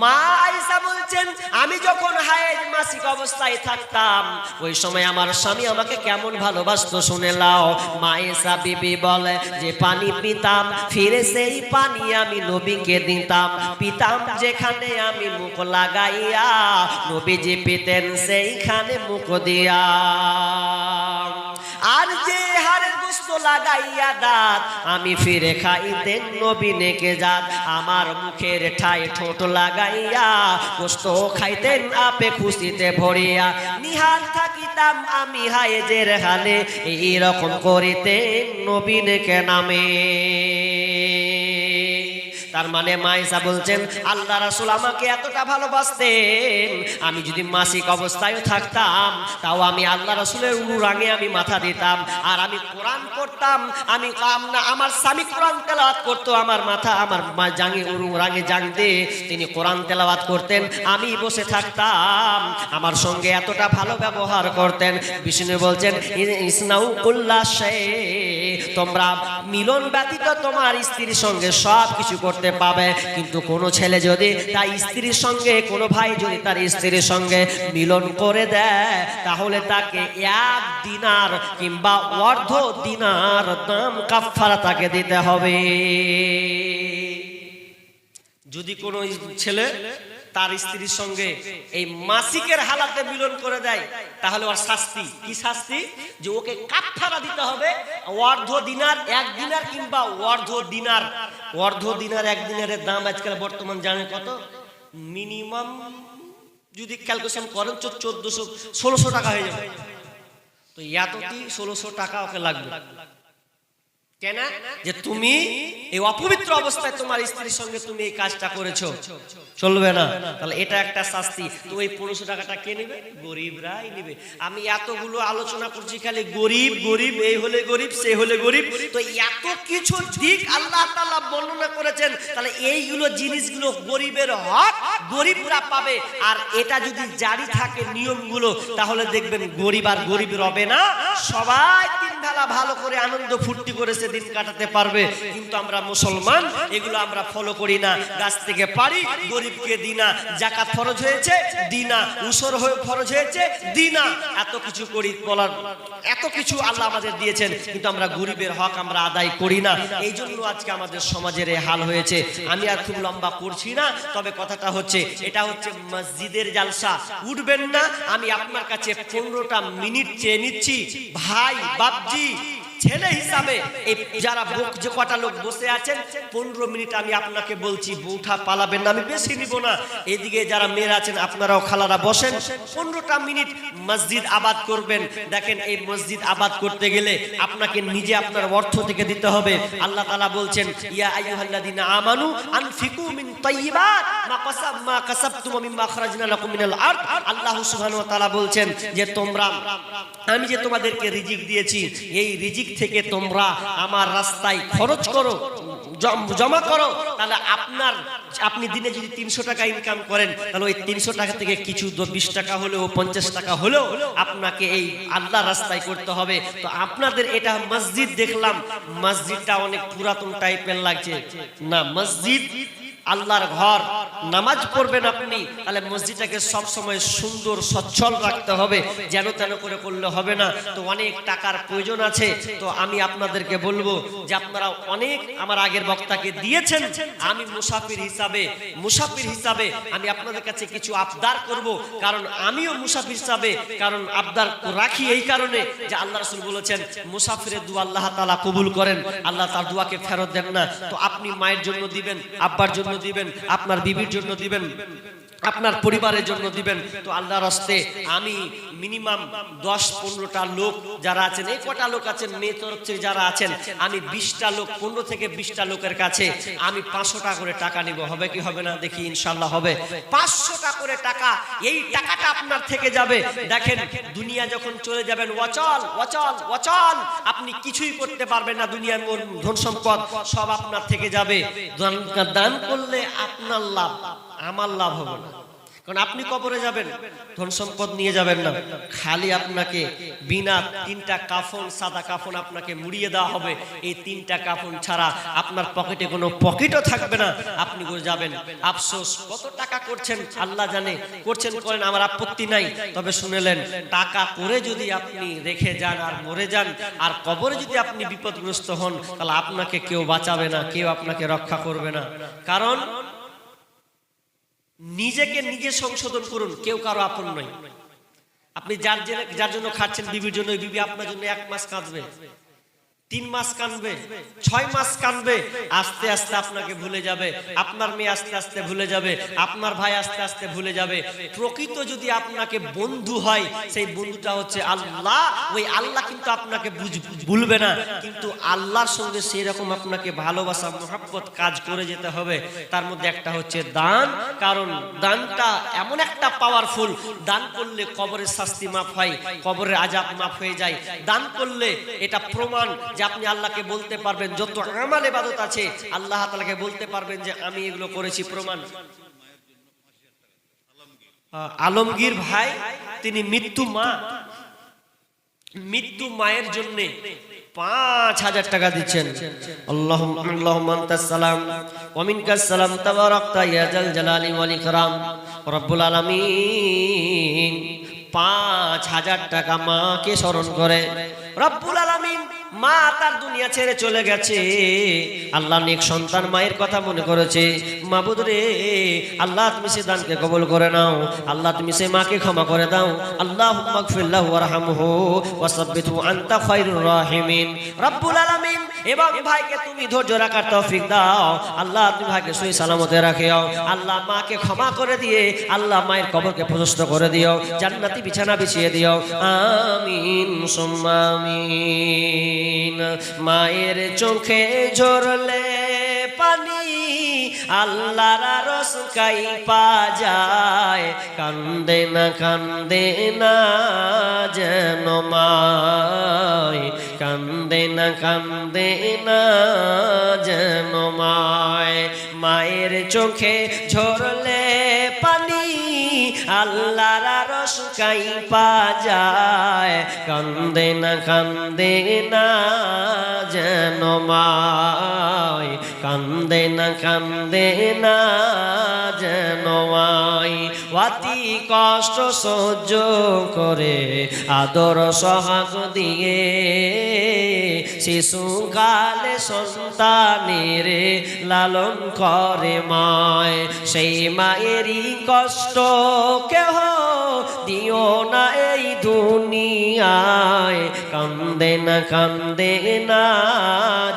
মা ঈসা বলছেন আমি যখন হায়েজ মাসিক অবস্থায় থাকতাম, ওই সময় আমার স্বামী আমাকে কেমন ভালোবাসতো শুনে লাও। মা ঈসা বিবি বলে যে পানি পিতাম, ফিরে সেই পানি আমি নবীকে দিতাম, পিতাম যেখানে আমি মুখ লাগাইয়া, নবীজি পিতেন সেইখানে মুখ দিয়া। আর যে হাড়ের গোশত লাগাইয়া দাঁত আমি ফিরে খাইতেন নবী নেকে জাত, আমার মুখের ঠাই ঠোঁট লাগাইয়া গোশত খাইতেন আপে খুশিতে ভরিয়া, নিহাল থাকিতাম আমি হায়েজের হালে, এইরকম করিতেন নবী নেকে নামে। তার মানে মা ঈসা বলছেন আল্লাহ রাসূল আমাকে এতটা ভালোবাসতেন, আমি যদি মাসিক অবস্থায় থাকতাম তাও আমি আল্লাহ রাসূলের অনুরাগে আমি মাথা দিতাম, আর আমি কোরআন পড়তাম, আমি আমার স্বামী কোরআন তেলাওয়াত করতো, আমার মাথা আমার জাঙ্গে অনুরাগে জাং দিয়ে তিনি কোরআন তেলাওয়াত করতেন, আমি বসে থাকতাম, আমার সঙ্গে এতটা ভালো ব্যবহার করতেন। বিষ্ণু বলছেন ইসনাউ কুল্লা শাই, তোমরা মিলন ব্যতীত তোমার স্ত্রীর সঙ্গে সব কিছু করতে পাবে, কিন্তু কোন ছেলে যদি তার স্ত্রীর সঙ্গে, কোন ভাই যদি তার স্ত্রীর সঙ্গে মিলন করে দেয়, তাহলে তাকে 1 দিনার কিংবা অর্ধ দিনার দাম কাফারা তাকে দিতে হবে। যদি কোন ছেলে তার স্ত্রীর সঙ্গে এই মাসিকের হালাতে মিলন করে দেয়, তাহলে ওর শাস্তি কি? শাস্তি যে ওকে কাফারা দিতে হবে অর্ধ দিনার, 1 দিনার কিংবা অর্ধ দিনার। অর্ধ দিনার 1 দিনারের দাম আজকাল বর্তমান জানেন কত? মিনিমাম যদি ক্যালকুলেশন করেন 1400-1600 টাকা হয়ে যাবে। তো এতটি 1600 টাকা ওকে লাগবে। কেন? যে তুমি এই অপবিত্র অবস্থায় তোমার স্ত্রীর সঙ্গে তুমি এই কাজটা করেছো, চলবে না। তাহলে এটা একটা শাস্তি। তো এই 1500 টাকাটা কে নেবে? গরিবরাই নেবে। আমি এতগুলো আলোচনা করছি খালি গরিব গরিব, এই হলে গরিব, সে হলে গরিব। তো এত কিছু দিক আল্লাহ তাআলা বর্ণনা করেছেন, তাহলে এইগুলো জিনিসগুলো গরিবের হক গরিবরা পাবে। আর এটা যদি জারি থাকে নিয়মগুলো, তাহলে দেখবেন গরিব আর গরিব রবে না, সবাই তিন বেলা ভালো করে আনন্দ ফুর্তি করেছে দিন কাটাতে পারবে। কিন্তু আমরা মুসলমান এগুলো আমরা ফলো করি না। গাছ থেকে পারি, গরিবকে দিই না। যাকাত ফরজ হয়েছে দিই না, উসর হয়ে ফরজ হয়েছে দিই না। এত কিছু করি বলার, এত কিছু আল্লাহ আমাদের দিয়েছেন, কিন্তু আমরা গরিবের হক আমরা আদায় করি না। এই জন্য আজকে আমাদের সমাজের এই হাল হয়েছে। আমি আর খুব লম্বা করছি না, তবে কথাটা হচ্ছে এটা হচ্ছে মসজিদের জালসা। উঠবেন না, আমি আপনার কাছে 15টা মিনিট চেয়ে নিচ্ছি ভাই বাপজি ছেলে হিসাবে। এই যারা যে কটা লোক বসে আছেন 15 মিনিট আমি আপনাকে বলছি, বউঠা পালাবেন না, আমি বেশি নিব না। এদিকে যারা মেয়েরা আছেন আপনারাও খালারা বসেন, 15টা মিনিট মসজিদ আবাদ করবেন। দেখেন এই মসজিদ আবাদ করতে গেলে আপনাকে নিজে আপনার অর্থ থেকে দিতে হবে। আল্লাহ তাআলা বলছেন ইয়া আইয়ুহাল্লাযিনা আমানু আনফিকু মিন তাইয়্যিবাত মা কাসাবতুম মিম্মা আখরাজনা লাকুম মিনাল আরদ। আল্লাহ সুবহানাহু ওয়া তাআলা বলছেন যে তোমরা, আমি যে তোমাদেরকে রিজিক দিয়েছি, এই রিজিক থেকে তোমরা আমার রাস্তায় খরচ করো, জমা করো। তাহলে আপনি দিনে যদি 300 টাকা ইনকাম করেন, তাহলে ওই 300 টাকা থেকে কিছু 20 টাকা হলেও 50 টাকা হলেও আপনাকে এই আল্লাহ রাস্তায় করতে হবে। তো আপনাদের এটা মসজিদ দেখলাম, মসজিদটা অনেক পুরাতন টাইপের লাগছে না। মসজিদ আল্লাহর ঘর, নামাজ পড়বেন আপনি, তাহলে মসজিদটাকে সব সময় সুন্দর সচ্ছল রাখতে হবে, যেন তেন করে করলে হবে না। তো অনেক টাকার প্রয়োজন আছে। তো আমি আপনাদেরকে বলবো যে আপনারা অনেক আমার আগের বক্তাকে দিয়েছেন, আমি মুসাফির হিসাবে আমি আপনাদের কাছে কিছু আবদার করব, কারণ আমিও মুসাফির হিসাবে কারণ আবদার রাখি এই কারণে যে আল্লাহ রাসূল বলেছেন মুসাফিরের দোয়া আল্লাহ তাআলা কবুল করেন, আল্লাহ তার দোয়াকে ফেরত দেন না। তো আপনি মায়ের জন্য দিবেন, আব্বার জন্য দিবেন, আপনার বিবির জন্য দিবেন, আপনার পরিবারের জন্য দিবেন। তো আল্লাহর রাস্তে আমি মিনিমাম 10-15টা লোক যারা আছেন, এই কটা লোক আছেন মেয়ে তরফ থেকে যারা আছেন, আমি 20টা লোক, 15 থেকে 20টা লোকের কাছে আমি 500 টাকা করে টাকা নিব। হবে কি হবে না দেখি, ইনশাআল্লাহ হবে। 500 টাকা করে টাকা, এই টাকাটা আপনার থেকে যাবে। দেখেন দুনিয়া যখন চলে যাবেন, অচল অচল অচল, আপনি কিছুই করতে পারবেন না। দুনিয়ার ধন সম্পদ সব আপনার থেকে যাবে। দান করলে আপনার লাভ, আমার লাভ হবে না। কারণ আপনি কবরে যাবেন, ধন সম্পদ নিয়ে যাবেন না, খালি আপনাকে বিনা 3টা কাফন, সাদা কাফন আপনাকে মুড়িয়ে দেওয়া হবে। এই 3টা কাফন ছাড়া আপনার পকেটে কোনো পকেটও থাকবে না, আপনি করে যাবেন। আফসোস, কত টাকা করছেন আল্লাহ জানে, করছেন করেন, আমার আপত্তি নাই। তবে শুনেলেন, টাকা করে যদি আপনি রেখে যান আর মরে যান, আর কবরে যদি আপনি বিপদগ্রস্ত হন, তাহলে আপনাকে কেউ বাঁচাবে না, কেউ আপনাকে রক্ষা করবে না। কারণ নিজেকে নিজে সংশোধন করুন, কেউ কারো আপন নয়। আপনি যার জন্য খাচ্ছেন, বিবির জন্য, বিবি আপনার জন্য 1 মাস কাঁদবে, 3 মাস কাঁদবে, 6 মাস কাঁদবে, আস্তে আস্তে আপনাকে ভুলে যাবে। আপনার মেয়ে আস্তে আস্তে ভুলে যাবে, আপনার ভাই আস্তে আস্তে ভুলে যাবে। প্রকৃত যদি আপনাকে বন্ধু হয়, সেই বন্ধুটা হচ্ছে আল্লাহ। ওই আল্লাহ কিন্তু আপনাকে ভুলবে না, কিন্তু আল্লাহর সঙ্গে সেই রকম আপনাকে ভালোবাসা, মহব্বত কাজ করে যেতে হবে। তার মধ্যে একটা হচ্ছে দান, কারণ দানটা এমন একটা পাওয়ারফুল, দান করলে কবরের শাস্তি মাফ হয়, কবরের আযাব মাফ হয়ে যায়। দান করলে এটা প্রমাণ যে আপনি আল্লাহকে বলতে পারবেন, যত আমাল ইবাদত আছে আল্লাহ তাআলাকে বলতে পারবেন যে আমি এগুলো করেছি, প্রমাণ। আলমগীর ভাই, তিনি মৃত্যু মায়ের জন্য 5000 টাকা দিচ্ছেন। আল্লাহুম্মা আনতাস সালাম ওয়া মিনকাস সালাম তাবারাকতা ইয়া জাল জালালি ওয়াল ইকরাম রব্বুল আলামিন। 5000 টাকা মাকে স্মরণ করে রব্বুল আলামিন। মা তার দুনিয়া ছেড়ে চলে গেছে, আল্লাহ নেক সন্তান মায়ের কথা মনে করেছে। মাবুদ রে, আল্লাহ তুমি সে দানকে কবুল করে নাও, আল্লাহ তুমি সে মাকে ক্ষমা করে দাও। আল্লাহুম্মা গফিরলাহু ওয়ারহামহু ওয়াসাব্বিতহু আনতা খায়রুর রাহিমিন। রব্বুল আলামিন, এবং ভাইকে তুমি ধৈর্য রাখার তৌফিক দাও। আল্লাহ তুমি ভাইকে সহি সালামতে রাখিও। আল্লাহ মাকে ক্ষমা করে দিয়ে আল্লাহ মায়ের কবরকে প্রশস্ত করে দিও, জান্নাতি বিছানা বিছিয়ে দিও। আমিন সুম্মা আমিন। মায়ের চোখে ঝরলে পানি আল্লাহর আরশ কাইপা যায়, কান্দে না যেন মায়, কান্দে না যেন মায়। মায়ের চোখে ঝরলে পানি আল্লাহর আরশ কাইপা যায়, কান্দে না যেন মায়, কান্দে না যেন মায়। অতি কষ্ট সহ্য করে আদর সোহাগ দিয়ে শিশুকালে সন্তানের লালন করে মায়। সেই মায়েরই কষ্ট কেহ দিও না এই দুনিয়ায়, কান্দে না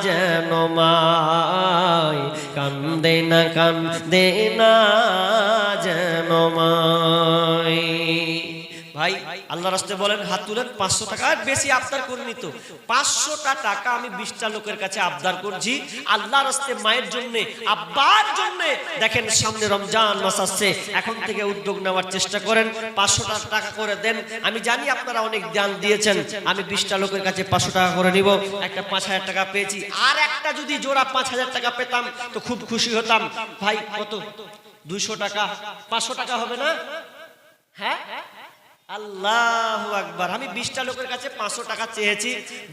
যেন মায়, কান্দে না যেন মায়। ভাই আল্লাহর রাস্তায় বলেন, হাত তুলেন। 500 টাকা বেশি আবদার করিনি তো, 500টা টাকা আমি 20টা লোকের কাছে আবদার করছি আল্লাহর রাস্তায় মায়ের জন্য, আব্বার জন্য। দেখেন সামনে রমজান মাস আসছে, এখন থেকে উদ্যোগ নেওয়ার চেষ্টা করেন। 500 টাকা করে দেন। আমি জানি আপনারা অনেক দান দিয়েছেন, আমি 20টা লোকের কাছে 500 টাকা করে নিব। একটা 5000 টাকা পেয়েছি, আর একটা যদি জোড়া 5000 টাকা পেতাম তো খুব খুশি হতাম। ভাই কত? 200 টাকা, 500 টাকা হবে না? হ্যাঁ, আল্লাহু আকবার। আমি 20টা লোকের কাছে 500 টাকা চেয়েছি,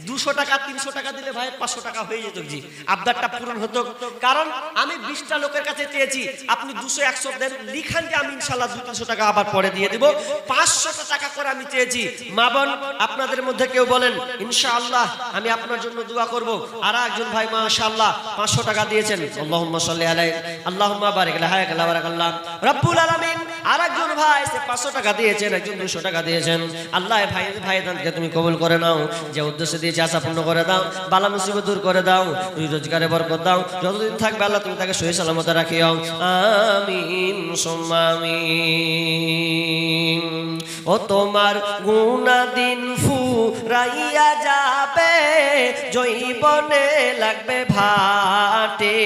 200 টাকা 300 টাকা দিলে ভাই 500 টাকা হয়ে যেত জি, আবদারটা পূরণ হতো। কারণ আমি 20টা লোকের কাছে চেয়েছি, আপনি 200 100 দেন, লিখান যে আমি ইনশাআল্লাহ 200-300 টাকা আবার পরে দিয়ে দিব। 500 টাকা করে আমি চেয়েছি। মা বোন আপনাদের মধ্যে কেউ বলেন ইনশাআল্লাহ আমি আপনার জন্য দোয়া করব। আর একজন ভাই মাশাআল্লাহ 500 টাকা দিয়েছেন, আল্লাহুম্মা সাল্লি আলাইহি আল্লাহুম্মা বারিক লাহুম বারাকাল্লাহ রাব্বুল আলামিন। আর একজন ভাই 500 টাকা দিয়েছেন, একজন 200 টাকা দিয়েছেন। আল্লাহ ভাই দানকে তুমি কবুল করে নাও, যে উদ্দেশ্যে দিয়েছে আশা পূর্ণ করে দাও, বালা মুসিবত দূর করে দাও, রোজগারে বরকত দাও, যতদিন থাকবে আল্লাহ তুমি তাকে সহি সালামতে রাখিও। আমিন সুম্মা আমিন। ও তোমার গুনাহ দিন ফুরাইয়া যাবে, জৈবনে লাগবে ভাটে,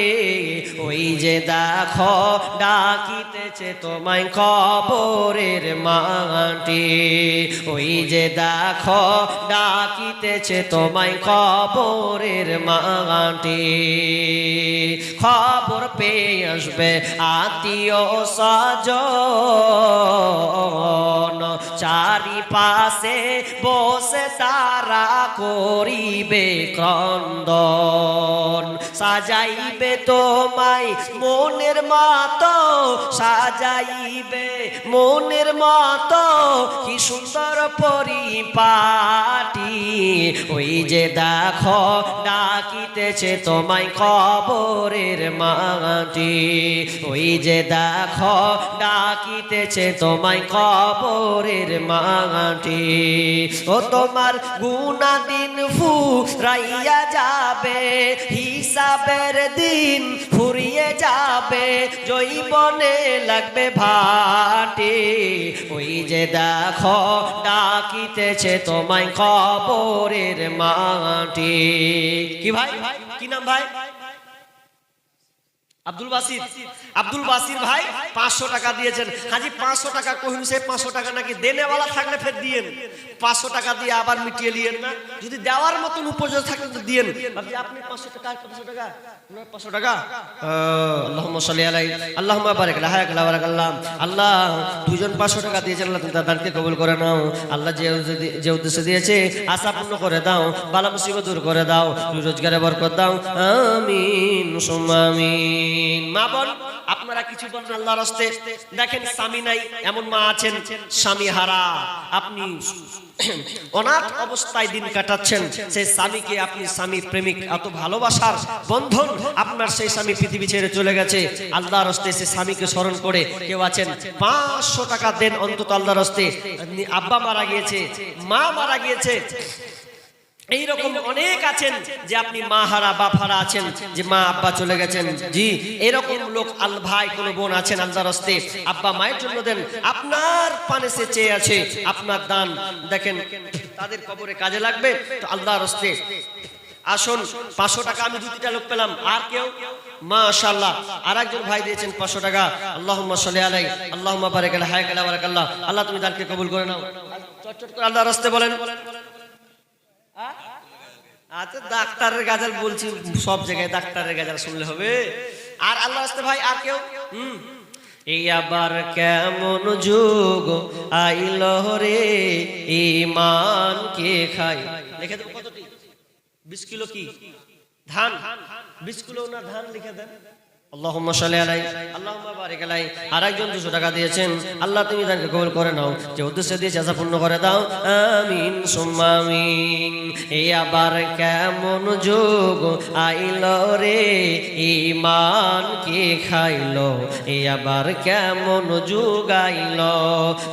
ওই যে দেখো ডাকিতেছে তোমায় কবরের মাটি, ওই যে দেখো ডাকিতেছে তোমায় কবরের মাটি। খবর পেয়ে আসবে আত্মীয় স্বজন, চারিপাশে বসে তারা করিবে ক্রন্দন, সাজাইবে তোমায় মনের মতো, সাজাইবে মনের মতো কি সুন্দর পরিপাটি, ওই যে দেখো ডাকিতেছে তোমায় কবরের মাটি, ওই যে দেখো ডাকিতেছে তোমায় কবরের মাটি। ও তোমার গুনাহ দিন ফুরাইয়া যাবে, হিসাবের দিন ফুরিয়ে যাবে, জৈবনে লাগবে ভাটে, ওই যে দেখো ডাকিতেছে তোমায় কবরের মাটি। কি ভাই, কি নাম ভাই? আব্দুল বাসির ভাই 500 টাকা দিয়েছেন। হাজি 500 টাকা কহিন, সে 500 টাকা নাকি দেনেওয়ালা থাকলে ফের দিয়েন, 500 টাকা দিয়ে আবার মিটিয়ে নিয়েন না। যদি দেওয়ার মতন উপযোগ থাকে তো দিয়েন। আপনি 500 টাকা 500 টাকা 500 টাকা আল্লাহুম্মা সাল্লি আলাইহি আল্লাহুম্মা বারিক লাহুম বারাকাল্লাহ। আল্লাহ দুজন 500 টাকা দিয়েছেন, আল্লাহ তুমি তার দানকে কবুল করে নাও। আল্লাহ যে উদ্দেশ্যে দিয়েছে আশা পূর্ণ করে দাও, বালা মুসিবত দূর করে দাও, রোজগারে বরকত দাও। আমিন সুম্মা আমিন। মা বোন আপনারা কিছু বলেন আল্লাহর রাস্তায়। দেখেন স্বামী নাই এমন মা আছেন, স্বামী হারা, আপনি অনাথ অবস্থায় দিন কাটাচ্ছেন। সেই স্বামীকে আপনি স্বামী প্রেমিক, এত ভালোবাসার বন্ধন, আপনার সেই স্বামী পৃথিবী ছেড়ে চলে গেছে। আল্লাহর রাস্তায় সেই স্বামীকে স্মরণ করে কেউ আছেন 500 টাকা দেন অন্তত আল্লাহর রাস্তায়। আব্বা মারা গিয়েছে, মা মারা গিয়েছে, এইরকম অনেক আছেন যে আপনি মা হারা বাপ হারা আছেন, যে মা আব্বা চলে গেছেন। জি এরকম লোক আল ভাই কোন বোন আছেন আল্লাহর রাস্তায়, আব্বা মায়ের জন্য দেন, আপনার পানে সে চেয়ে আছে, আপনার দান দেখেন তাদের কবরে কাজে লাগবে। তো আল্লাহর রাস্তায় আসুন 500 টাকা আমি 2-3টা লোক পেলাম। আর কেউ? মাশাআল্লাহ, আরেকজন ভাই দিয়েছেন 500 টাকা। আল্লাহুম্মা সাল্লি আলাইহি আল্লাহুম্মা বারিক আলা হায়াক আলা বারাকাল্লাহ। আল্লাহ তুমি দানকে কবুল করে নাও। চটচট করে আল্লাহর রাস্তায় বলেন। আচ্ছা, ডাক্তারের গাজাল বলছি, সব জায়গায় ডাক্তারের গাজাল শুনলে হবে? আর আল্লাহর রাস্তায় ভাই আর কেউ? এই আবার কেমন যুগ আইলো রে, ঈমান কে খায়। লিখে দেব কতটি? 20 কিলো কি ধান? 20 কিলো না ধান লিখে দেন। আল্লাহুম্মা সাল্লি আলাইহি আল্লাহুম্মা বারিক আলাইহি। আরেকজন 200 টাকা দিয়েছেন। আল্লাহ তুমি দানকে কবুল করে নাও, যে উদ্দেশ্যে দিয়েছে আশা পূর্ণ করে দাও। আমিন সুম্মা আমিন। এই আবার কেমন যুগ আইলো রে, ঈমান কে খাইলো। এই আবার কেমন যুগ আইলো,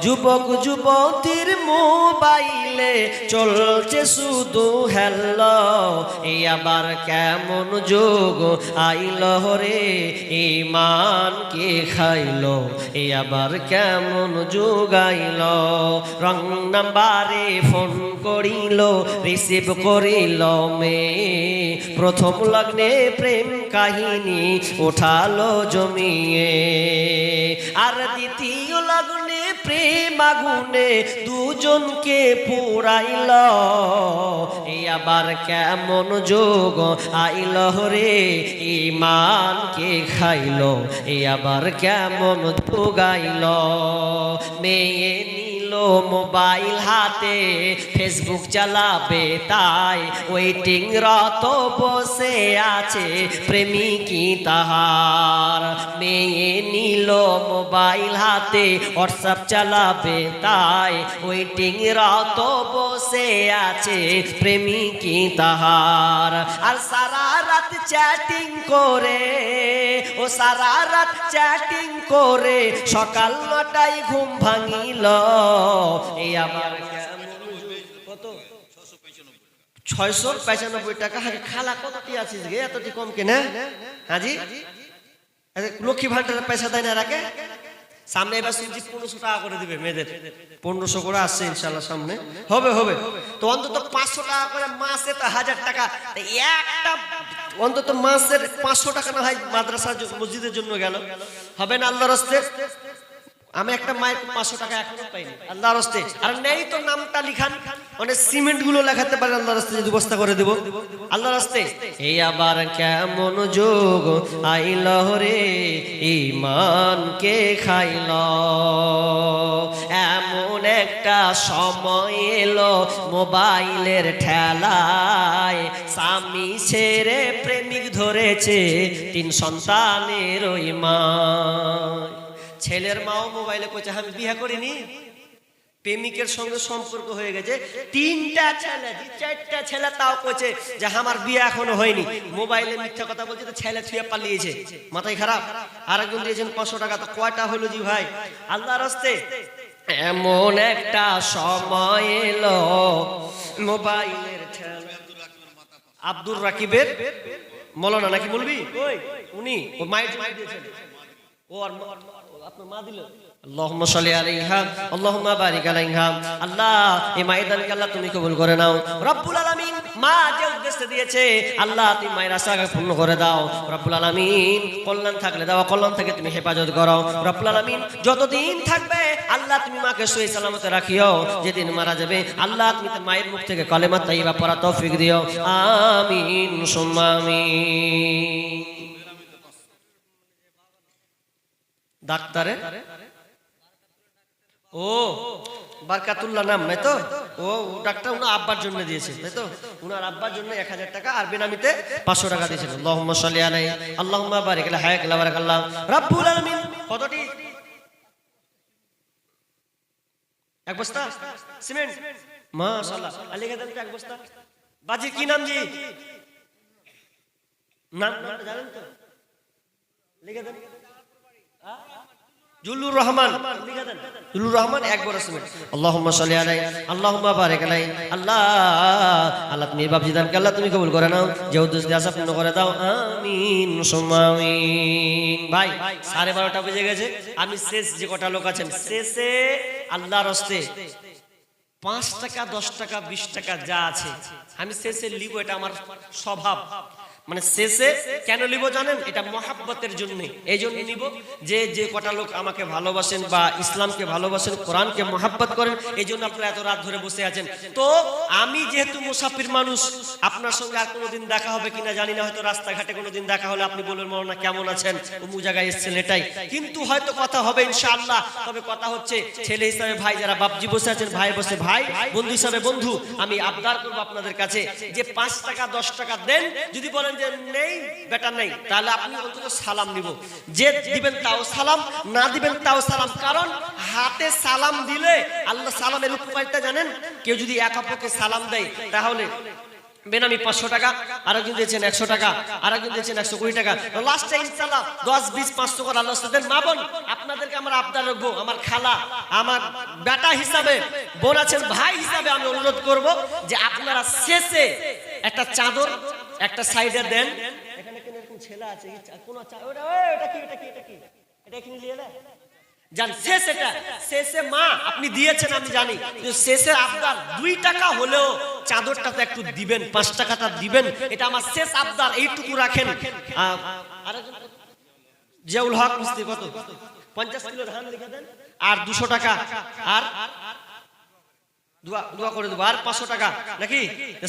যুবক যুবতীর মোবাইলে চলছে শুধু হ্যালো। এই আবার কেমন যুগ আইলো রে, ঈমান কে খাইলো। এই আবার কেমন যুগ আইলো, রং নাম্বারে ফোন করিল, রিসিভ করিল মেয়ে, প্রথম লগ্নে প্রেম কাহিনী উঠালো জমিয়ে, আর দ্বিতীয় লগ্নে প্রেম আগুনে দুজনকে পুরাইল। এই আবার কেমন যুগ আইল রে, ঈমান কে খাইলো। এই আবার কেমন যুগ আইল, মেয়ে নিল মোবাইল হাতে, ফেসবুক চালাবে তাই ওয়েটিং রত বসে আছে প্রেমিকী তাহার। মেয়ে নিল মোবাইল হাতে, হোয়াটসঅ্যাপ চালাবে তাই ওয়েটিং রত বসে আছে প্রেমিকী তাহার। আর সারা রাত চ্যাটিং করে, ও সারা রাত চ্যাটিং করে সকাল 9টায় ঘুম ভাঙিল। এই আবার কত? 695 টাকা। খালা কতটি আছিস গে, এতটি কম কেনে? হাজি লক্ষ্মী ভান্ডারের পয়সা দেয় না রাখে? সামনে এবার শুনছি 1500 টাকা করে দিবে মেয়েদের। 1500 করে আসছে ইনশাআল্লাহ, সামনে হবে হবে। তো অন্তত 500 টাকা করে মাসে, তো 1000 টাকা একটা, অন্তত মাসের 500 টাকা না হয় মাদ্রাসা মসজিদের জন্য গেল, হবে না আল্লাহর রাস্তায়? আমি একটা মায়ের 500 টাকা এখনো পাইনি আল্লাহর রাস্তায়। আর নেই তো নামটা লিখান, মানে সিমেন্ট গুলো লেখাতে পারেন আল্লাহর রাস্তায়, যদি ব্যবস্থা করে দেব আল্লাহর রাস্তায়। এই আবার কেমন যুগ আইল রে, ঈমান কে খাইল। এমন একটা সময় এলো মোবাইলের ঠেলায়, স্বামী ছেড়ে প্রেমিক ধরেছে 3 সন্তানের ওই মা। ছেলের মাও মোবাইলে কইছে আমি বিয়ে করিনি, প্রেমিকের সঙ্গে সম্পর্ক হয়ে গেছে। 3টা ছেলে, 4টা ছেলে তাও কইছে যে আমার বিয়ে এখনো হয়নি, মোবাইলে মিথ্যা কথা বলছে, তো ছেলে ছুঁয়ে পালিয়েছে। মাথায় খারাপ। আরেকজন দিয়েছেন 500 টাকা। তো কয়টা হলো জি ভাই আল্লাহর রাস্তায়? এমন একটা সময় এলো মোবাইলের ঠেলা। আব্দুর রাকিবের মৌলানা নাকি বলবি ওই, উনি ও মাইক দিয়েছেন, ও আর আপনার মা দিল। আল্লাহুম্মা সাল্লি আলাইহা আল্লাহুম্মা বারিক আলাইহা। আল্লাহ এই মায়েদানকে আল্লাহ তুমি কবুল করে নাও। রব্বুল আলামিন মা যে উদ্দেশ্যে দিয়েছে আল্লাহ তুমি মায়ের আশাকে পূর্ণ করে দাও। রব্বুল আলামিন কল্যাণ থাকলে দাও, কল্যাণ থেকে তুমি হেফাজত করো। রব্বুল আলামিন যতদিন থাকবে আল্লাহ তুমি মাকে সহি সালামতে রাখিও। যেদিন মারা যাবে আল্লাহ তুমি মায়ের মুখ থেকে কালেমা তাইয়্যিবা পড়া তৌফিক দিও। আমিন সুম্মা আমিন। ডাক্তারে ও বারকাতুল্লাহ নাম নাই তো? ও ডাক্তার উনার আব্বার জন্য দিয়েছে তাই তো? উনার আব্বার জন্য 1000 টাকা আর বেনামিতে 500 টাকা দিয়েছেন। আল্লাহুম্মা সাল্লি আলাইহি আল্লাহুম্মা বারিক আলা হায়াক আলা বারাকাল্লাহ। রব্বুল আলামিন কতটি? এক বস্তা সিমেন্ট। মাশাআল্লাহ। আলিকা দেন এক বস্তা। বাজি কি নাম জি? নাম জানেন তো? লিখে দেন। জুলুর রহমান লিখে দেন। জুলুর রহমান এক বড় সিমেন্ট। আল্লাহুম্মা সাল্লি আলাইহি আল্লাহুম্মা বারিক আলাইহি। আল্লাহ আল্লাহ তুমি বাপজি দানকে আল্লাহ তুমি কবুল করে নাও, যে উদ্দেশ্যে আশা পূর্ণ করে দাও। আমিন সুম্মা আমিন। ভাই 12:30 বেজে গেছে। আমি শেষ যে কটা লোক আছেন শেষে আল্লাহর রাস্তায় 5 টাকা 10 টাকা 20 টাকা যা আছে আমি শেষে লিব, এটা আমার স্বভাব। মানে শেষে কেন লিব জানেন? এটা মহাব্বতের জন্য। এই জন্য নিব যে যে কটা লোক আমাকে ভালোবাসেন বা ইসলামকে ভালোবাসেন, কোরআনকে মহাব্বত করেন, এই জন্য আপনারা এত রাত ধরে বসে আছেন। তো আমি যেহেতু মুসাফির মানুষ, আপনার সঙ্গে আর কোনোদিন দেখা হবে কিনা জানি না, হয়তো রাস্তাঘাটে কোনোদিন দেখা হলে আপনি বলবেন মৌলানা কেমন আছেন, অমুক জায়গায় এসেছেন, এটাই। কিন্তু হয়তো কথা হবে ইনশাআল্লাহ। তবে কথা হচ্ছে ছেলে হিসাবে ভাই, যারা বাপজি বসে আছেন ভাই বসে ভাই, বন্ধু হিসাবে বন্ধু, আমি আবদার করবো আপনাদের কাছে যে 5 টাকা 10 টাকা দেন। যদি বলেন যে নেই বেটা নেই, তাহলে আপনি অন্তত সালাম নিব। যে দিবেন তাও সালাম, না দিবেন তাও সালাম। কারণ হাতে সালাম দিলে আল্লাহ সালামের উপকারিতা জানেন? কেউ যদি এক অপরকে সালাম দেয়, তাহলে বেনামি 500 টাকা, আরেকজন দিয়েছেন 100 টাকা, আরেকজন দিয়েছেন 120 টাকা, লাস্টে ইনশাআল্লাহ 10 20 500 করে আল্লাহ সাথে। মা বোন, আপনাদেরকে আমার আবদার রাখবো, আমার খালা, আমার বেটা হিসাবে, বোন আছেন ভাই হিসাবে, আমি অনুরোধ করব যে আপনারা শেষে একটা চাদর একটা সাইডে দেন। এখানে কোন এরকম ছেলে আছে কোন ওটা কি এটা কি এটা কি এটা এখানে নিয়ে না জান শেষ, এটা শেষে মা আপনি দিয়েছেন আমি জানি, কিন্তু শেষে আবদার 2 টাকা হলেও চাদরটা তো একটু দিবেন, 5 টাকাটা দিবেন, এটা আমার শেষ আবদার, এইটুকু রাখেন। আরেকজন জিয়াউল হক মিস্ত্রি কত 50 কিলো ধান লিখে দেন, আর 200 টাকা, আর দোয়া করে দেবো, আর 500 টাকা নাকি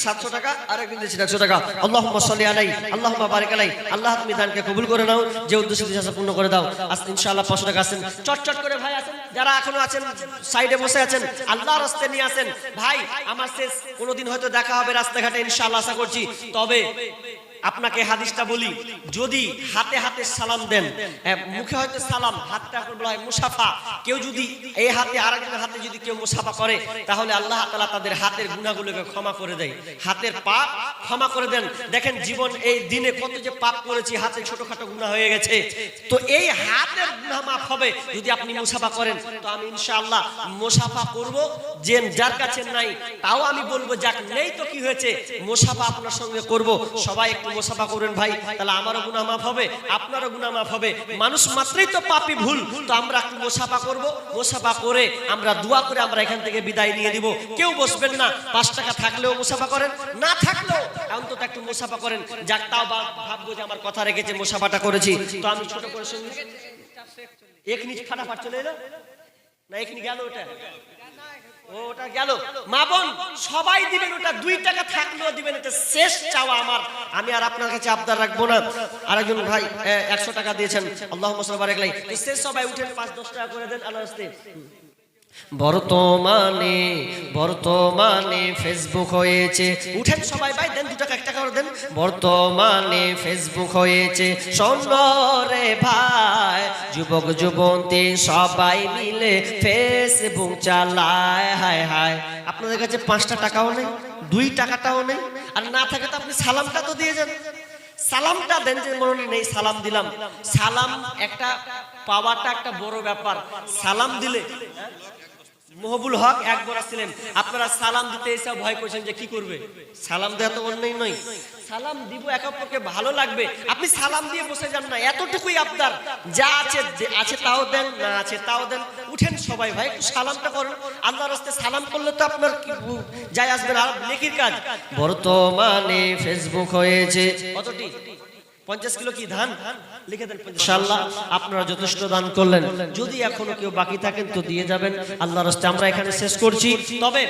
700 টাকা, আর একদিন দিয়েছি 100 টাকা। আল্লাহুম্মা সাল্লি আলাইহি আল্লাহুম্মা বারিক আলাইহি। আল্লাহ তুমি দানকে কবুল করে নাও, যে উদ্দেশ্য দিয়েছো পূর্ণ করে দাও। আজ ইনশাআল্লাহ 500 টাকা আছেন, চটচট করে ভাই আছেন, যারা এখনো আছেন সাইডে বসে আছেন, আল্লাহর রাস্তায় নিয়ে আসেন। ভাই আমার শেষ কোনোদিন হয়তো দেখা হবে রাস্তাঘাটে ইনশাআল্লাহ, আশা করছি। তবে আপনাকে হাদিসটা বলি, যদি হাতে হাতে সালাম দেন, মুখে হয়তো সালাম, হাতটা বলা হয় মুসাফা, কেউ যদি এই হাতে আরেকজনের হাতে যদি কেউ মুসাফা করে, তাহলে আল্লাহ তাআলা তাদের হাতের গুনাহগুলোকে ক্ষমা করে দেয়, হাতের পাপ ক্ষমা করে দেন। দেখেন জীবন এই দিনে কত যে পাপ করেছি, হাতে ছোটখাটো গুনাহ হয়ে গেছে, তো এই হাতের গুনাহ মাফ হবে যদি আপনি মুসাফা করেন। তো আমি ইনশাআল্লাহ মুসাফা করব, যে যার কাছে নাই তাও আমি বলবো যাক, নেই তো কি হয়েছে, মুসাফা আপনার সঙ্গে করব। সবাই একটু মুসাফা করেন ভাই, তাহলে আমারও গুনাহ মাফ হবে, আপনারও গুনাহ মাফ হবে। মানুষ মাত্রই তো পাপী ভুল, তো আমরা একটু মুসাফা করব, মুসাফা করে আমরা দোয়া করে আমরা এখান থেকে বিদায় নিয়ে দিব। কেউ বসবেন না, 5 টাকা থাকলেও মুসাফা করেন, না থাকলেও অন্তত একটু মুসাফা করেন, যাক তাও ভাববো যে আমার কথা রেখেছে, মুসাফাটা করেছি। তো আমি ছোট করে শুনি, এক নিচ ফাটাফাট চলে এলো না, এখানে গেল ওটা, ওটা গেল। মা বোন সবাই দিবেন, ওটা 2 টাকা থাকলেও দিবেন, এটা শেষ চাওয়া আমার। আমি আর আপনার কাছে আবদার রাখবো না। আরেকজন ভাই 100 টাকা দিয়েছেন, আল্লাহুম্মা সাল্লি বারিক আলাইহি। শেষ সবাই উঠেন, 5-10 টাকা করে দেন আল্লাহর রাস্তায়। বর্তমানে ফেসবুক হয়েছে, উঠেন সবাই ভাই, দেন 2 টাকা 1 টাকা করে দেন। বর্তমানে ফেসবুক হয়েছে, শোনরে ভাই, যুবক যুবতী সবাই মিলে ফেসবুক চালায়। হায় হায়, আপনাদের কাছে 5টা টাকাও নেই, 2 টাকাটাও নেই, আর না থাকে তো আপনি সালামটা তো দিয়ে যান, সালামটা দেন। যে মনে নেই সালাম দিলাম, সালাম একটা পাওয়াটা একটা বড় ব্যাপার। সালাম দিলে মহবুল হক একবার আসছিলেন, আপনারা সালাম দিতে এসে ভয় করছেন যে কি করবে, সালাম দেওয়া তো অন্যায় নয়, সালাম দিব, একে অপরকে ভালো লাগবে, আপনি সালাম দিয়ে বসে যান না, এতটুকুই আপনার। যা আছে তাও দেন, না আছে তাও দেন। উঠেন সবাই ভাই, একটু সালামটা করেন, আল্লাহর রাস্তায় সালাম করলে তো আপনার যায় আসবে না, নেকির কাজ। বর্তমানে ফেসবুক হয়েছে কতটি 50 কিলো কি ধান লিখে দেন। ইনশাআল্লাহ আপনারা যথেষ্ট দান করলেন, যদি এখনো কেউ বাকি থাকেন তো দিয়ে যাবেন আল্লাহর রাস্তায়। আমরা এখানে শেষ করছি। তবে